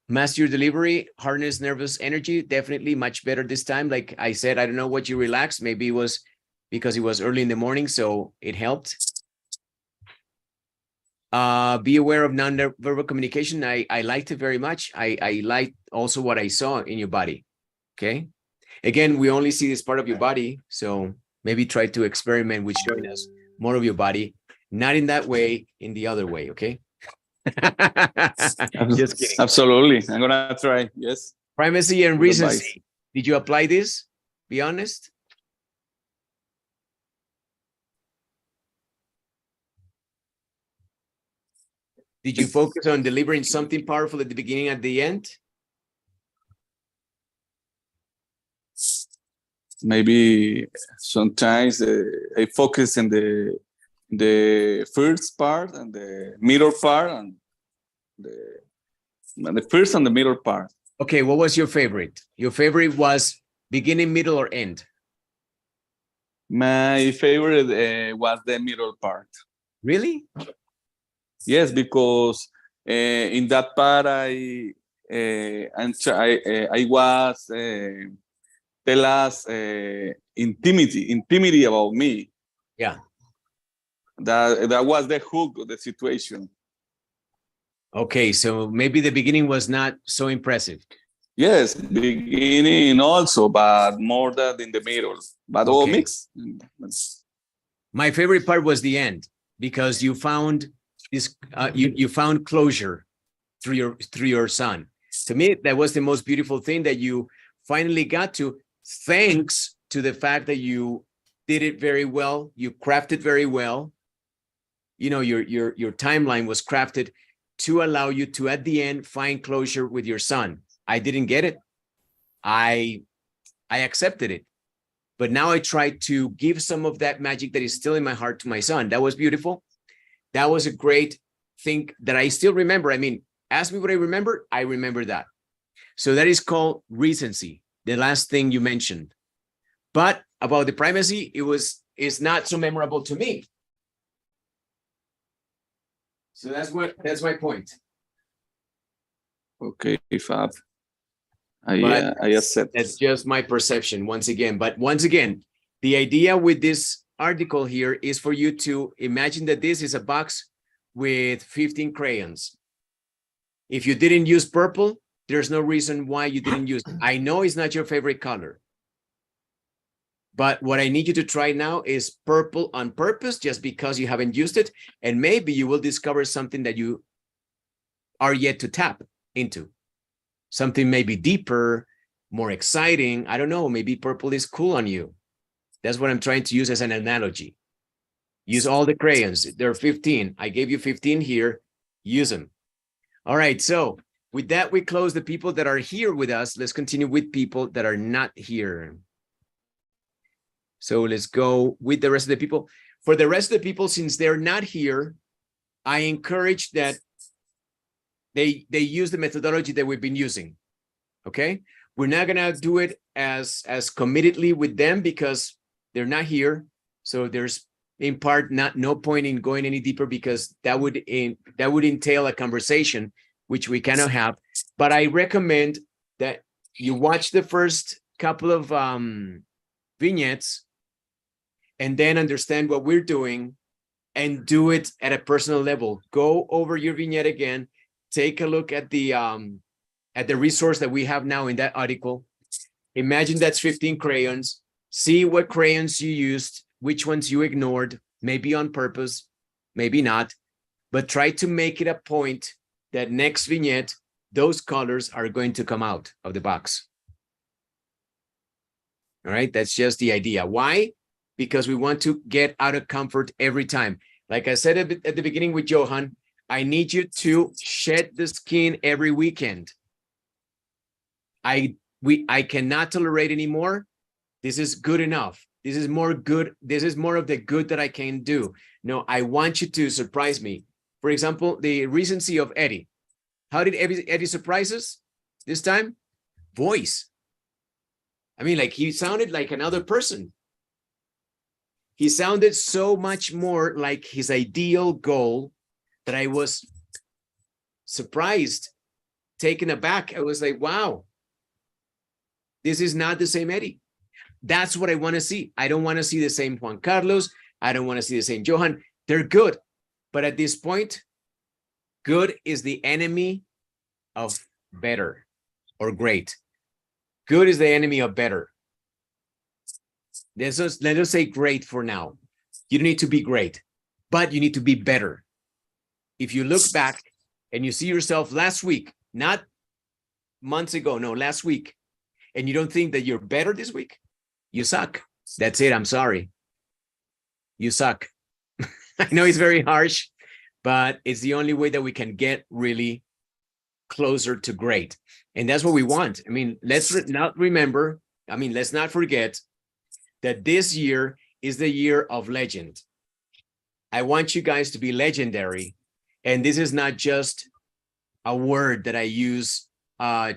Master your delivery. Harness nervous energy. Definitely much better this time. Like I said, I don't know what you relaxed. Maybe it was because it was early in the morning, so it helped. Be aware of non-verbal communication. I liked it very much. I liked also what I saw in your body. Okay. Again, we only see this part of your body, so maybe try to experiment with showing us more of your body, not in that way, in the other way. Okay. Just kidding. Absolutely. I'm gonna try. Yes. Primacy and recency. Did you apply this? Be honest. Did you focus on delivering something powerful at the beginning and at the end? Maybe sometimes I focus in the first part and the middle part and the first and the middle part. Okay, what was your favorite? Your favorite was beginning, middle, or end? My favorite was the middle part. Really? Yes, because in that part I was tell us intimity about me. Yeah. That was the hook of the situation. Okay, so maybe the beginning was not so impressive. Yes, beginning also, but more than in the middle, but all mixed. My favorite part was the end, because you found this, you found closure through your son. To me, that was the most beautiful thing that you finally got to, thanks to the fact that you did it very well, you crafted very well. You know, your timeline was crafted to allow you to, at the end, find closure with your son. I didn't get it. I accepted it. But now I try to give some of that magic that is still in my heart to my son. That was beautiful. That was a great thing that I still remember. I mean, ask me what I remember that. So that is called recency, the last thing you mentioned. But about the primacy, it's not so memorable to me. So that's my point. Okay, Fab. I accept. That's just my perception once again. But once again, the idea with this article here is for you to imagine that this is a box with 15 crayons. If you didn't use purple, there's no reason why you didn't use it. I know it's not your favorite color. But what I need you to try now is purple on purpose, just because you haven't used it. And maybe you will discover something that you are yet to tap into. Something maybe deeper, more exciting. I don't know, maybe purple is cool on you. That's what I'm trying to use as an analogy. Use all the crayons. There are 15. I gave you 15 here. Use them. All right. So with that, we close the people that are here with us. Let's continue with people that are not here. So let's go with the rest of the people. For the rest of the people, since they're not here, I encourage that they use the methodology that we've been using. Okay. We're not going to do it as committedly with them because they're not here. So there's in part no point in going any deeper because that would entail a conversation, which we cannot have. But I recommend that you watch the first couple of vignettes and then understand what we're doing and do it at a personal level. Go over your vignette again, take a look at the resource that we have now in that article. Imagine that's 15 crayons. See what crayons you used, which ones you ignored, maybe on purpose, maybe not, but try to make it a point that next vignette, those colors are going to come out of the box. All right, that's just the idea. Why? Because we want to get out of comfort every time. Like I said at the beginning with Johan, I need you to shed the skin every weekend. I cannot tolerate anymore. This is good enough. This is more good. This is more of the good that I can do. No, I want you to surprise me. For example, the recency of Eddie. How did Eddie surprise us this time? Voice. I mean, like he sounded like another person. He sounded so much more like his ideal goal that I was surprised, taken aback. I was like, wow, this is not the same Eddie. That's what I want to see. I don't want to see the same Juan Carlos. I don't want to see the same Johan. They're good. But at this point, good is the enemy of better or great. Good is the enemy of better. Let us say great for now. You don't need to be great, but you need to be better. If you look back and you see yourself last week, not months ago, no, last week, and you don't think that you're better this week, you suck. That's it. I'm sorry. You suck. I know it's very harsh, but it's the only way that we can get really closer to great. And that's what we want. I mean, let's not forget that this year is the year of legend. I want you guys to be legendary. And this is not just a word that I use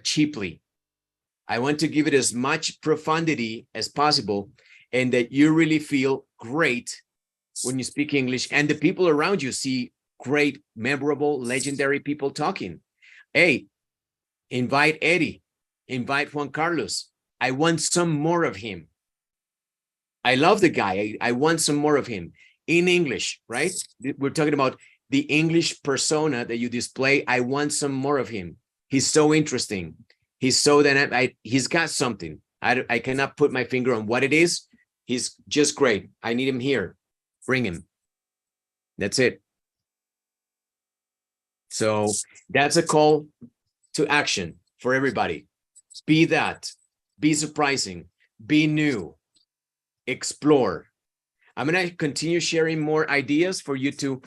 cheaply. I want to give it as much profundity as possible and that you really feel great when you speak English and the people around you see great, memorable, legendary people talking. Hey, invite Eddie, invite Juan Carlos. I want some more of him. I love the guy. I want some more of him in English, right? We're talking about the English persona that you display. I want some more of him. He's so interesting. He's so dynamic. He's got something. I cannot put my finger on what it is. He's just great. I need him here. Bring him. That's it. So that's a call to action for everybody. Be that. Be surprising. Be new. Explore. I'm going to continue sharing more ideas for you to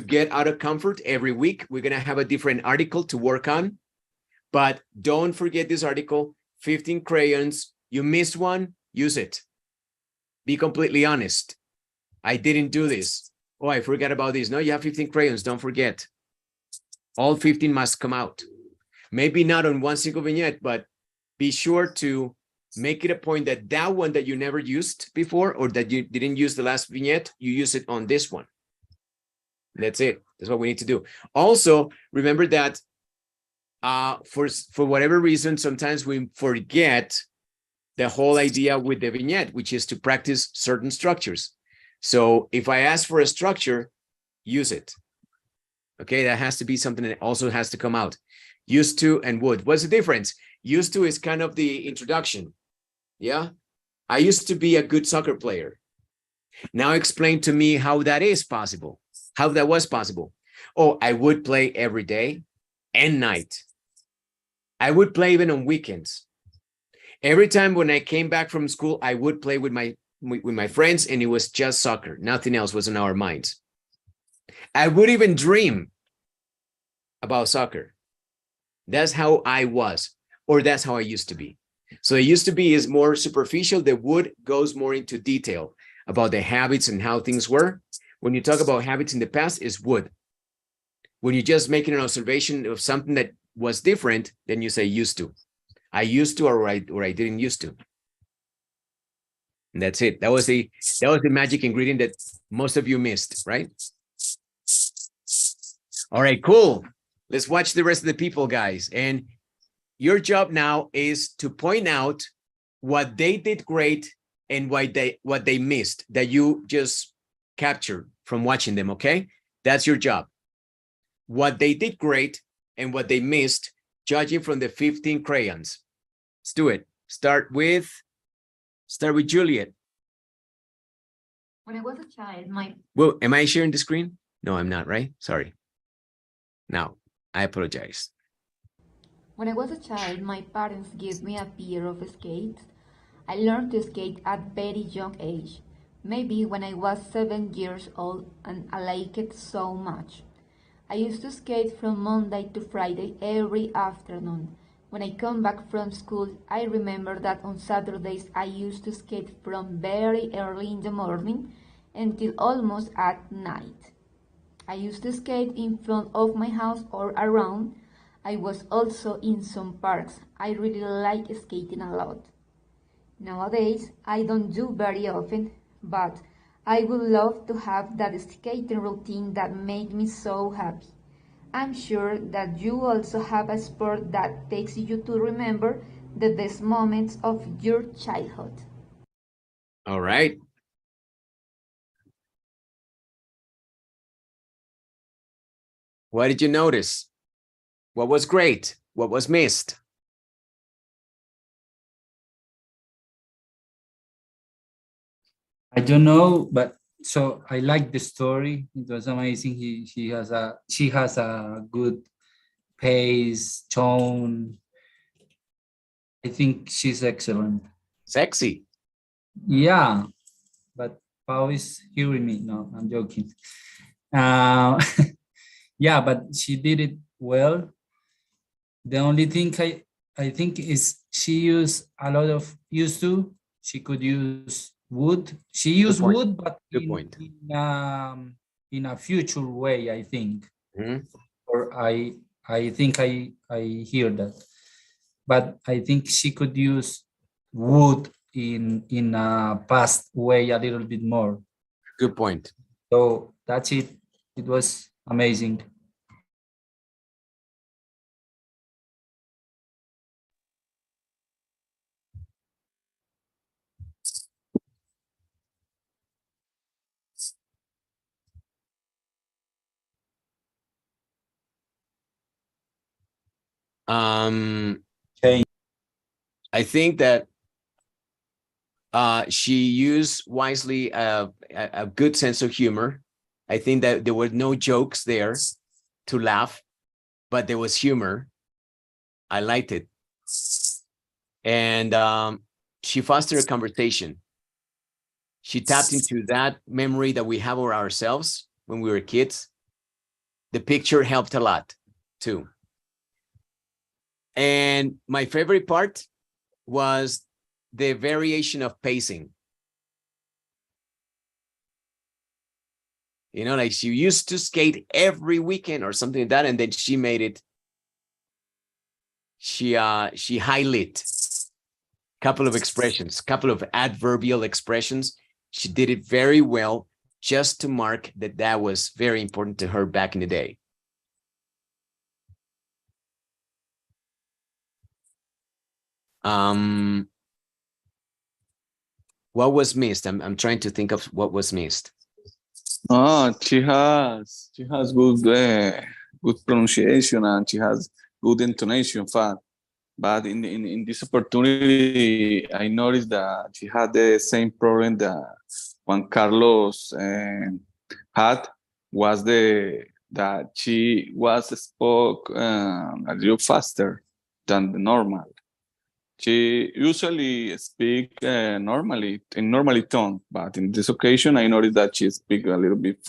get out of comfort every week. We're going to have a different article to work on. But don't forget this article, 15 crayons. You missed one, use it. Be completely honest. I didn't do this. Oh, I forgot about this. No, you have 15 crayons. Don't forget. All 15 must come out. Maybe not on one single vignette, but be sure to make it a point that that one that you never used before or that you didn't use the last vignette, you use it on this one. That's it. That's what we need to do. Also, remember that for whatever reason, sometimes we forget the whole idea with the vignette, which is to practice certain structures. So if I ask for a structure, use it. Okay, that has to be something that also has to come out. Used to and would. What's the difference? Used to is kind of the introduction. Yeah, I used to be a good soccer player. Now explain to me how that is possible, how that was possible. Oh, I would play every day and night. I would play even on weekends. Every time when I came back from school, I would play with with my friends, and it was just soccer. Nothing else was in our minds. I would even dream about soccer. That's how I was, or that's how I used to be. So it used to be is more superficial. The would goes more into detail about the habits and how things were. When you talk about habits in the past, is would. When you're just making an observation of something that was different, then you say used to. I used to, or I didn't used to. And that's it. That was the magic ingredient that most of you missed, right? All right, cool. Let's watch the rest of the people, guys. And your job now is to point out what they did great and what they missed that you just captured from watching them, okay? That's your job. What they did great and what they missed, judging from the 15 crayons. Let's do it. Start with Juliet. When I was a child, Well, am I sharing the screen? No, I'm not, right? Sorry. Now, I apologize. When I was a child, my parents gave me a pair of skates. I learned to skate at a very young age, maybe when I was 7 years old, and I liked it so much. I used to skate from Monday to Friday every afternoon. When I come back from school, I remember that on Saturdays I used to skate from very early in the morning until almost at night. I used to skate in front of my house or around. I was also in some parks. I really like skating a lot. Nowadays, I don't do very often, but I would love to have that skating routine that made me so happy. I'm sure that you also have a sport that takes you to remember the best moments of your childhood. All right. What did you notice? What was great? What was missed? I don't know, but so I like the story. It was amazing. She has a good pace, tone. I think she's excellent. Sexy. Yeah, but Pau is hearing me. No, I'm joking. Yeah, but she did it well. The only thing I think is she used a lot of used to. She could use would. She used would, but in a future way, I think. Mm-hmm. Or I think I hear that. But I think she could use would in a past way a little bit more. Good point. So that's it. It was amazing. Okay. I think that she used wisely a good sense of humor. I think that there were no jokes there to laugh, but there was humor. I liked it. And she fostered a conversation. She tapped into that memory that we have of ourselves when we were kids. The picture helped a lot too. And my favorite part was the variation of pacing. You know, like she used to skate every weekend or something like that, and then she made it. She highlighted a couple of expressions, a couple of adverbial expressions. She did it very well, just to mark that that was very important to her back in the day. What was missed? I'm trying to think of what was missed. Oh, she has good pronunciation, and she has good intonation, fact. But in this opportunity, I noticed that she had the same problem that Juan Carlos had, was that she spoke a little faster than the normal. She usually speak normally tone, but in this occasion, I noticed that she speak a little bit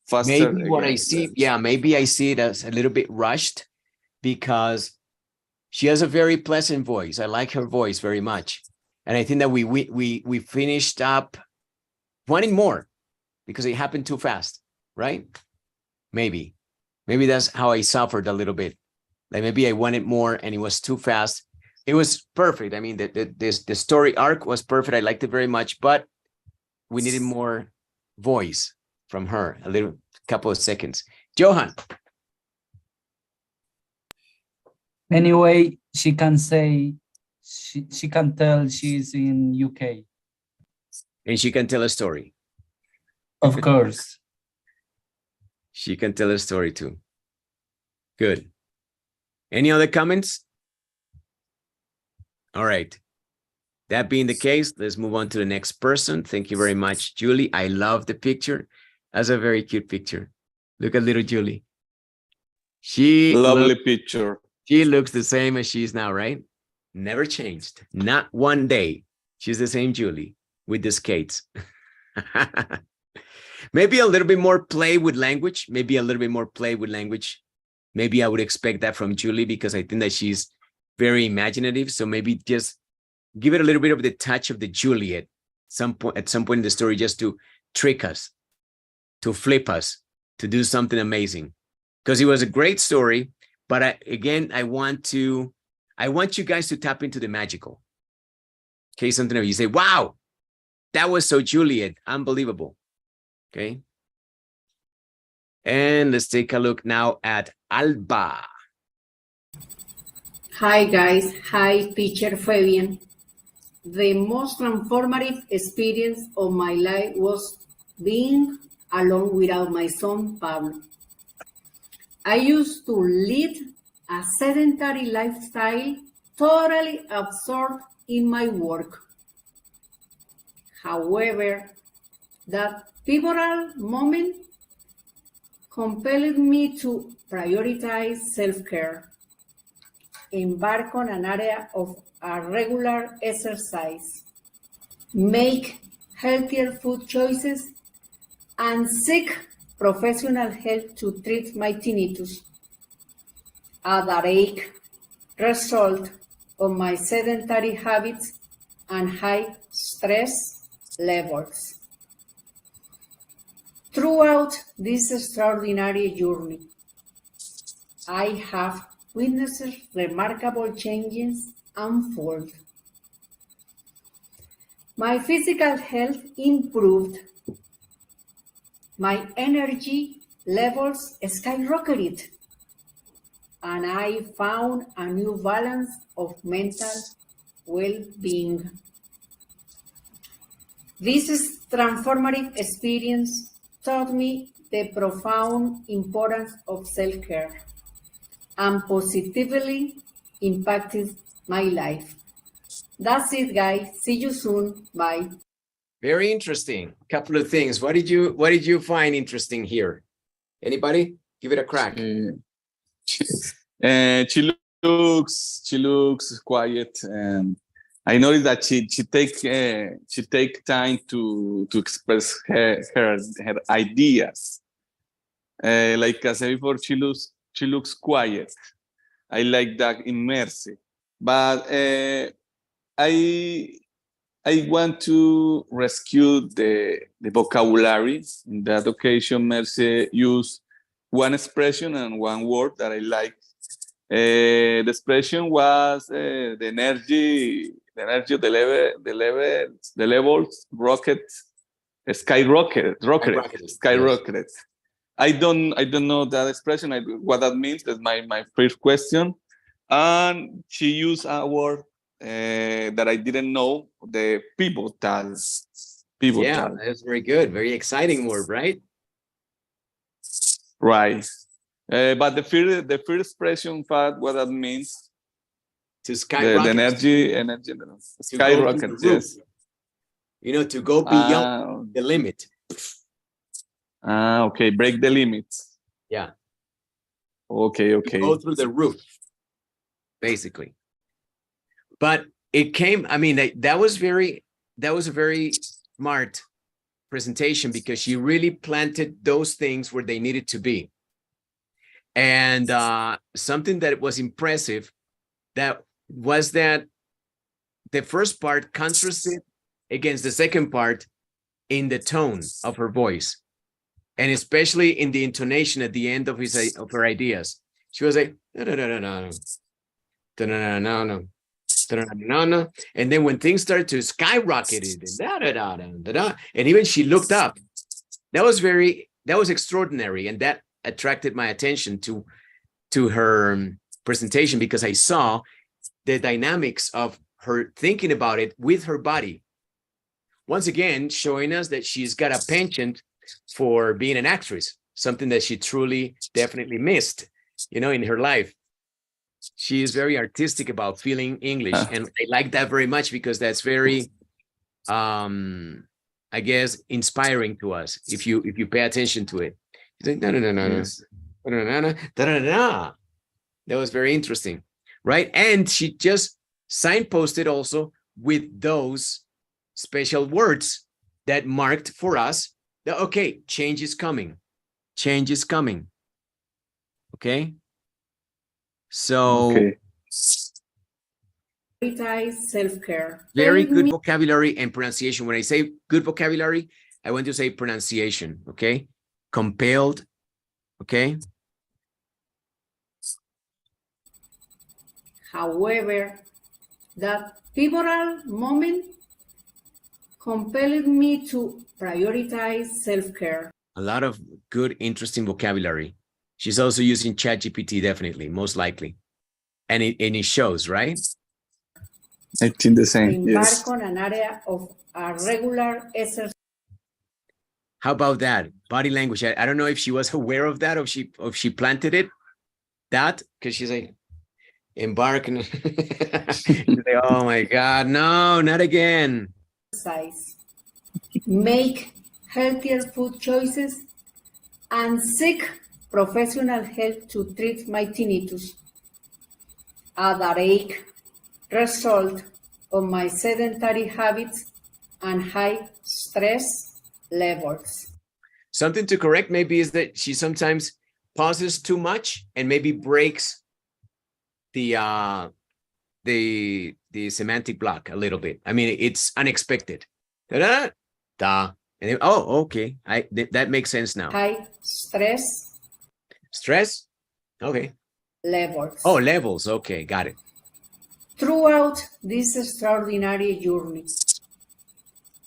faster. Maybe what I see, maybe I see it as a little bit rushed because she has a very pleasant voice. I like her voice very much, and I think that we finished up wanting more because it happened too fast, right? Maybe that's how I suffered a little bit. Like maybe I wanted more and it was too fast. It was perfect. I mean, the story arc was perfect. I liked it very much, but we needed more voice from her, a little couple of seconds. Johan. Anyway, she can say, she can tell she's in UK. And she can tell a story. Of course. She can tell a story too. Good. Any other comments? All right. That being the case, let's move on to the next person. Thank you very much, Julie. I love the picture. That's a very cute picture. Look at little Julie. Lovely picture. She looks the same as she is now, right? Never changed. Not one day. She's the same Julie with the skates. Maybe a little bit more play with language. Maybe a little bit more play with language. Maybe I would expect that from Julie because I think that she's very imaginative. So maybe just give it a little bit of the touch of the Juliet at some point in the story, just to trick us, to flip us, to do something amazing. Because it was a great story, but I want you guys to tap into the magical. Okay, something that you say, wow, that was so Juliet, unbelievable. Okay. And let's take a look now at Alba. Hi guys, hi teacher Fabian. The most transformative experience of my life was being alone without my son Pablo. I used to lead a sedentary lifestyle, totally absorbed in my work. However, that pivotal moment compelled me to prioritize self-care, embark on an area of a regular exercise, make healthier food choices, and seek professional help to treat my tinnitus, a direct result of my sedentary habits and high stress levels. Throughout this extraordinary journey, I have witnessed remarkable changes unfold. My physical health improved. My energy levels skyrocketed, and I found a new balance of mental well-being. This transformative experience taught me the profound importance of self-care and positively impacted my life. That's it, guys. See you soon. Bye. Very interesting. Couple of things. What did you find interesting here? Anybody? Give it a crack. She looks quiet, and I noticed that she take time to express her ideas. Like I said before, she looks quiet. I like that in Mercy, but I want to rescue the vocabulary. In that occasion, Mercy used one expression and one word that I like. The expression was the energy of the levels skyrocketed. I don't know that expression. What that means. That's my first question. And she used a word that I didn't know, the pivotal. Yeah, that's very good. Very exciting word, right? Right. But the first expression part, what that means? To skyrocket. The energy skyrocket, yes. You know, to go beyond the limit. Okay, break the limits. Yeah. Okay. Go through the roof, basically. But it came, I mean, that was a very smart presentation because she really planted those things where they needed to be. And something that was impressive that was that the first part contrasted against the second part in the tone of her voice, and especially in the intonation at the end of her ideas. She was like, no, no, no, no, no, no, no, no, no. And then when things started to skyrocket, and even she looked up. That was extraordinary, and that attracted my attention to her presentation because I saw the dynamics of her thinking about it with her body. Once again, showing us that she's got a penchant for being an actress, something that she truly, definitely missed, in her life. She is very artistic about feeling English, and I like that very much because that's very, I guess, inspiring to us if you pay attention to it. She's like, no, no, no, no, yes. No, no, no, no, no, no, no. That was very interesting, right? And she just signposted also with those special words that marked for us that, okay, change is coming. Change is coming. Okay. So okay. Self-care. Very good vocabulary and pronunciation. When I say good vocabulary, I want to say pronunciation. Okay. Compelled. Okay. However, that pivotal moment compelled me to prioritize self-care. A lot of good, interesting vocabulary. She's also using ChatGPT, definitely, most likely. And it shows, right? I think the same, yes. On an area of a regular exercise. How about that? Body language. I don't know if she was aware of that or if she planted it. That, because she's like, embark. She's like, oh my God, no, not again. Make healthier food choices and seek professional help to treat my tinnitus, a direct result of my sedentary habits and high stress levels. Something to correct maybe is that she sometimes pauses too much and maybe breaks the semantic block a little bit. I mean, it's unexpected. Da-da, da. And then, oh, okay. That makes sense now. High stress. Stress? Okay. Levels. Oh, levels. Okay, got it. Throughout this extraordinary journey,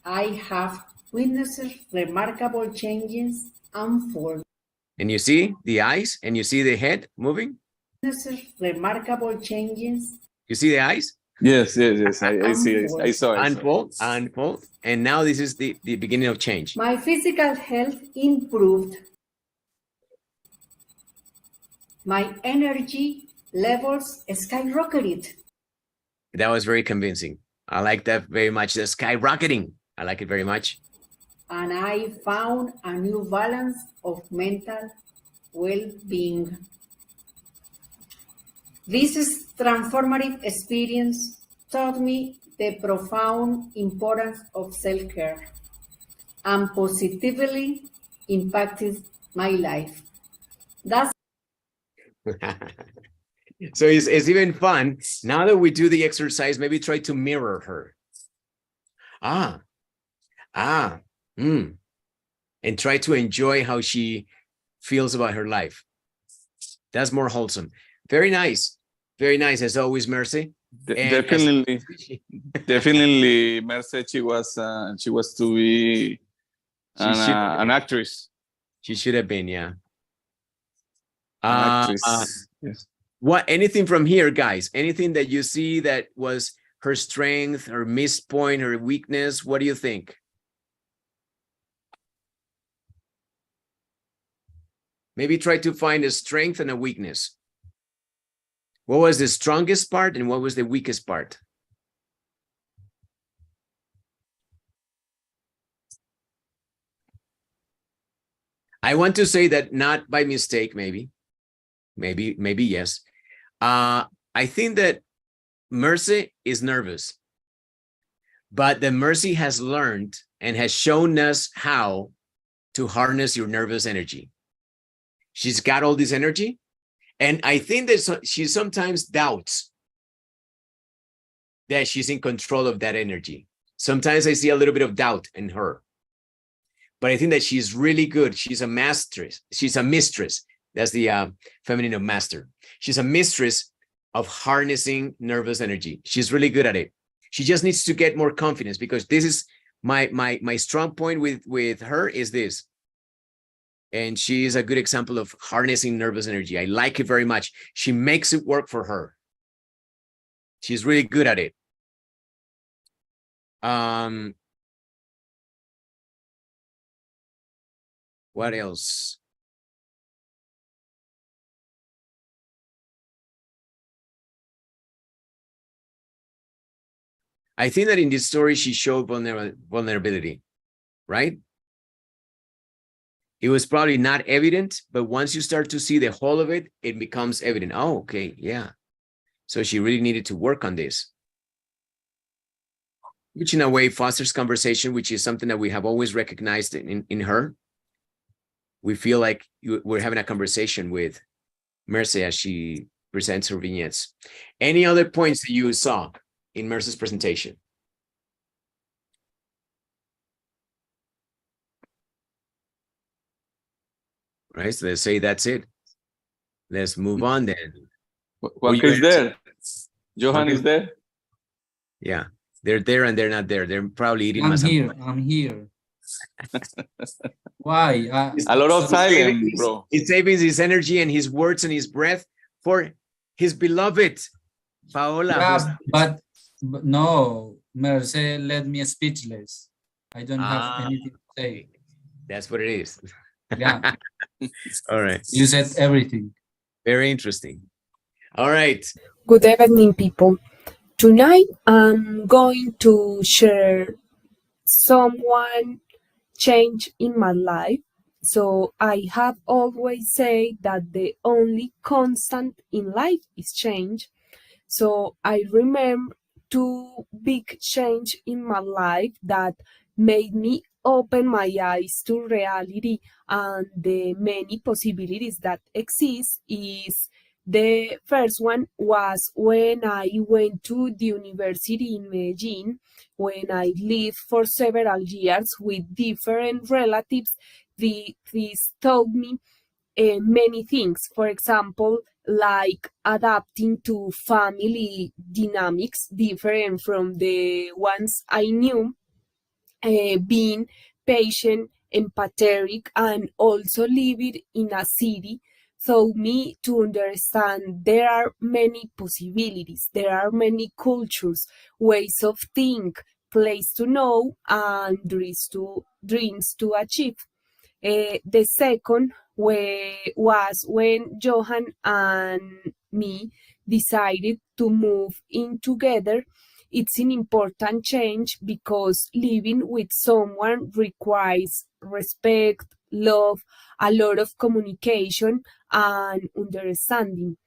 I have witnessed remarkable changes unfold. And you see the eyes and you see the head moving? Remarkable changes. You see the eyes? Yes. I see it. I saw it. Unfold. And now this is the beginning of change. My physical health improved. My energy levels skyrocketed. That was very convincing. I like that very much. The skyrocketing. I like it very much. And I found a new balance of mental well-being. This transformative experience taught me the profound importance of self-care and positively impacted my life. That's so it's even fun. Now that we do the exercise, maybe try to mirror her. And try to enjoy how she feels about her life. That's more wholesome. Very nice. Very nice, as always, Mercy. Definitely, Mercy. She was to be an actress. She should have been, yeah. Actress. Yes. What? Anything from here, guys? Anything that you see that was her strength, her missed point, her weakness? What do you think? Maybe try to find a strength and a weakness. What was the strongest part and what was the weakest part? I want to say that not by mistake, maybe yes. I think that Mercy is nervous, but the Mercy has learned and has shown us how to harness your nervous energy. She's got all this energy, and I think that she sometimes doubts that she's in control of that energy. Sometimes I see a little bit of doubt in her, but I think that she's really good. She's a mistress. She's a mistress. That's the feminine of master. She's a mistress of harnessing nervous energy. She's really good at it. She just needs to get more confidence, because this is my strong point with her is this. And she is a good example of harnessing nervous energy. I like it very much. She makes it work for her. She's really good at it. What else? I think that in this story, she showed vulnerability, right? It was probably not evident, but once you start to see the whole of it, it becomes evident. Oh, okay, yeah. So she really needed to work on this, which in a way fosters conversation, which is something that we have always recognized in her. We feel like we're having a conversation with Mercy as she presents her vignettes. Any other points that you saw in Mercy's presentation? Right, so let's say that's it. Let's move on then. Juanca is there. Johan is there. Yeah, they're there and they're not there. They're probably eating. I'm here. Why? A lot of silence, bro. He's saving his energy and his words and his breath for his beloved Paola. Yeah, but no, Merce led me speechless. I don't have anything to say. That's what it is. Yeah. All right. You said everything. Very interesting. All right. Good evening, people. Tonight I'm going to share someone change in my life. So I have always said that the only constant in life is change. So I remember two big change in my life that made me open my eyes to reality and the many possibilities that exist. Is the first one was when I went to the university in Medellín, when I lived for several years with different relatives. This taught me many things. For example, like adapting to family dynamics different from the ones I knew, being patient, empathetic, and also living in a city taught me to understand there are many possibilities, there are many cultures, ways of think, place to know, and dreams to achieve. The second was when Johan and me decided to move in together. It's an important change because living with someone requires respect, love, a lot of communication, and understanding.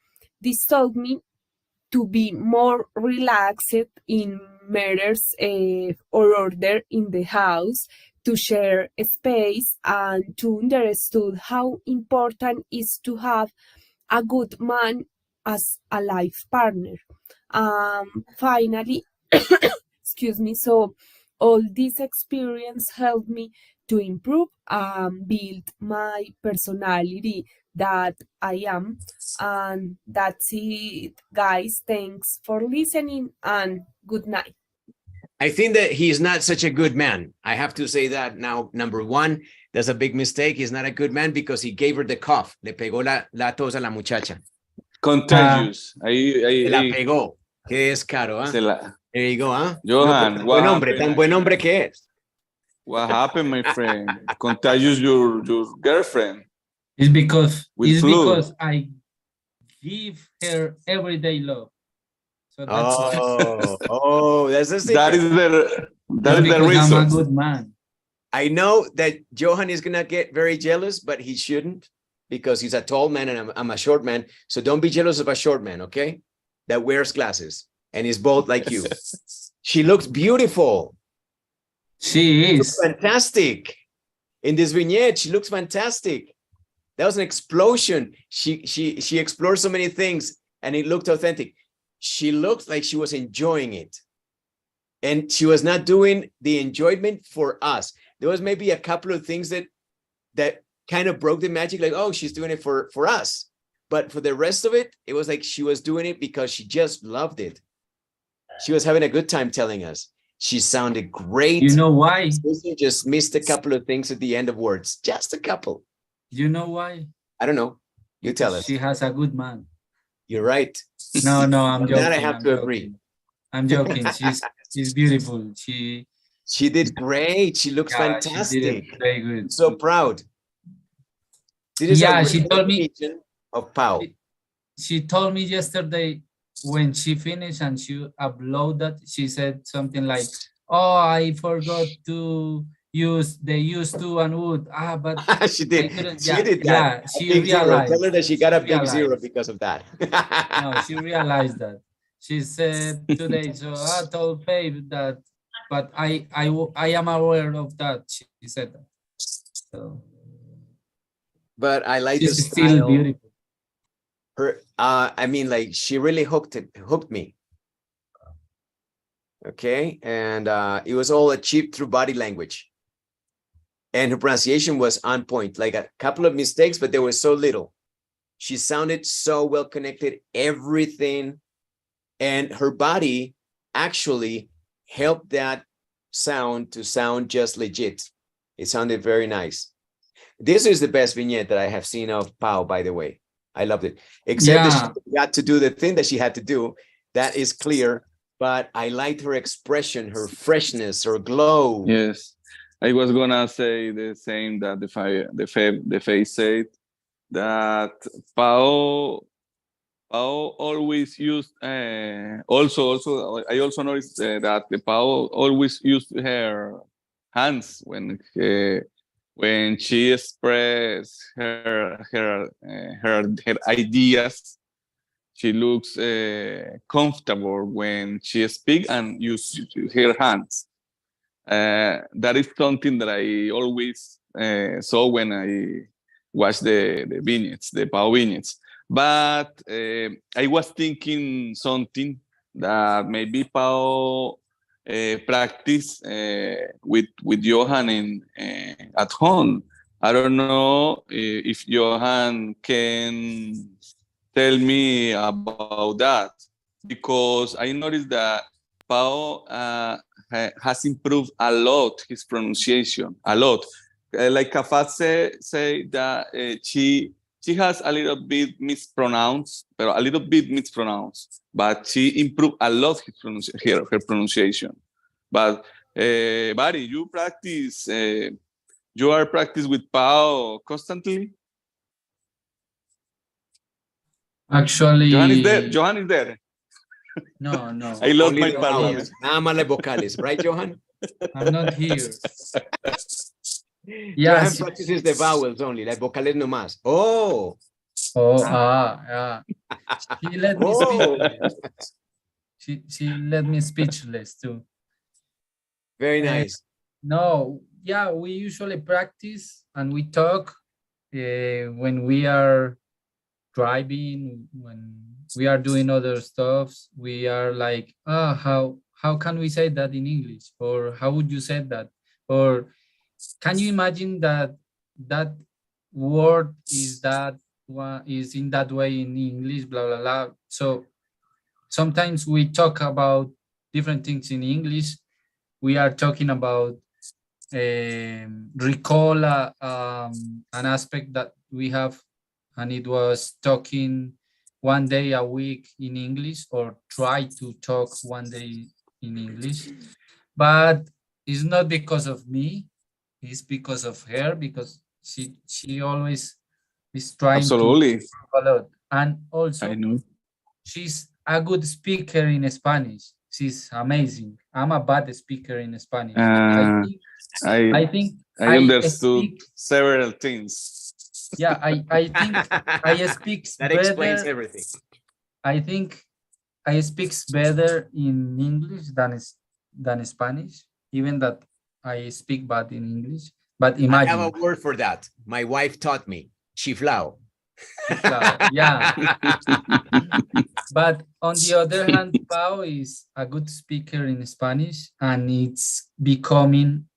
This taught me to be more relaxed in matters or order in the house, to share space, and to understand how important it is to have a good man as a life partner. Finally, excuse me, so all this experience helped me to improve and build my personality that I am. And that's it, guys. Thanks for listening and good night. I think that he's not such a good man. I have to say that now. Number one, that's a big mistake. He's not a good man because he gave her the cough. Le pegó la tos a la muchacha. Contagious. La pegó. Qué descaro, ¿ah? There you go, ¿ah? Johan, no, tan buen hombre que es. What happened, my friend? Contagious your girlfriend. It's because I give her everyday love. So that's the secret. That is the reason. I'm a good man. I know that Johan is gonna get very jealous, but he shouldn't, because he's a tall man and I'm a short man. So don't be jealous of a short man, okay? That wears glasses. and is bald like you. She looks beautiful. She is fantastic. In this vignette, she looks fantastic. That was an explosion. She explored so many things, and it looked authentic. She looked like she was enjoying it, and she was not doing the enjoyment for us. There was maybe a couple of things that kind of broke the magic, like, oh, she's doing it for us. But for the rest of it, it was like she was doing it because she just loved it. She was having a good time telling us. She sounded great. You know why? She just missed a couple of things at the end of words. Just a couple. You know why? I don't know. You tell us. She has a good man. You're right. No, I'm joking. That I have to agree. I'm joking. She's beautiful. She did great. She looks fantastic. She did it very good. I'm so proud. She told me of Pau. She told me yesterday when she finished and she uploaded, she said something like, "Oh, I forgot to use the used to and would." But she did. She did that. Yeah, she realized. Tell her that she got a big zero because of that. No, she realized that. She said today, so I told Babe that, but I am aware of that. She said that. So. But I like She's the still style. beautiful. Her, I mean, like, she really hooked me. Okay, and it was all achieved through body language. And her pronunciation was on point, like a couple of mistakes, but there was so little. She sounded so well connected, everything. And her body actually helped that sound to sound just legit. It sounded very nice. This is the best vignette that I have seen of Pau, by the way. I loved it. Except that she got to do the thing that she had to do. That is clear. But I liked her expression, her freshness, her glow. Yes. I was gonna say the same that the face said, that Pau always used also I also noticed that the Pau always used her hands when she expressed her ideas. She looks comfortable when she speaks and uses her hands. That is something that I always saw when I watched the vignettes, the Pau vignettes. But I was thinking something that maybe Pau practice with Johan at home. I don't know if Johan can tell me about that, because I noticed that Pau has improved a lot his pronunciation, a lot. Like Kafat say that she has a little bit mispronounced, but she improved a lot her pronunciation. But Barry, you practice, you are practice with Pau constantly? Actually, Johan is there. No. I lost my partner. Nada más las vocales, right, Johan? I'm not here. Johan practices the vowels only, las vocales no más. Oh. Yeah. She let me speechless. She let me speechless too. Very nice. No, yeah, we usually practice and we talk when we are driving, when we are doing other stuff. We are like, how can we say that in English? Or how would you say that? Or can you imagine that word is in that way in English, blah, blah, blah. So sometimes we talk about different things in English. We are talking about recall an aspect that we have, and it was talking one day a week in English, or try to talk one day in English. But it's not because of me, it's because of her, because she always is trying to talk a lot. And also, she's a good speaker in Spanish. She's amazing. I'm a bad speaker in Spanish. I think I understood several things. Yeah, I think I speak that better. explains everything. I think I speak better in English than Spanish, even that I speak bad in English. But imagine. I have a word for that. My wife taught me. Chiflao. Yeah. But on the other hand, Pau is a good speaker in Spanish, and it's becoming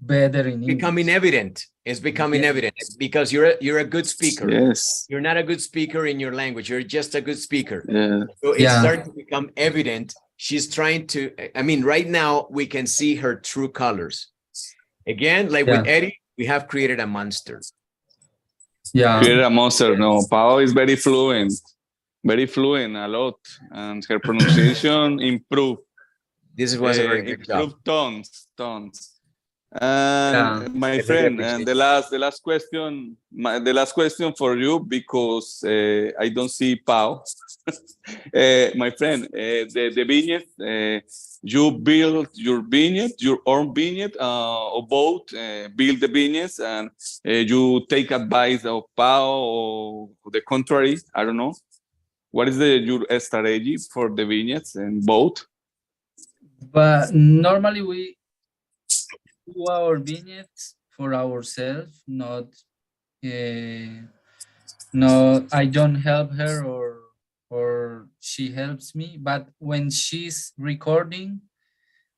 better in English. Becoming evident. It's becoming evident because you're a good speaker. Yes. You're not a good speaker in your language. You're just a good speaker. Yeah. So it's starting to become evident. She's trying to, I mean, right now we can see her true colors. Again, like with Eddie, we have created a monster. Yeah. Created a monster. No, Pao is very fluent a lot, and her pronunciation improved. This was a very good job. Tons. And my friend, and the last question for you, because I don't see Pau. My friend, the vignette, you build your vignette, your own vignette, or both build the vignettes, and you take advice of Pau or the contrary. I don't know. What is your strategy for the vignettes and both? But normally we do our vignettes for ourselves, not I don't help her or she helps me. But when she's recording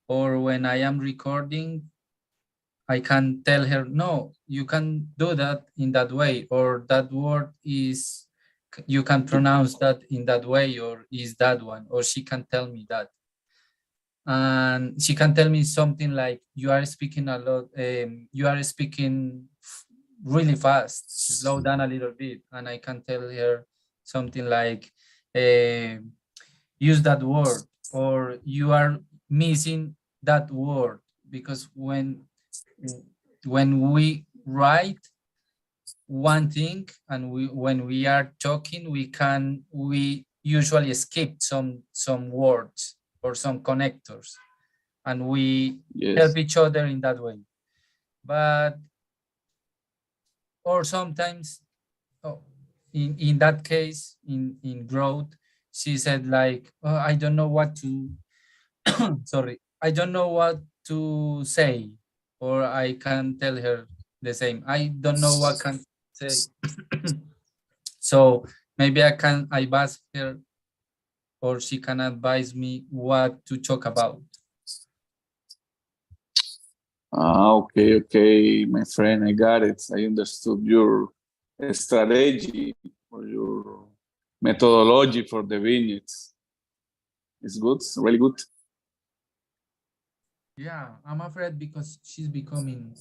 or when I am recording, I can tell her, no, you can do that in that way, or that word is, you can pronounce that in that way, or is that one, or she can tell me that. And she can tell me something like, you are speaking a lot, you are speaking really fast, slow down a little bit. And I can tell her something like, use that word, or you are missing that word. Because when we write one thing and when we are talking, we usually skip some words or some connectors, and we help each other in that way. But or sometimes in that case, in growth, she said like, oh, I don't know what to sorry, I don't know what to say, or I can tell her the same, I don't know what can say. So maybe I ask her, or she can advise me what to talk about. Okay, my friend, I got it. I understood your strategy or your methodology for the vignettes. It's good, it's really good. Yeah, I'm afraid because she's becoming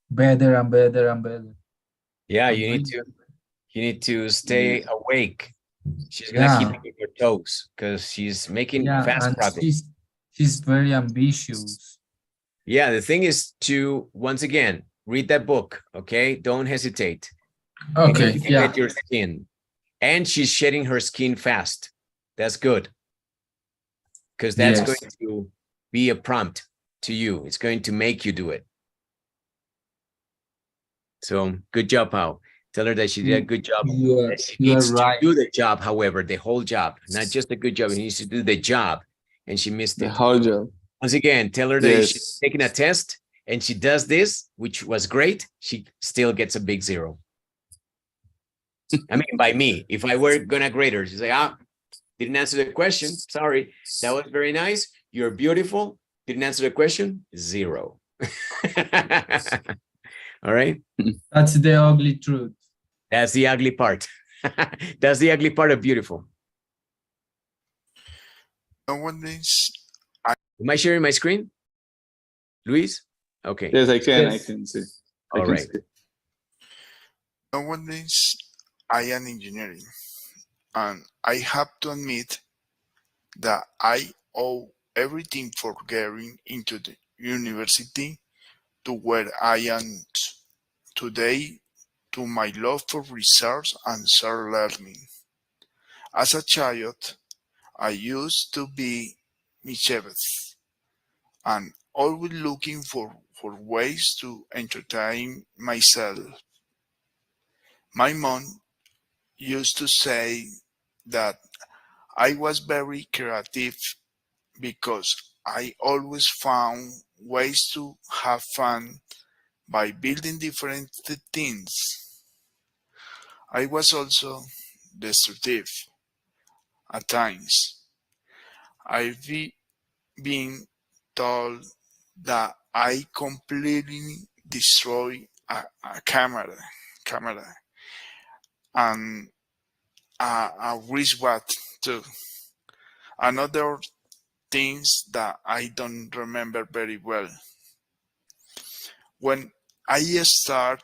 better and better and better. Yeah, you need to stay awake. She's gonna keep you on your toes because she's making fast progress. She's very ambitious. Yeah, the thing is to, once again, read that book, okay? Don't hesitate. Okay, Get your skin. And she's shedding her skin fast. That's good. Because that's going to be a prompt to you. It's going to make you do it. So good job, Pao. Tell her that she did a good job. She needs to do the job, however, the whole job, not just a good job. She needs to do the job, and she missed it. The whole job. Once again, tell her that if she's taking a test and she does this, which was great, she still gets a big 0. I mean, by me, if I were gonna grade her, she'd say, didn't answer the question. Sorry, that was very nice. You're beautiful. Didn't answer the question. 0. All right. That's the ugly truth. That's the ugly part. That's the ugly part of beautiful. Nowadays, am I sharing my screen, Luis? Okay. Yes, I can. I can see. All right. Nowadays, I am engineering, and I have to admit that I owe everything for getting into the university to where I am today, to my love for research and self-learning. As a child, I used to be mischievous and always looking for ways to entertain myself. My mom used to say that I was very creative because I always found ways to have fun by building different things. I was also destructive at times. I've been told that I completely destroy a camera and a wristwatch too. Another things that I don't remember very well. When I start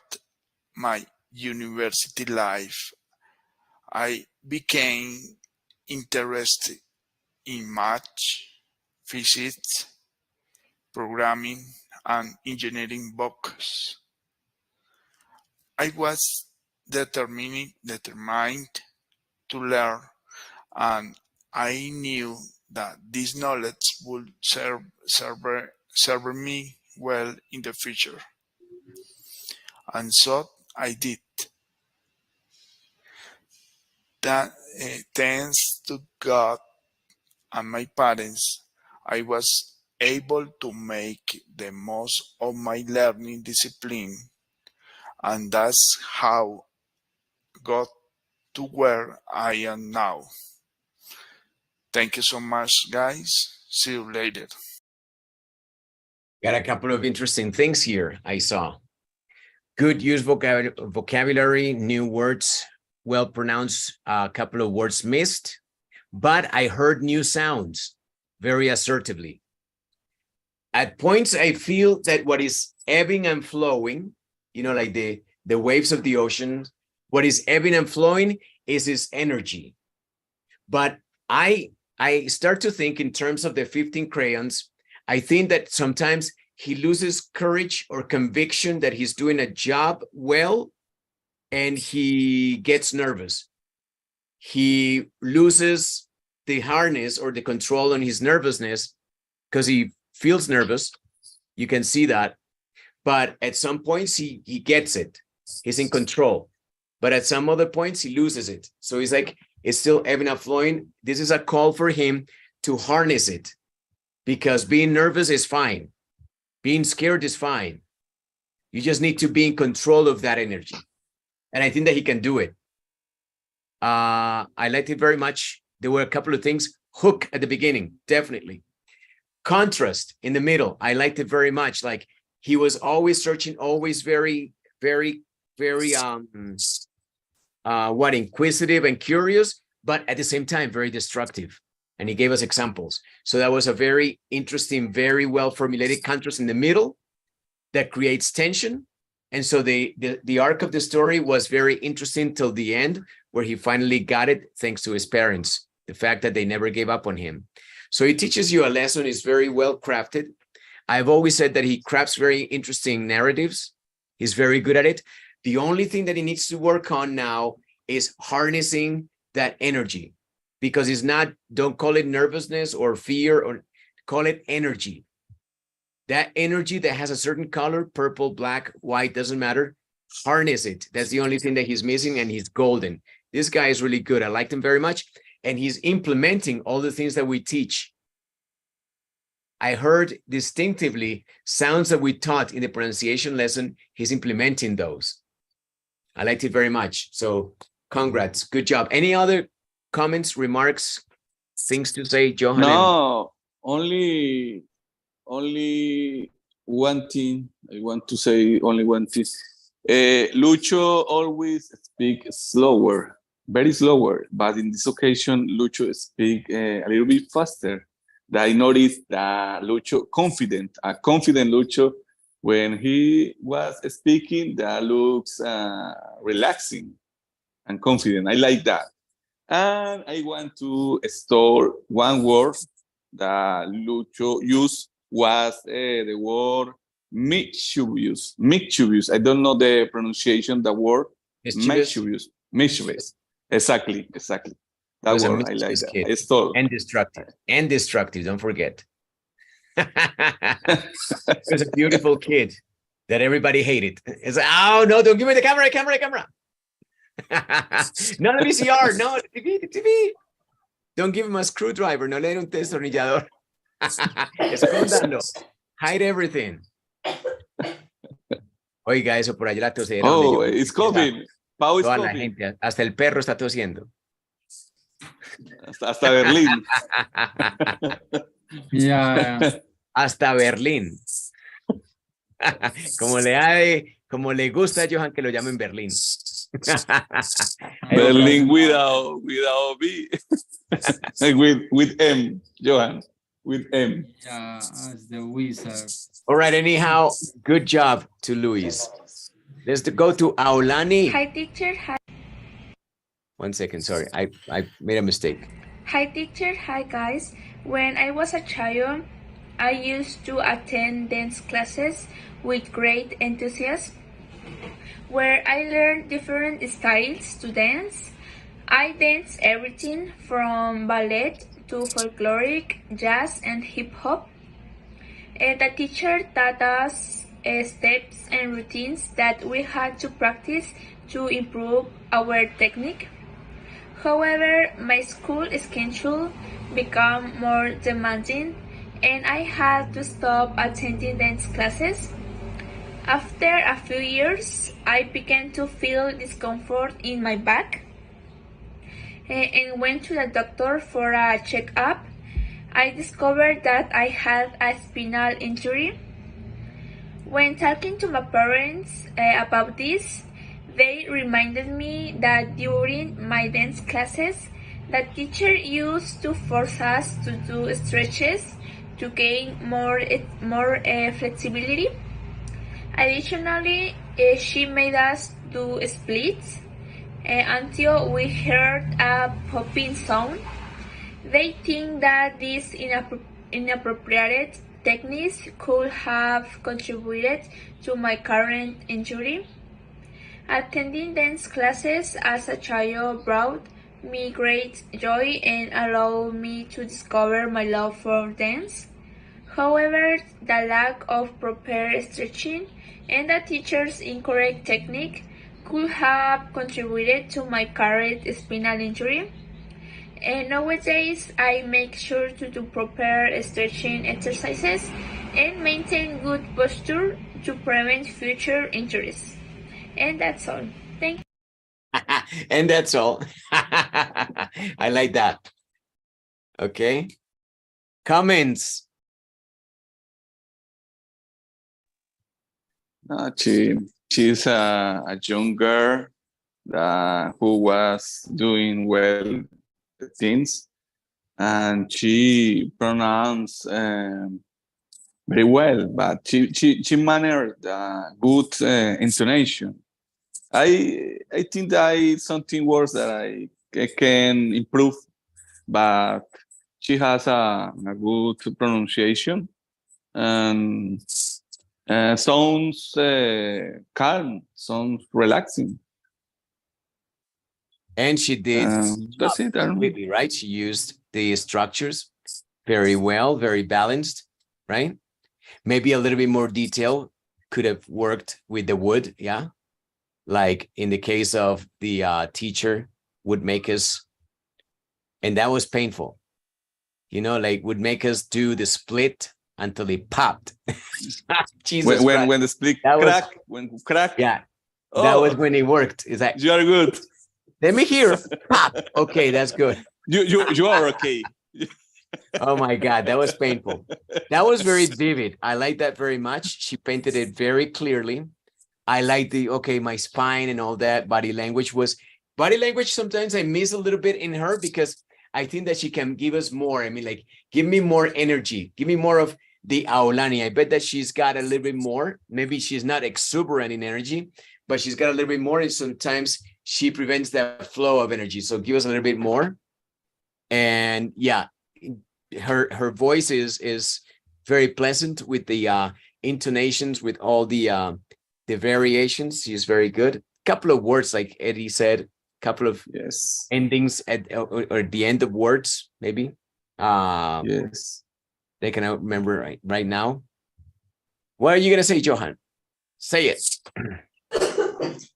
my university life, I became interested in math, physics, programming, and engineering books. I was determined to learn, and I knew that this knowledge would serve me well in the future. And so I did. That, thanks to God and my parents, I was able to make the most of my learning discipline, and that's how I got to where I am now. Thank you so much, guys. See you later. Got a couple of interesting things here I saw. Good use vocabulary, new words, well pronounced, a couple of words missed, but I heard new sounds very assertively. At points, I feel that what is ebbing and flowing, you know, like the waves of the ocean, what is ebbing and flowing is his energy. But I start to think in terms of the 15 crayons, I think that sometimes he loses courage or conviction that he's doing a job well, and he gets nervous. He loses the harness or the control on his nervousness because he feels nervous. You can see that. But at some points, he gets it. He's in control. But at some other points, he loses it. So he's like, it's still ebbing and flowing. This is a call for him to harness it, because being nervous is fine. Being scared is fine. You just need to be in control of that energy. And I think that he can do it. I liked it very much. There were a couple of things. Hook at the beginning, definitely. Contrast in the middle, I liked it very much. Like, he was always searching, always very, very, very, inquisitive and curious, but at the same time, very destructive. And he gave us examples. So that was a very interesting, very well formulated contrast in the middle that creates tension. And so the arc of the story was very interesting till the end, where he finally got it thanks to his parents, the fact that they never gave up on him. So he teaches you a lesson. It's very well crafted. I've always said that he crafts very interesting narratives. He's very good at it. The only thing that he needs to work on now is harnessing that energy, because it's not, don't call it nervousness or fear, or call it energy. That energy that has a certain color, purple, black, white, doesn't matter, harness it. That's the only thing that he's missing, and he's golden. This guy is really good. I liked him very much. And he's implementing all the things that we teach. I heard distinctively sounds that we taught in the pronunciation lesson. He's implementing those. I liked it very much. So congrats. Good job. Any other comments, remarks, things to say, Johan? No, only one thing. I want to say only one thing. Lucho always speak slower, very slower, but in this occasion, Lucho speak a little bit faster. I noticed that Lucho, a confident Lucho, when he was speaking, that looks relaxing and confident. I like that. And I want to store one word that Lucho used, was the word mischievous. Mischievous. I don't know the pronunciation, the word. Mischievous. Mischievous. Exactly. That word, I like that. Kid. I stole. And destructive, don't forget. He was a beautiful kid that everybody hated. It's like, oh, no, don't give me the camera. Not the VCR, no, the TV. Don't give him a screwdriver. No le den un destornillador. Escóndalo. Hide everything. Oiga, eso por allá la tosera. Oh, it's coming. Pau is toda coming. La gente, hasta el perro está tosiendo. Hasta Berlín. Yeah. Hasta Berlín. Como le gusta a Johan que lo llamen Berlín. Berlin without B. with M, Johan. With M. Yeah, as the wizard. All right, anyhow, good job to Luis. Let's go to Aulani. Hi, teacher. Hi. 1 second, sorry, I made a mistake. Hi, teacher. Hi, guys. When I was a child, I used to attend dance classes with great enthusiasm, where I learned different styles to dance. I danced everything from ballet to folkloric, jazz, and hip-hop. The teacher taught us steps and routines that we had to practice to improve our technique. However, my school schedule became more demanding, and I had to stop attending dance classes. After a few years, I began to feel discomfort in my back and went to the doctor for a checkup. I discovered that I had a spinal injury. When talking to my parents about this, they reminded me that during my dance classes, the teacher used to force us to do stretches to gain more flexibility. Additionally, she made us do splits until we heard a popping sound. They think that these inappropriate techniques could have contributed to my current injury. Attending dance classes as a child brought me great joy and allowed me to discover my love for dance. However, the lack of proper stretching and the teacher's incorrect technique could have contributed to my current spinal injury. And nowadays, I make sure to do proper stretching exercises and maintain good posture to prevent future injuries. And that's all. Thank you. And that's all. I like that. Okay. Comments? She's a young girl who was doing well the things, and she pronounced very well, but she managed good intonation. I think that is something worse that I can improve, but she has a good pronunciation and sounds calm, sounds relaxing. And she did that's it, completely right. She used the structures very well, very balanced, right? Maybe a little bit more detail could have worked with the wood, yeah? Like in the case of the teacher would make us, and that was painful, you know, like would make us do the split until it popped. Jesus when the split crack. Yeah, that was when it worked. Is that you are good? Let me hear. Pop. Okay, that's good. You are okay. Oh my God, that was painful. That was very vivid. I like that very much. She painted it very clearly. I like my spine and all that. Body language. Sometimes I miss a little bit in her because I think that she can give us more. I mean, like, give me more energy. Give me more of the Aulani. I bet that she's got a little bit more. Maybe she's not exuberant in energy, but she's got a little bit more. And sometimes she prevents that flow of energy. So give us a little bit more. And yeah, her voice is very pleasant with the intonations, with all the variations. She's very good. Couple of words, like Eddie said, couple of endings at or the end of words, maybe. Yes. They cannot remember right now. What are you gonna say, Johan? Say it.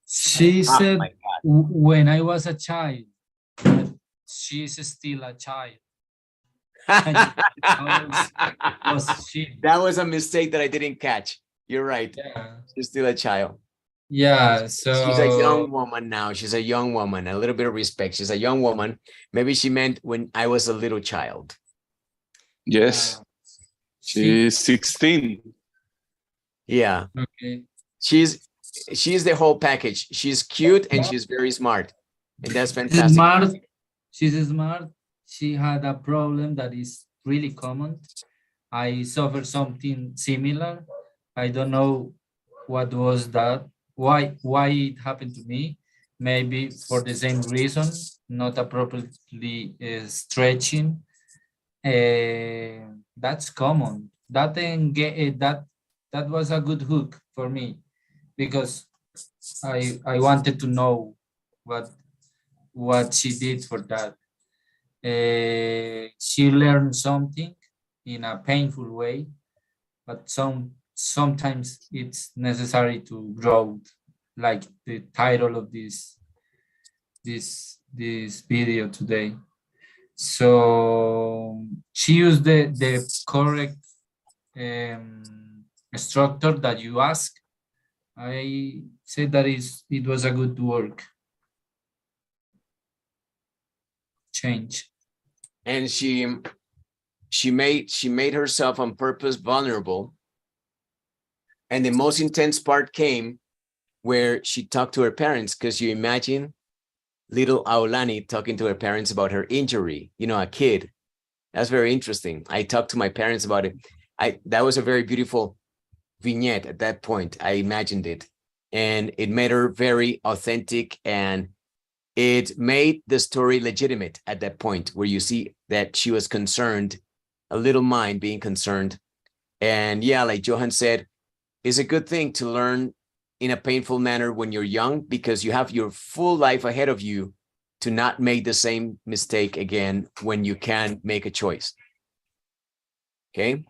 She said, when I was a child. she's still a child. That was a mistake that I didn't catch. You're right. Yeah. She's still a child. Yeah, so she's a young woman now. She's a young woman. A little bit of respect. She's a young woman. Maybe she meant when I was a little child. Yes. She's 16. Yeah. Okay. She's the whole package. She's cute and she's very smart. And that's fantastic. She's smart. She had a problem that is really common. I suffered something similar. I don't know what was that, why it happened to me. Maybe for the same reason, not appropriately stretching. That's common. That was a good hook for me, because I wanted to know what she did for that. She learned something in a painful way, but sometimes it's necessary to grow, like the title of this video today. So she used the correct structure that you ask. I said that it was a good work. Change. And she made herself on purpose vulnerable. And the most intense part came where she talked to her parents, because you imagine little Aulani talking to her parents about her injury, you know, a kid. That's very interesting. I talked to my parents about it. That was a very beautiful vignette at that point. I imagined it, and it made her very authentic, and it made the story legitimate at that point, where you see that she was concerned, a little mind being concerned. And yeah, like Johan said, it's a good thing to learn in a painful manner when you're young, because you have your full life ahead of you to not make the same mistake again when you can make a choice. Okay.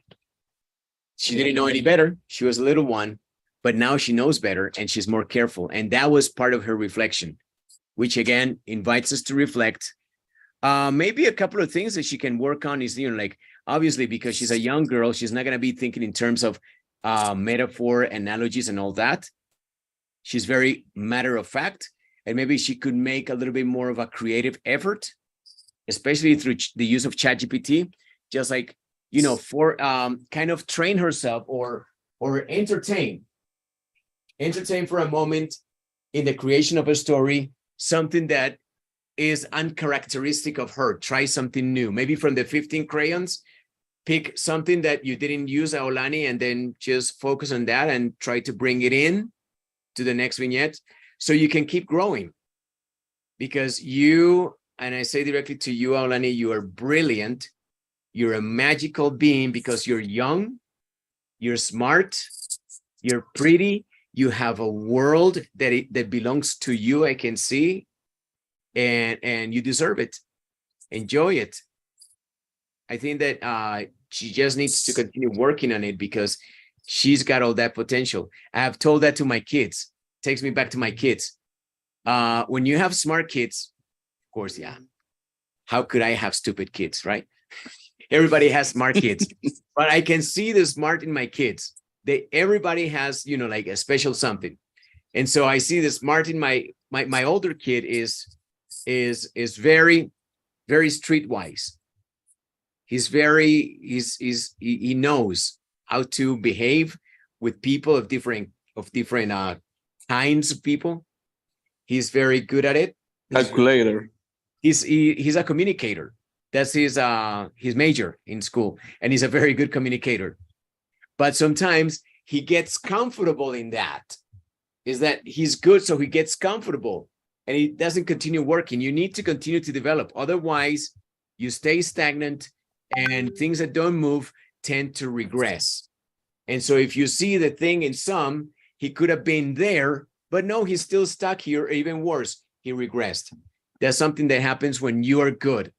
She didn't know any better. She was a little one, but now she knows better and she's more careful. And that was part of her reflection, which again invites us to reflect. Maybe a couple of things that she can work on is, you know, like, obviously, because she's a young girl, she's not going to be thinking in terms of metaphor, analogies, and all that. She's very matter of fact, and maybe she could make a little bit more of a creative effort, especially through the use of ChatGPT, just like, you know, for kind of train herself or entertain for a moment in the creation of a story, something that is uncharacteristic of her. Try something new, maybe from the 15 crayons, pick something that you didn't use, Aulani, and then just focus on that and try to bring it in to the next vignette, so you can keep growing. Because you, and I say directly to you, Aulani, you are brilliant. You're a magical being, because you're young, you're smart, you're pretty, you have a world that belongs to you, I can see, and you deserve it. Enjoy it. I think that she just needs to continue working on it, because she's got all that potential. I have told that to my kids. Takes me back to my kids. When you have smart kids, of course, yeah. How could I have stupid kids, right? Everybody has smart kids, but I can see the smart in my kids. Everybody has, you know, like a special something. And so I see the smart in my older kid is very, very streetwise. He knows how to behave with people of different kinds of people. He's very good at it. Calculator. He's a communicator. That's his major in school, and he's a very good communicator. But sometimes he gets comfortable in that. Is that he's good, so he gets comfortable and he doesn't continue working. You need to continue to develop. Otherwise, you stay stagnant, and things that don't move tend to regress. And so if you see the thing in some, he could have been there, but no, he's still stuck here, or even worse, he regressed. That's something that happens when you are good.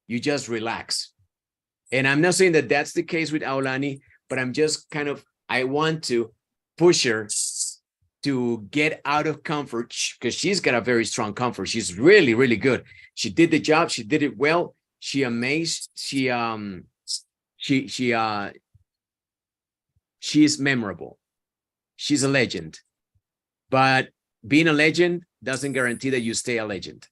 You just relax. And I'm not saying that that's the case with Aulani, but I'm just I want to push her to get out of comfort, because she's got a very strong comfort. She's really, really good. She did the job. She did it well. She amazed. She is memorable. She's a legend. But being a legend doesn't guarantee that you stay a legend.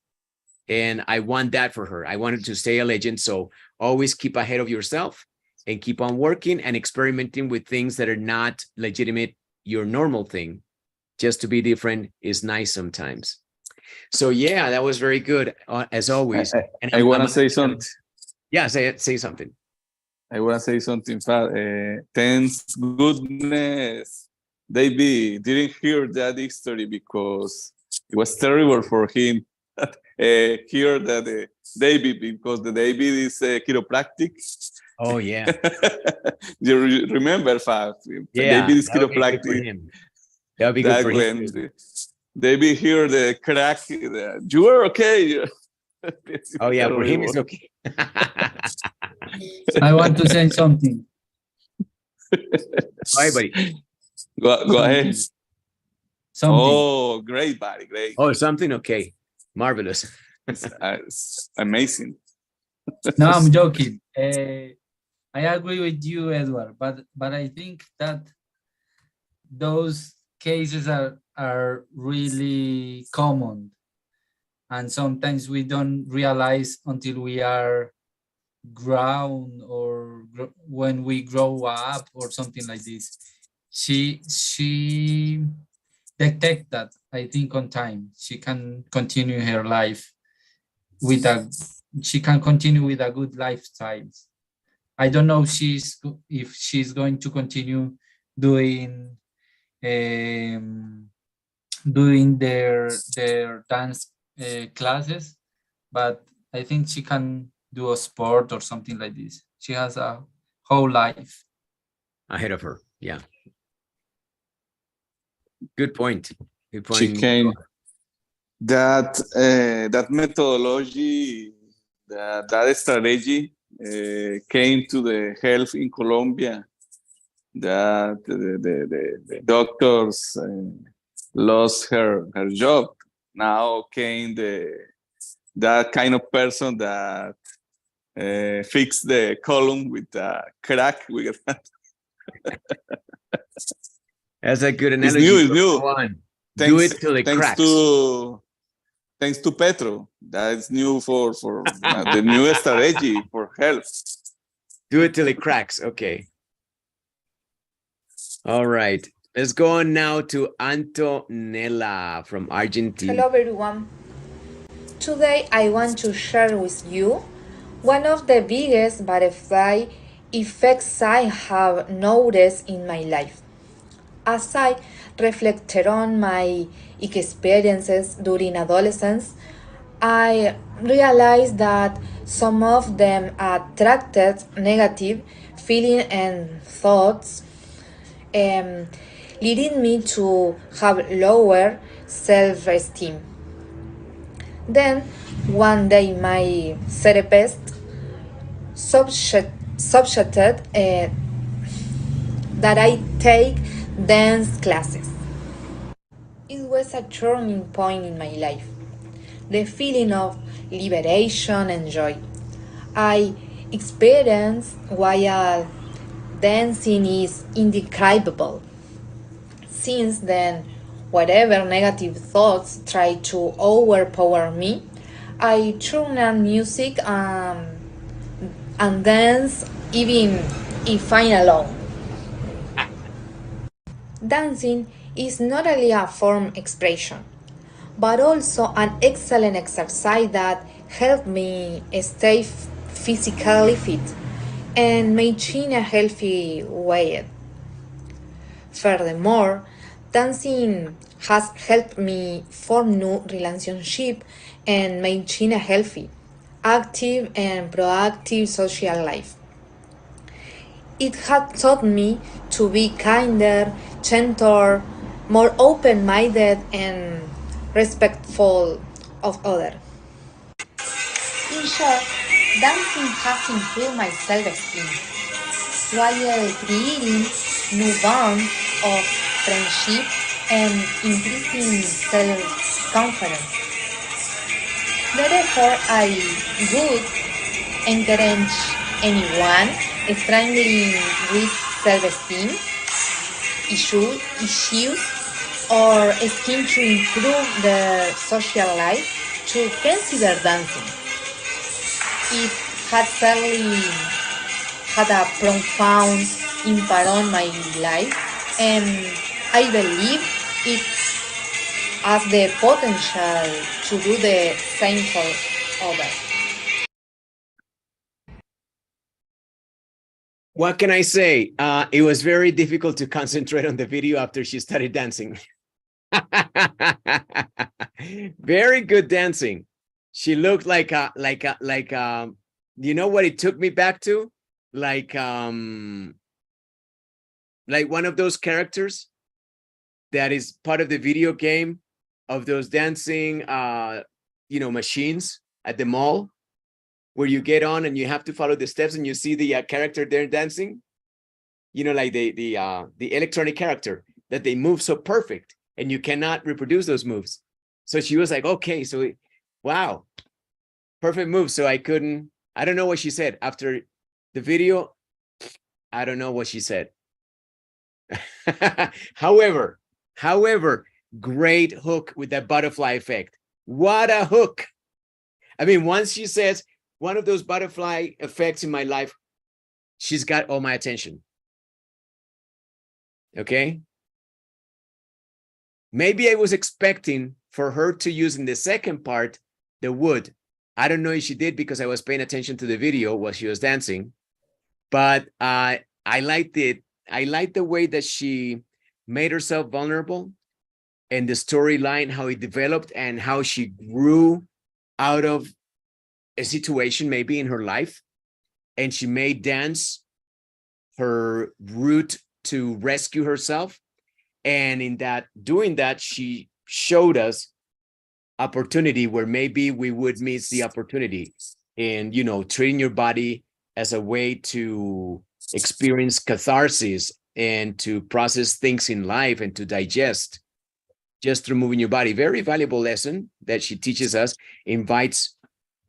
And I want that for her. I wanted to stay a legend. So always keep ahead of yourself and keep on working and experimenting with things that are not legitimate, your normal thing. Just to be different is nice sometimes. So yeah, that was very good, as always. And I want to say something. Yeah, say something. I want to say something. Thanks goodness David didn't hear that history, because it was terrible for him. Hear that David, because the David is chiropractic. Oh yeah. You remember, Fab? Yeah, David is chiropractic. That would be good for him. David hear the crack. You are okay. Oh yeah, for him it's okay. I want to say something. Bye, buddy. Go ahead. Something. Oh, great, buddy, great. Oh, something? Okay. Marvelous. It's amazing. No, I'm joking. I agree with you, Edward, but I think that those cases are really common, and sometimes we don't realize until we are grown or when we grow up or something like this. She detect that, I think, on time. She can continue her life with she can continue with a good lifestyle. I don't know if she's going to continue doing their dance classes, but I think she can do a sport or something like this. She has a whole life ahead of her. Yeah. Good point. Good point. She came. That methodology, that strategy came to the health in Colombia. That the doctors lost her job. Now came that kind of person that fixed the column with a crack. That's a good analogy. It's new. Do it till it cracks. Thanks to Petro. That's new for the new strategy for health. Do it till it cracks. Okay. All right. Let's go on now to Antonella from Argentina. Hello, everyone. Today I want to share with you one of the biggest butterfly effects I have noticed in my life. As I reflected on my experiences during adolescence, I realized that some of them attracted negative feelings and thoughts, leading me to have lower self-esteem. Then, one day, my therapist suggested that I take dance classes. It was a turning point in my life. The feeling of liberation and joy I experienced while dancing is indescribable. Since then, whatever negative thoughts try to overpower me, I turn on music and dance even if I'm alone. Dancing is not only a form expression, but also an excellent exercise that helps me stay physically fit and maintain a healthy weight. Furthermore, dancing has helped me form new relationships and maintain a healthy, active, and proactive social life. It has taught me to be kinder, gentler, more open-minded, and respectful of others. In short, dancing has improved my self-esteem while creating new bonds of friendship and increasing self-confidence. Therefore, I would encourage anyone struggling with self-esteem issues or scheme to improve their social life to consider dancing. It had certainly had a profound impact on my life, and I believe it has the potential to do the same for others. What can I say? It was very difficult to concentrate on the video after she started dancing. Very good dancing. She looked like you know what it took me back to? Like one of those characters that is part of the video game of those dancing machines at the mall, where you get on and you have to follow the steps and you see the character there dancing, like the electronic character, that they move so perfect and you cannot reproduce those moves. So she was like, okay, so wow, perfect move. So I don't know what she said after the video. I don't know what she said. However, great hook with that butterfly effect. What a hook. I mean, once she says, one of those butterfly effects in my life, she's got all my attention. Okay. Maybe I was expecting for her to use in the second part the wood. I don't know if she did because I was paying attention to the video while she was dancing, but I liked it. I liked the way that she made herself vulnerable and the storyline, how it developed and how she grew out of a situation maybe in her life, and she made dance her route to rescue herself. And in doing that, she showed us opportunity where maybe we would miss the opportunity in, treating your body as a way to experience catharsis and to process things in life and to digest just through moving your body. Very valuable lesson that she teaches us, invites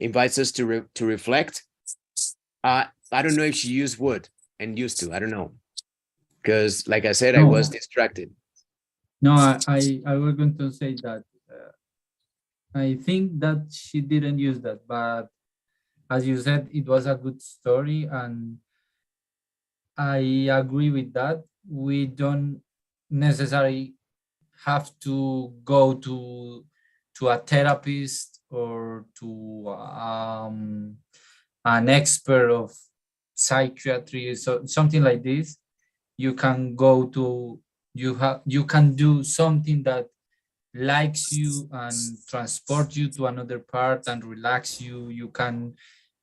us to reflect. I don't know if she used wood and used to. I don't know, because like I said, I was distracted. No, I was going to say that I think that she didn't use that, but as you said, it was a good story, and I agree with that. We don't necessarily have to go to a therapist or to an expert of psychiatry, so something like this. You can go to, you can do something that likes you and transport you to another part and relax you. You can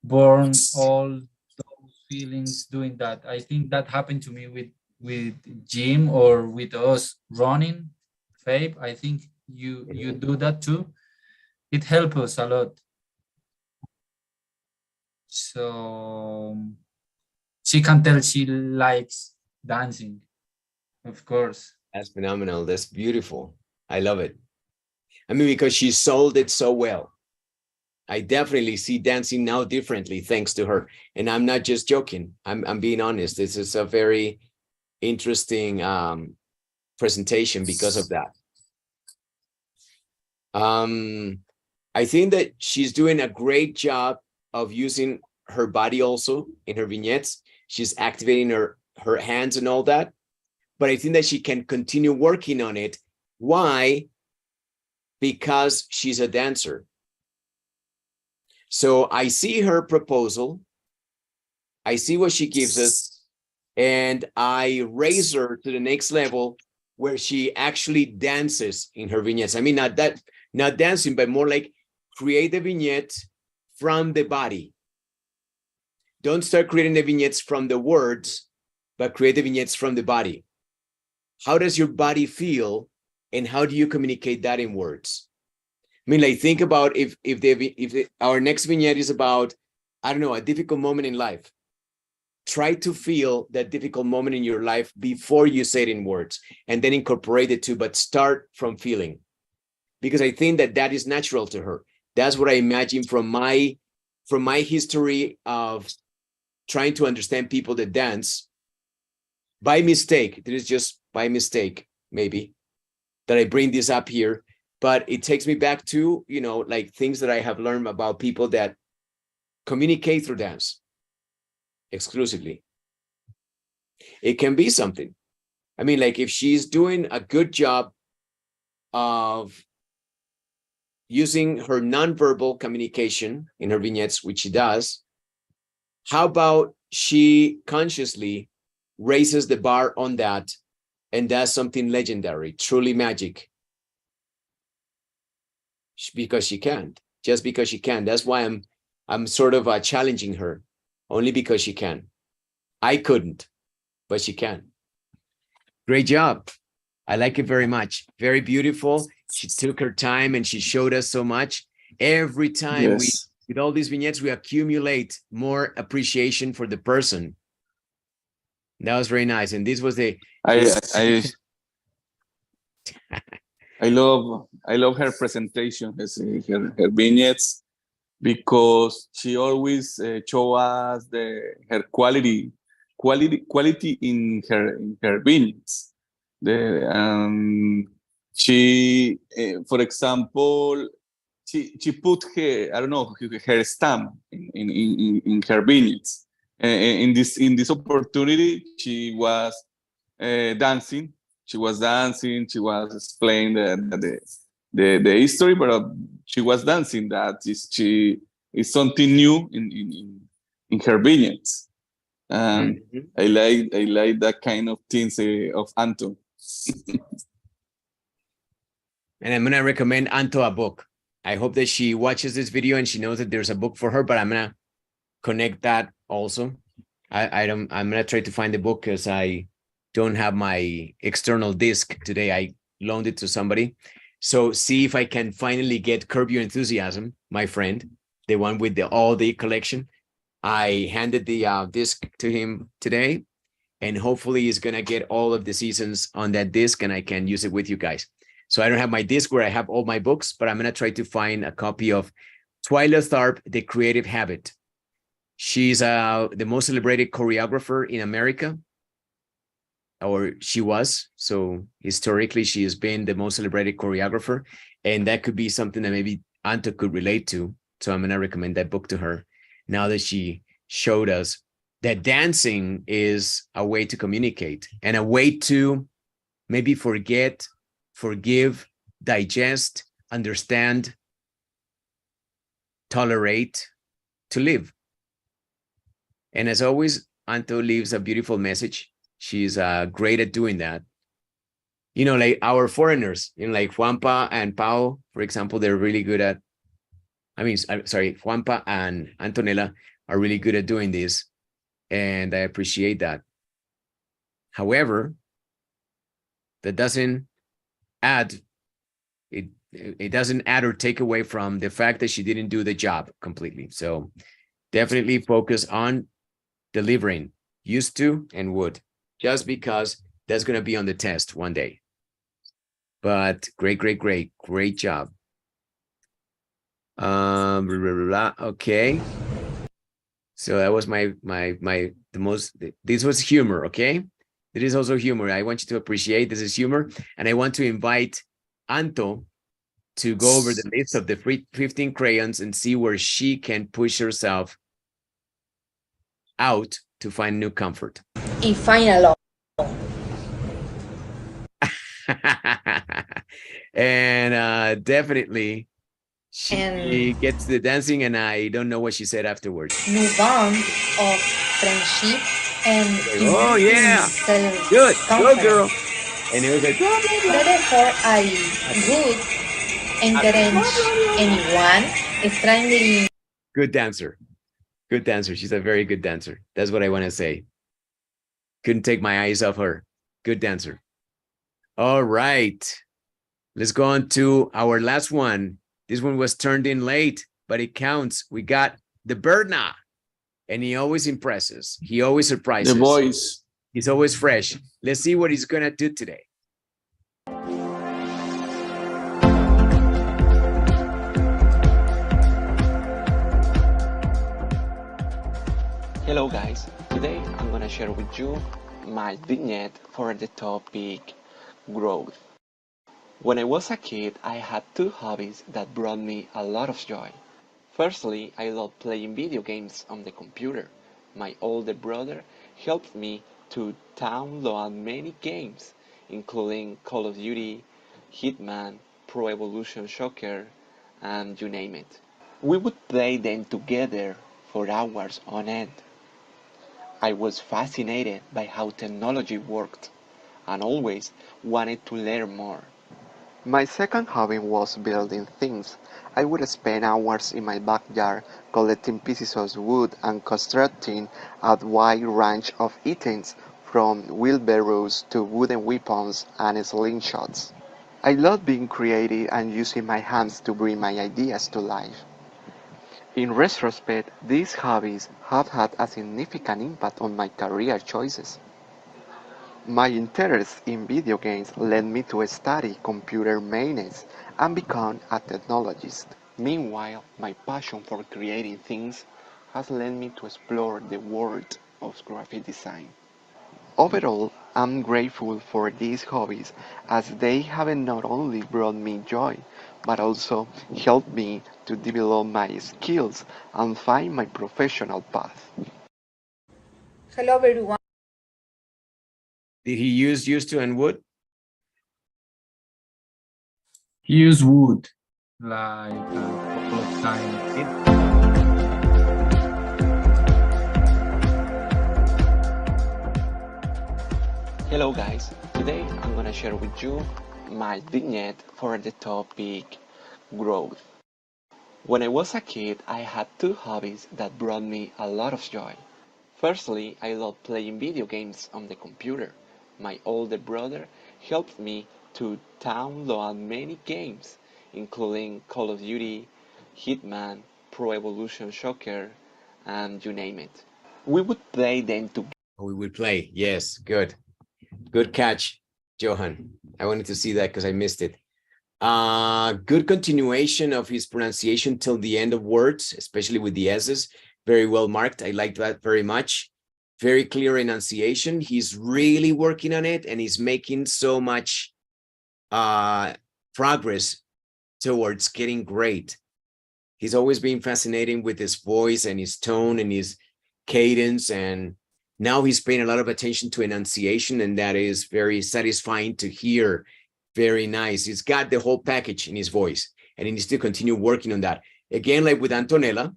burn all those feelings doing that. I think that happened to me with gym or with us running. Fabe, I think you do that too. It helps us a lot. So she can tell she likes dancing, of course. That's phenomenal. That's beautiful. I love it. I mean, because she sold it so well. I definitely see dancing now differently thanks to her. And I'm not just joking. I'm being honest. This is a very interesting presentation because of that. I think that she's doing a great job of using her body also in her vignettes. She's activating her hands and all that. But I think that she can continue working on it. Why? Because she's a dancer. So I see her proposal. I see what she gives us. And I raise her to the next level where she actually dances in her vignettes. I mean, not dancing, but more like create the vignette from the body. Don't start creating the vignettes from the words, but create the vignettes from the body. How does your body feel, and how do you communicate that in words? I mean, like, think about if our next vignette is about, I don't know, a difficult moment in life. try to feel that difficult moment in your life before you say it in words, and then incorporate it too, but start from feeling. Because I think that that is natural to her. That's what I imagine from my history of trying to understand people that dance by mistake. It is just by mistake, maybe, that I bring this up here, but it takes me back to, you know, like things that I have learned about people that communicate through dance exclusively. It can be something. I mean, like if she's doing a good job of using her nonverbal communication in her vignettes, which she does, how about she consciously raises the bar on that and does something legendary, truly magic? Because she can, just because she can. That's why I'm sort of challenging her, only because she can. I couldn't, but she can. Great job. I like it very much. Very beautiful. She took her time and she showed us so much. Every time with all these vignettes, we accumulate more appreciation for the person. That was very nice. And this was the I love her presentation, her vignettes, because she always show us her quality in her vignettes. She, for example, she put her stamp in her vignettes. In this opportunity, she was dancing. She was explaining the history, but she was dancing. That is something new in her vignettes. I like that kind of things of Anto. And I'm gonna recommend Anto a book. I hope that she watches this video and she knows that there's a book for her, but I'm gonna connect that also. I'm gonna try to find the book because I don't have my external disc today. I loaned it to somebody. So see if I can finally get Curb Your Enthusiasm, my friend, the one with all the collection. I handed the disc to him today, and hopefully he's gonna get all of the seasons on that disc and I can use it with you guys. So I don't have my disc where I have all my books, but I'm gonna try to find a copy of Twyla Tharp, The Creative Habit. She's the most celebrated choreographer in America, or she was. So historically, she has been the most celebrated choreographer, and that could be something that maybe Anto could relate to. So I'm gonna recommend that book to her now that she showed us that dancing is a way to communicate and a way to maybe forget, forgive, digest, understand, tolerate, to live. And as always, Anto leaves a beautiful message. She's great at doing that. You know, like our foreigners, you know, like Juanpa and Pao, for example, they're really good at, Juanpa and Antonella are really good at doing this. And I appreciate that. However, that doesn't add, it doesn't add or take away from the fact that she didn't do the job completely. So definitely focus on delivering, used to and would, just because that's going to be on the test one day. But great job. Okay. So that was this was humor, okay? It is also humor. I want you to appreciate this is humor. And I want to invite Anto to go over the list of the 15 crayons and see where she can push herself out to find new comfort. And find alone. And definitely she gets the dancing, and I don't know what she said afterwards. New bond of friendship and oh yeah, good girl. And it was like therefore I would encourage anyone strongly. Good dancer. She's a very good dancer. That's what I want to say. Couldn't take my eyes off her. Good dancer. All right, let's go on to our last one. This one was turned in late, but it counts. We got the Berna. and he always impresses. He always surprises. The voice. He's always fresh. Let's see what he's gonna do today. Hello guys, today I'm gonna share with you my vignette for the topic growth. When I was a kid, I had two hobbies that brought me a lot of joy. Firstly, I loved playing video games on the computer. My older brother helped me to download many games, including Call of Duty, Hitman, Pro Evolution Soccer, and you name it. We would play them together for hours on end. I was fascinated by how technology worked and always wanted to learn more. My second hobby was building things. I would spend hours in my backyard collecting pieces of wood and constructing a wide range of items from wheelbarrows to wooden weapons and slingshots. I love being creative and using my hands to bring my ideas to life. In retrospect, these hobbies have had a significant impact on my career choices. My interest in video games led me to study computer maintenance and become a technologist. Meanwhile, my passion for creating things has led me to explore the world of graphic design. Overall, I'm grateful for these hobbies as they have not only brought me joy, but also helped me to develop my skills and find my professional path. Hello everyone. Did he use used to and would? He used would like a couple of times. Hello guys, today I'm gonna share with you my vignette for the topic growth. When I was a kid, I had two hobbies that brought me a lot of joy. Firstly, I loved playing video games on the computer. My older brother helped me to download many games, including Call of Duty, Hitman, Pro Evolution Soccer, and you name it. We would play them together. We would play, yes, good. Good catch, Johan. I wanted to see that because I missed it. Good continuation of his pronunciation till the end of words, especially with the S's. Very well marked. I like that very much. Very clear enunciation. He's really working on it and he's making so much progress towards getting great. He's always been fascinating with his voice and his tone and his cadence, and now he's paying a lot of attention to enunciation, and that is very satisfying to hear. Very nice. He's got the whole package in his voice, and he needs to continue working on that. Again, like with Antonella,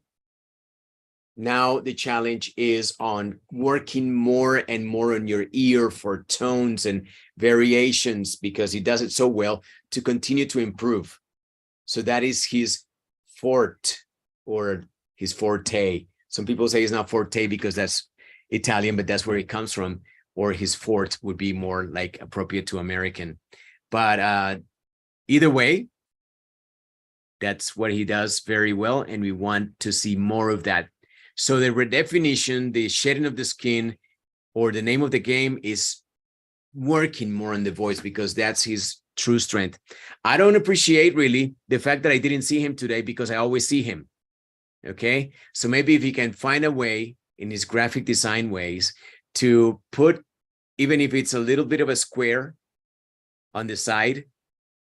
now the challenge is on working more and more on your ear for tones and variations, because he does it so well, to continue to improve. So that is his forte, or his forte. Some people say it's not forte because that's Italian, but that's where it comes from, or his forte would be more like appropriate to American. But either way, that's what he does very well, and we want to see more of that. So the redefinition, the shedding of the skin, or the name of the game is working more on the voice, because that's his true strength. I don't appreciate really the fact that I didn't see him today, because I always see him. Okay, so maybe if he can find a way in his graphic design ways to put, even if it's a little bit of a square on the side,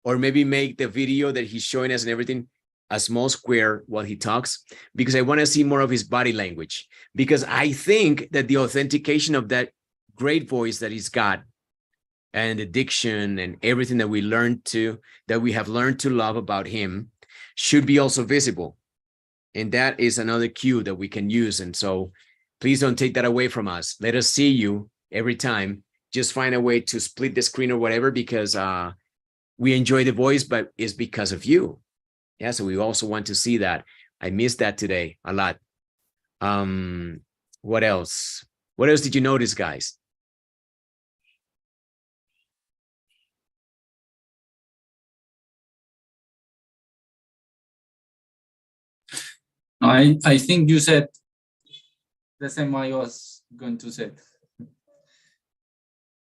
or maybe make the video that he's showing us and everything a small square while he talks, because I want to see more of his body language, because I think that the authentication of that great voice that he's got, and the diction and everything that we have learned to love about him, should be also visible. And that is another cue that we can use. And so please don't take that away from us. Let us see you every time. Just find a way to split the screen or whatever, because we enjoy the voice, but it's because of you. Yeah, so we also want to see that. I missed that today a lot. What else? What else did you notice, guys? I think you said the same I was going to say.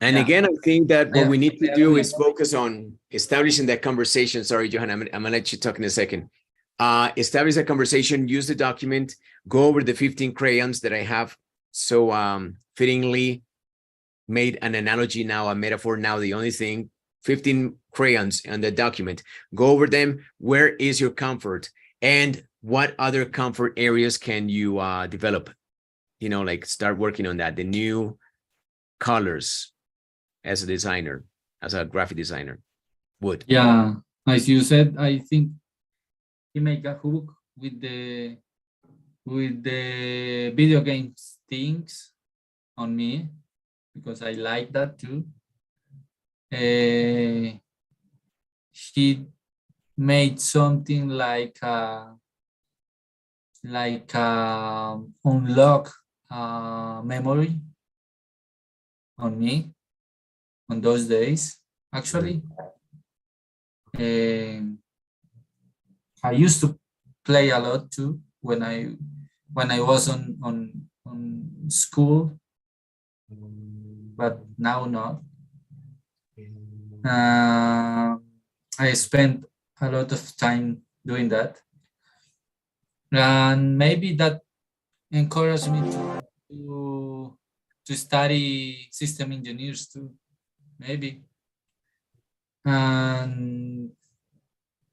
And again, I think that what we need to do is focus on establishing that conversation. Sorry, Johan, I'm gonna let you talk in a second. Establish a conversation, use the document, go over the 15 crayons that I have so fittingly made an analogy now, a metaphor now, the only thing, 15 crayons on the document. Go over them. Where is your comfort? And what other comfort areas can you develop? You know, like start working on that. The new colors as a designer, as a graphic designer would. Yeah, as you said, I think he make a hook with the video games things on me, because I like that too. He made something like unlock memory on me on those days. Actually, I used to play a lot too when I was on school, but now not. I spent a lot of time doing that, and maybe that encouraged me to study system engineers too, maybe. And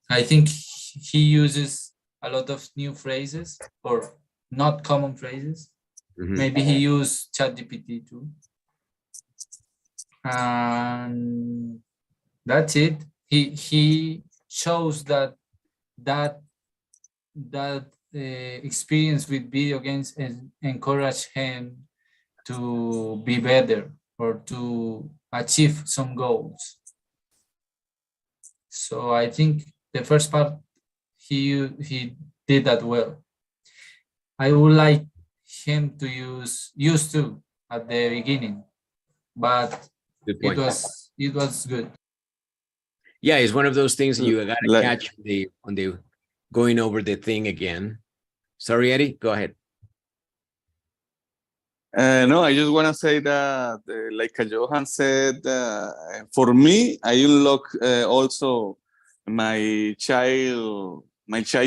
I think he uses a lot of new phrases or not common phrases. Maybe he used ChatGPT too. And that's it. He shows that experience with video games and encourage him to be better or to achieve some goals. So I think the first part he did that well. I would like him to used to at the beginning, but it was good. Yeah, it's one of those things that you gotta catch on the going over the thing again. Sorry, Eddie, go ahead. No, I just want to say that, like Johan said, for me, I unlock also my child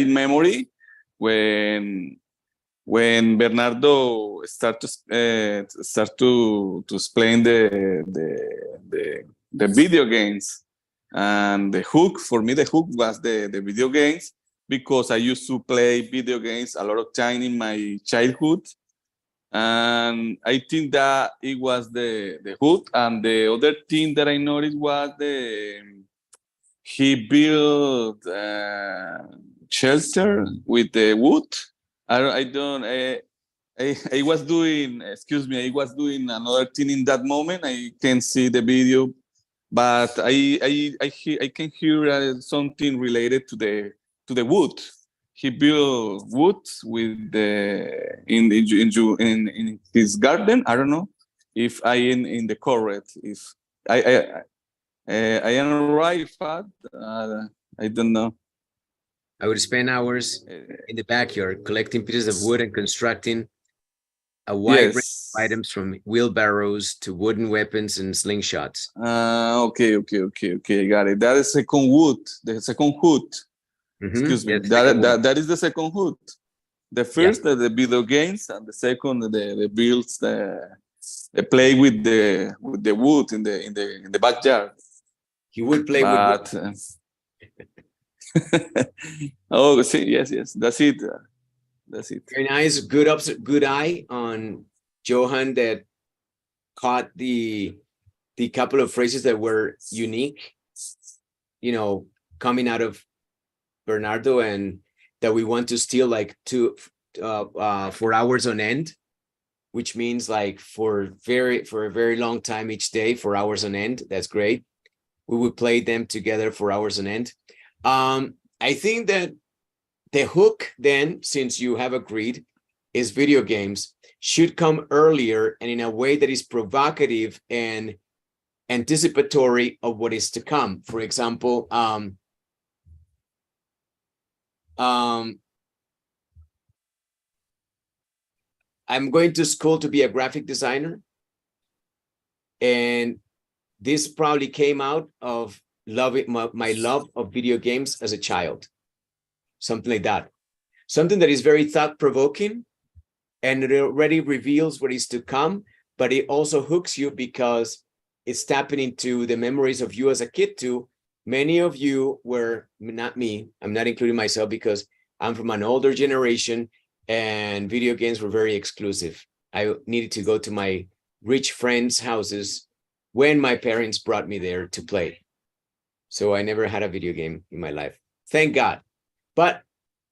memory when Bernardo start to explain the video games, and the hook for me, the hook was the video games, because I used to play video games a lot of time in my childhood. And I think that it was the hood. And the other thing that I noticed was he built shelter with the wood. I was doing, excuse me, I was doing another thing in that moment. I can see the video, but I can hear something related to the wood. He built wood with in his garden. I don't know if I in the correct. If I am right, but I don't know. I would spend hours in the backyard collecting pieces of wood and constructing a wide range of items from wheelbarrows to wooden weapons and slingshots. Okay, got it. That is second wood, the second hood. Excuse me. That is the second hood. The first, the video games, and the second, the builds, the play with the wood in the backyard. He would play with wood. Oh, see, yes, that's it. That's it. Very nice. Good eye on Johan that caught the couple of phrases that were unique, you know, coming out of Bernardo, and that we want to steal like 4 hours on end, which means like for a very long time each day, 4 hours on end. That's great. We would play them together for hours on end. I think that the hook then, since you have agreed, is video games, should come earlier and in a way that is provocative and anticipatory of what is to come. For example, I'm going to school to be a graphic designer. And this probably came out of my love of video games as a child. Something like that. Something that is very thought-provoking, and it already reveals what is to come, but it also hooks you because it's tapping into the memories of you as a kid too. Many of you were, not me, I'm not including myself because I'm from an older generation and video games were very exclusive. I needed to go to my rich friends' houses when my parents brought me there to play. So I never had a video game in my life. Thank God. But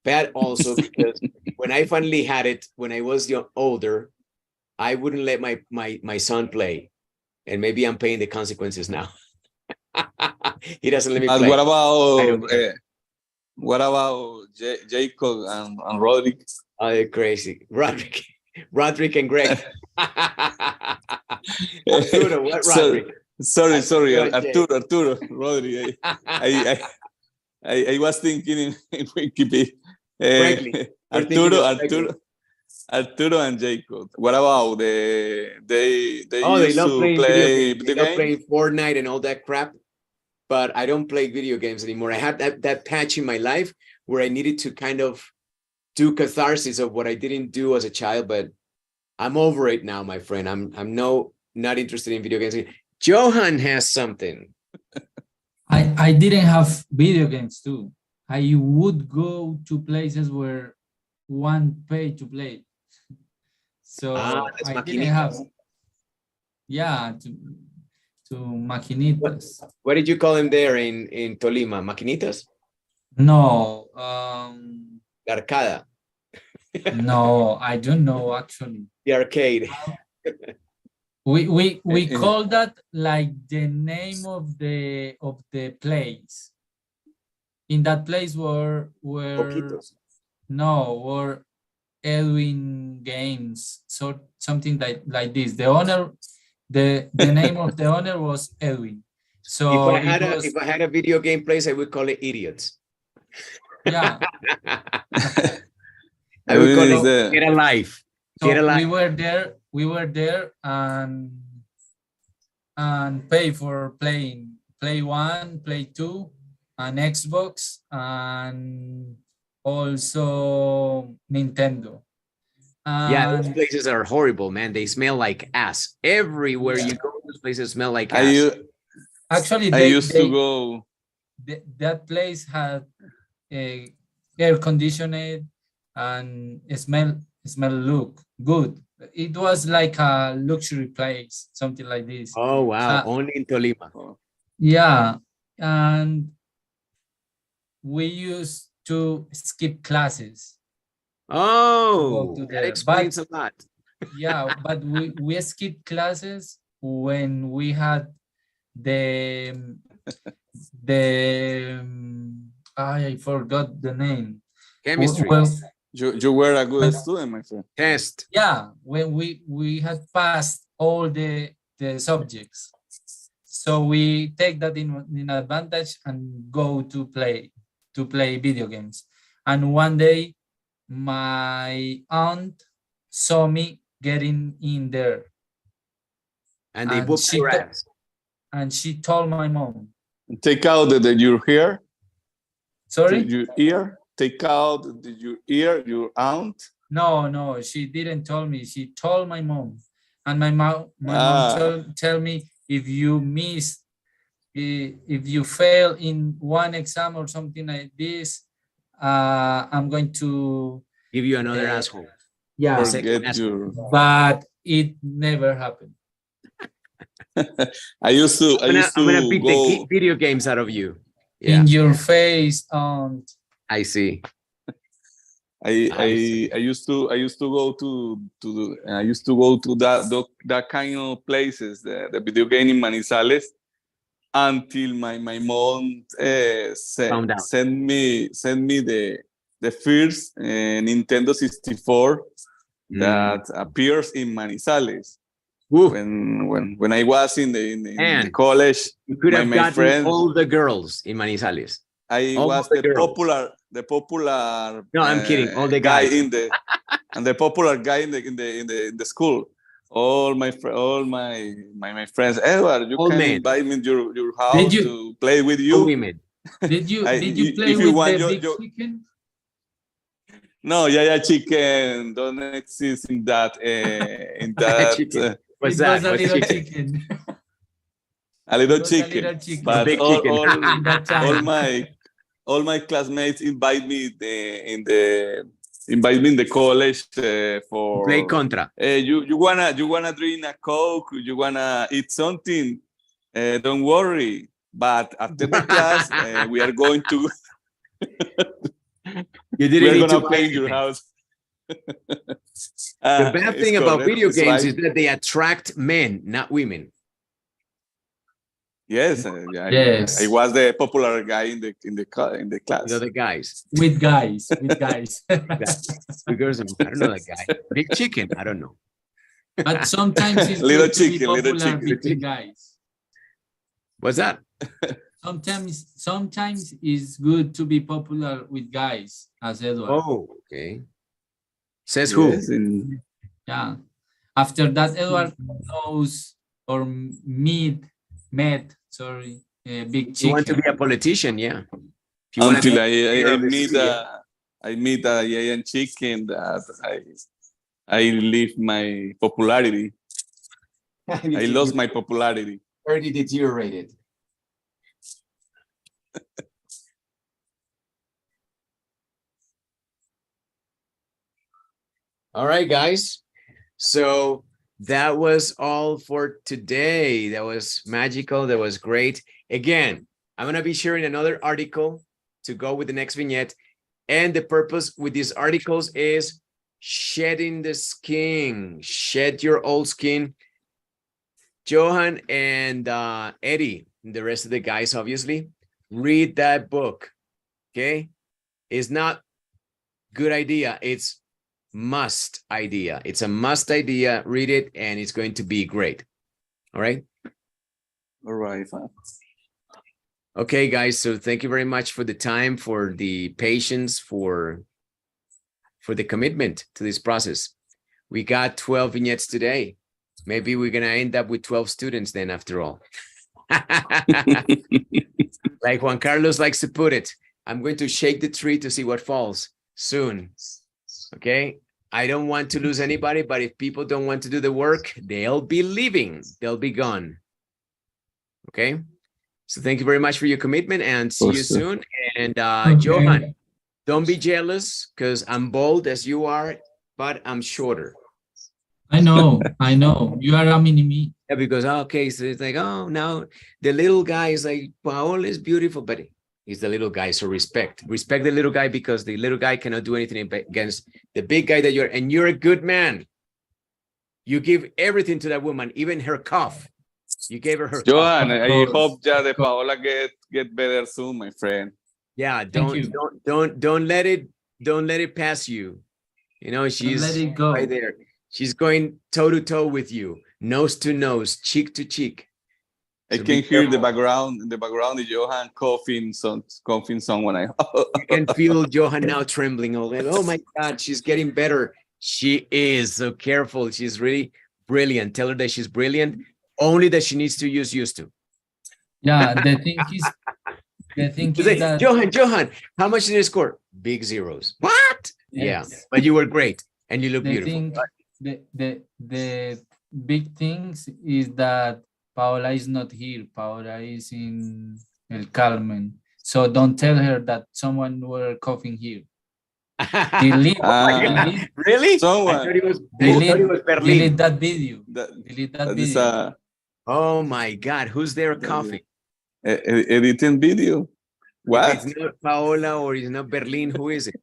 bad also because when I finally had it, when I was older, I wouldn't let my son play. And maybe I'm paying the consequences now. He doesn't let me play. What about Jacob and Roderick? Oh, they're crazy. Roderick and Greg. Arturo, what Roderick? Sorry, Arturo, Roderick. I was thinking in Wikipedia. Arturo and Jacob. What about they used to play video games. They love playing Fortnite and all that crap. But I don't play video games anymore. I had that patch in my life where I needed to kind of do catharsis of what I didn't do as a child, but I'm over it now, my friend. I'm not interested in video games. Johan has something. I didn't have video games too. I would go to places where one paid to play. So I didn't have, to maquinitas. What did you call them there in Tolima? Maquinitas? No. Arcada. No, I don't know actually. The arcade. We call that like the name of the place. In that place were Edwin Games, so something like this. The owner, the name of the owner was Edwin. So if I had a video game place, I would call it Idiots. Yeah. I would call it Get Alive. So we were there and pay for playing Play 1, Play 2, and Xbox, and also Nintendo. Those places are horrible, man. They smell like ass. Everywhere you go, those places smell like ass. Actually, I used to go. That place had air conditioned and smell look good. It was like a luxury place, something like this. Oh wow! Only in Tolima. Yeah, and we used to skip classes. Oh, that explains a lot. Yeah, but we skipped classes when we had I forgot the name. Chemistry. You were a good student, my friend. Test. Yeah, when we had passed all the subjects, so we take that in advantage and go to play video games. And one day, my aunt saw me getting in there, and they booked your ass. And she told my mom, "Take out your hair." Sorry, your ear. Take out your ear, your aunt? No, she didn't tell me. She told my mom, and my mom tell me if you fail in one exam or something like this, I'm going to give you another asshole. Yeah, but it never happened. I used to I'm gonna beat the video games out of you. In your face, aunt. I see. I used to go to that kind of places, the video game in Manizales, until my mom sent me the first Nintendo 64 that appears in Manizales. When I was in the college, you could have gotten all the girls in Manizales. I was the popular. No, I'm kidding. All the guys guy in the and the popular guy in the school. All my friends. Edward, you can invite me to your house to play with you. All women. Did you play with the big chicken? No, yeah, chicken don't exist in that. What's that? A little chicken. A little chicken. But all my classmates invite me in the college for play contra. You wanna drink a Coke? You wanna eat something? Don't worry. But after the class, we are going to. We're gonna play in your house. The bad thing about video games is that they attract men, not women. Yes, yes. I was the popular guy in the class. You know the guys. With guys. Because I don't know that guy. Big chicken, I don't know. But sometimes it's little good chicken, to be little popular chicken. between guys. What's that? Sometimes it's good to be popular with guys, as Edward. Oh, okay. Says who? Yeah. After that, Edward knows or met big chicken. You want to be a politician, yeah. Until I meet a giant chicken that I leave my popularity. I lost my popularity. Already deteriorated. All right, guys. So that was all for today. That was magical. That was great. Again, I'm going to be sharing another article to go with the next vignette. And the purpose with these articles is shedding the skin. Shed your old skin. Johan and Eddie, and the rest of the guys, obviously, read that book. Okay? It's not good idea. It's must idea. It's a must idea. Read it, and it's going to be great. All right? All right. Okay, guys. So thank you very much for the time, for the patience, for the commitment to this process. We got 12 vignettes today. Maybe we're going to end up with 12 students then, after all. Like Juan Carlos likes to put it, I'm going to shake the tree to see what falls soon. Okay? I don't want to lose anybody, but if people don't want to do the work, they'll be leaving. They'll be gone. Okay? So thank you very much for your commitment, and see you soon. And Johan, don't be jealous because I'm bold as you are, but I'm shorter. I know. You are a mini-me. Yeah, because, okay, so it's like, oh, no, the little guy is like, Paul is beautiful, but he's the little guy, so respect the little guy, because the little guy cannot do anything against the big guy that and you're a good man. You give everything to that woman, even her cough. You gave her Johan, cough. I hope the Paola get better soon, my friend. Yeah, don't let it pass you. You know, she's let it go. Right there. She's going toe to toe with you, nose to nose, cheek to cheek. I can hear the background. In the background is Johan coughing someone. You can feel Johan now trembling. Oh my God, she's getting better. She is. So careful. She's really brilliant. Tell her that she's brilliant. Only that she needs to use used to. Yeah, the thing is that Johan, how much did you score? Big zeros. What? Yes. Yeah, but you were great and you look beautiful. The big things is that Paola is not here. Paola is in El Carmen. So don't tell her that someone were coughing here. Delete. Really? Someone. Delete that video. Delete that video. Oh my God, who's there coughing? Editing video. What? If it's not Paola or it's not Berlin, who is it?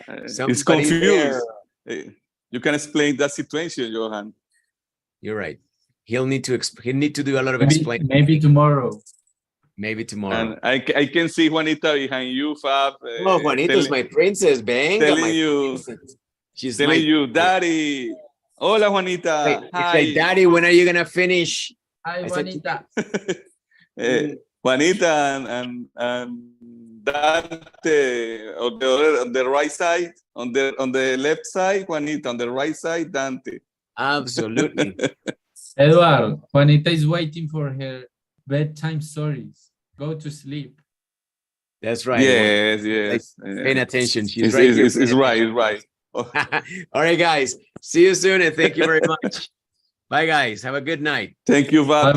It's confused. You can explain that situation, Johan. You're right. He'll need to do a lot of explaining. Maybe tomorrow. And I can see Juanita behind you, Fab. Juanita's my princess, Venga, telling you, she's telling you, Daddy. Hola, Juanita. Wait, Daddy, when are you gonna finish? Hi, Juanita. Juanita and Dante on the right side, on the left side, Juanita, on the right side, Dante. Absolutely. Eduard, Juanita is waiting for her bedtime stories. Go to sleep. That's right. Yes. Paying attention. She's right here. It's right. All right, guys. See you soon, and thank you very much. Bye, guys. Have a good night. Thank you, Val.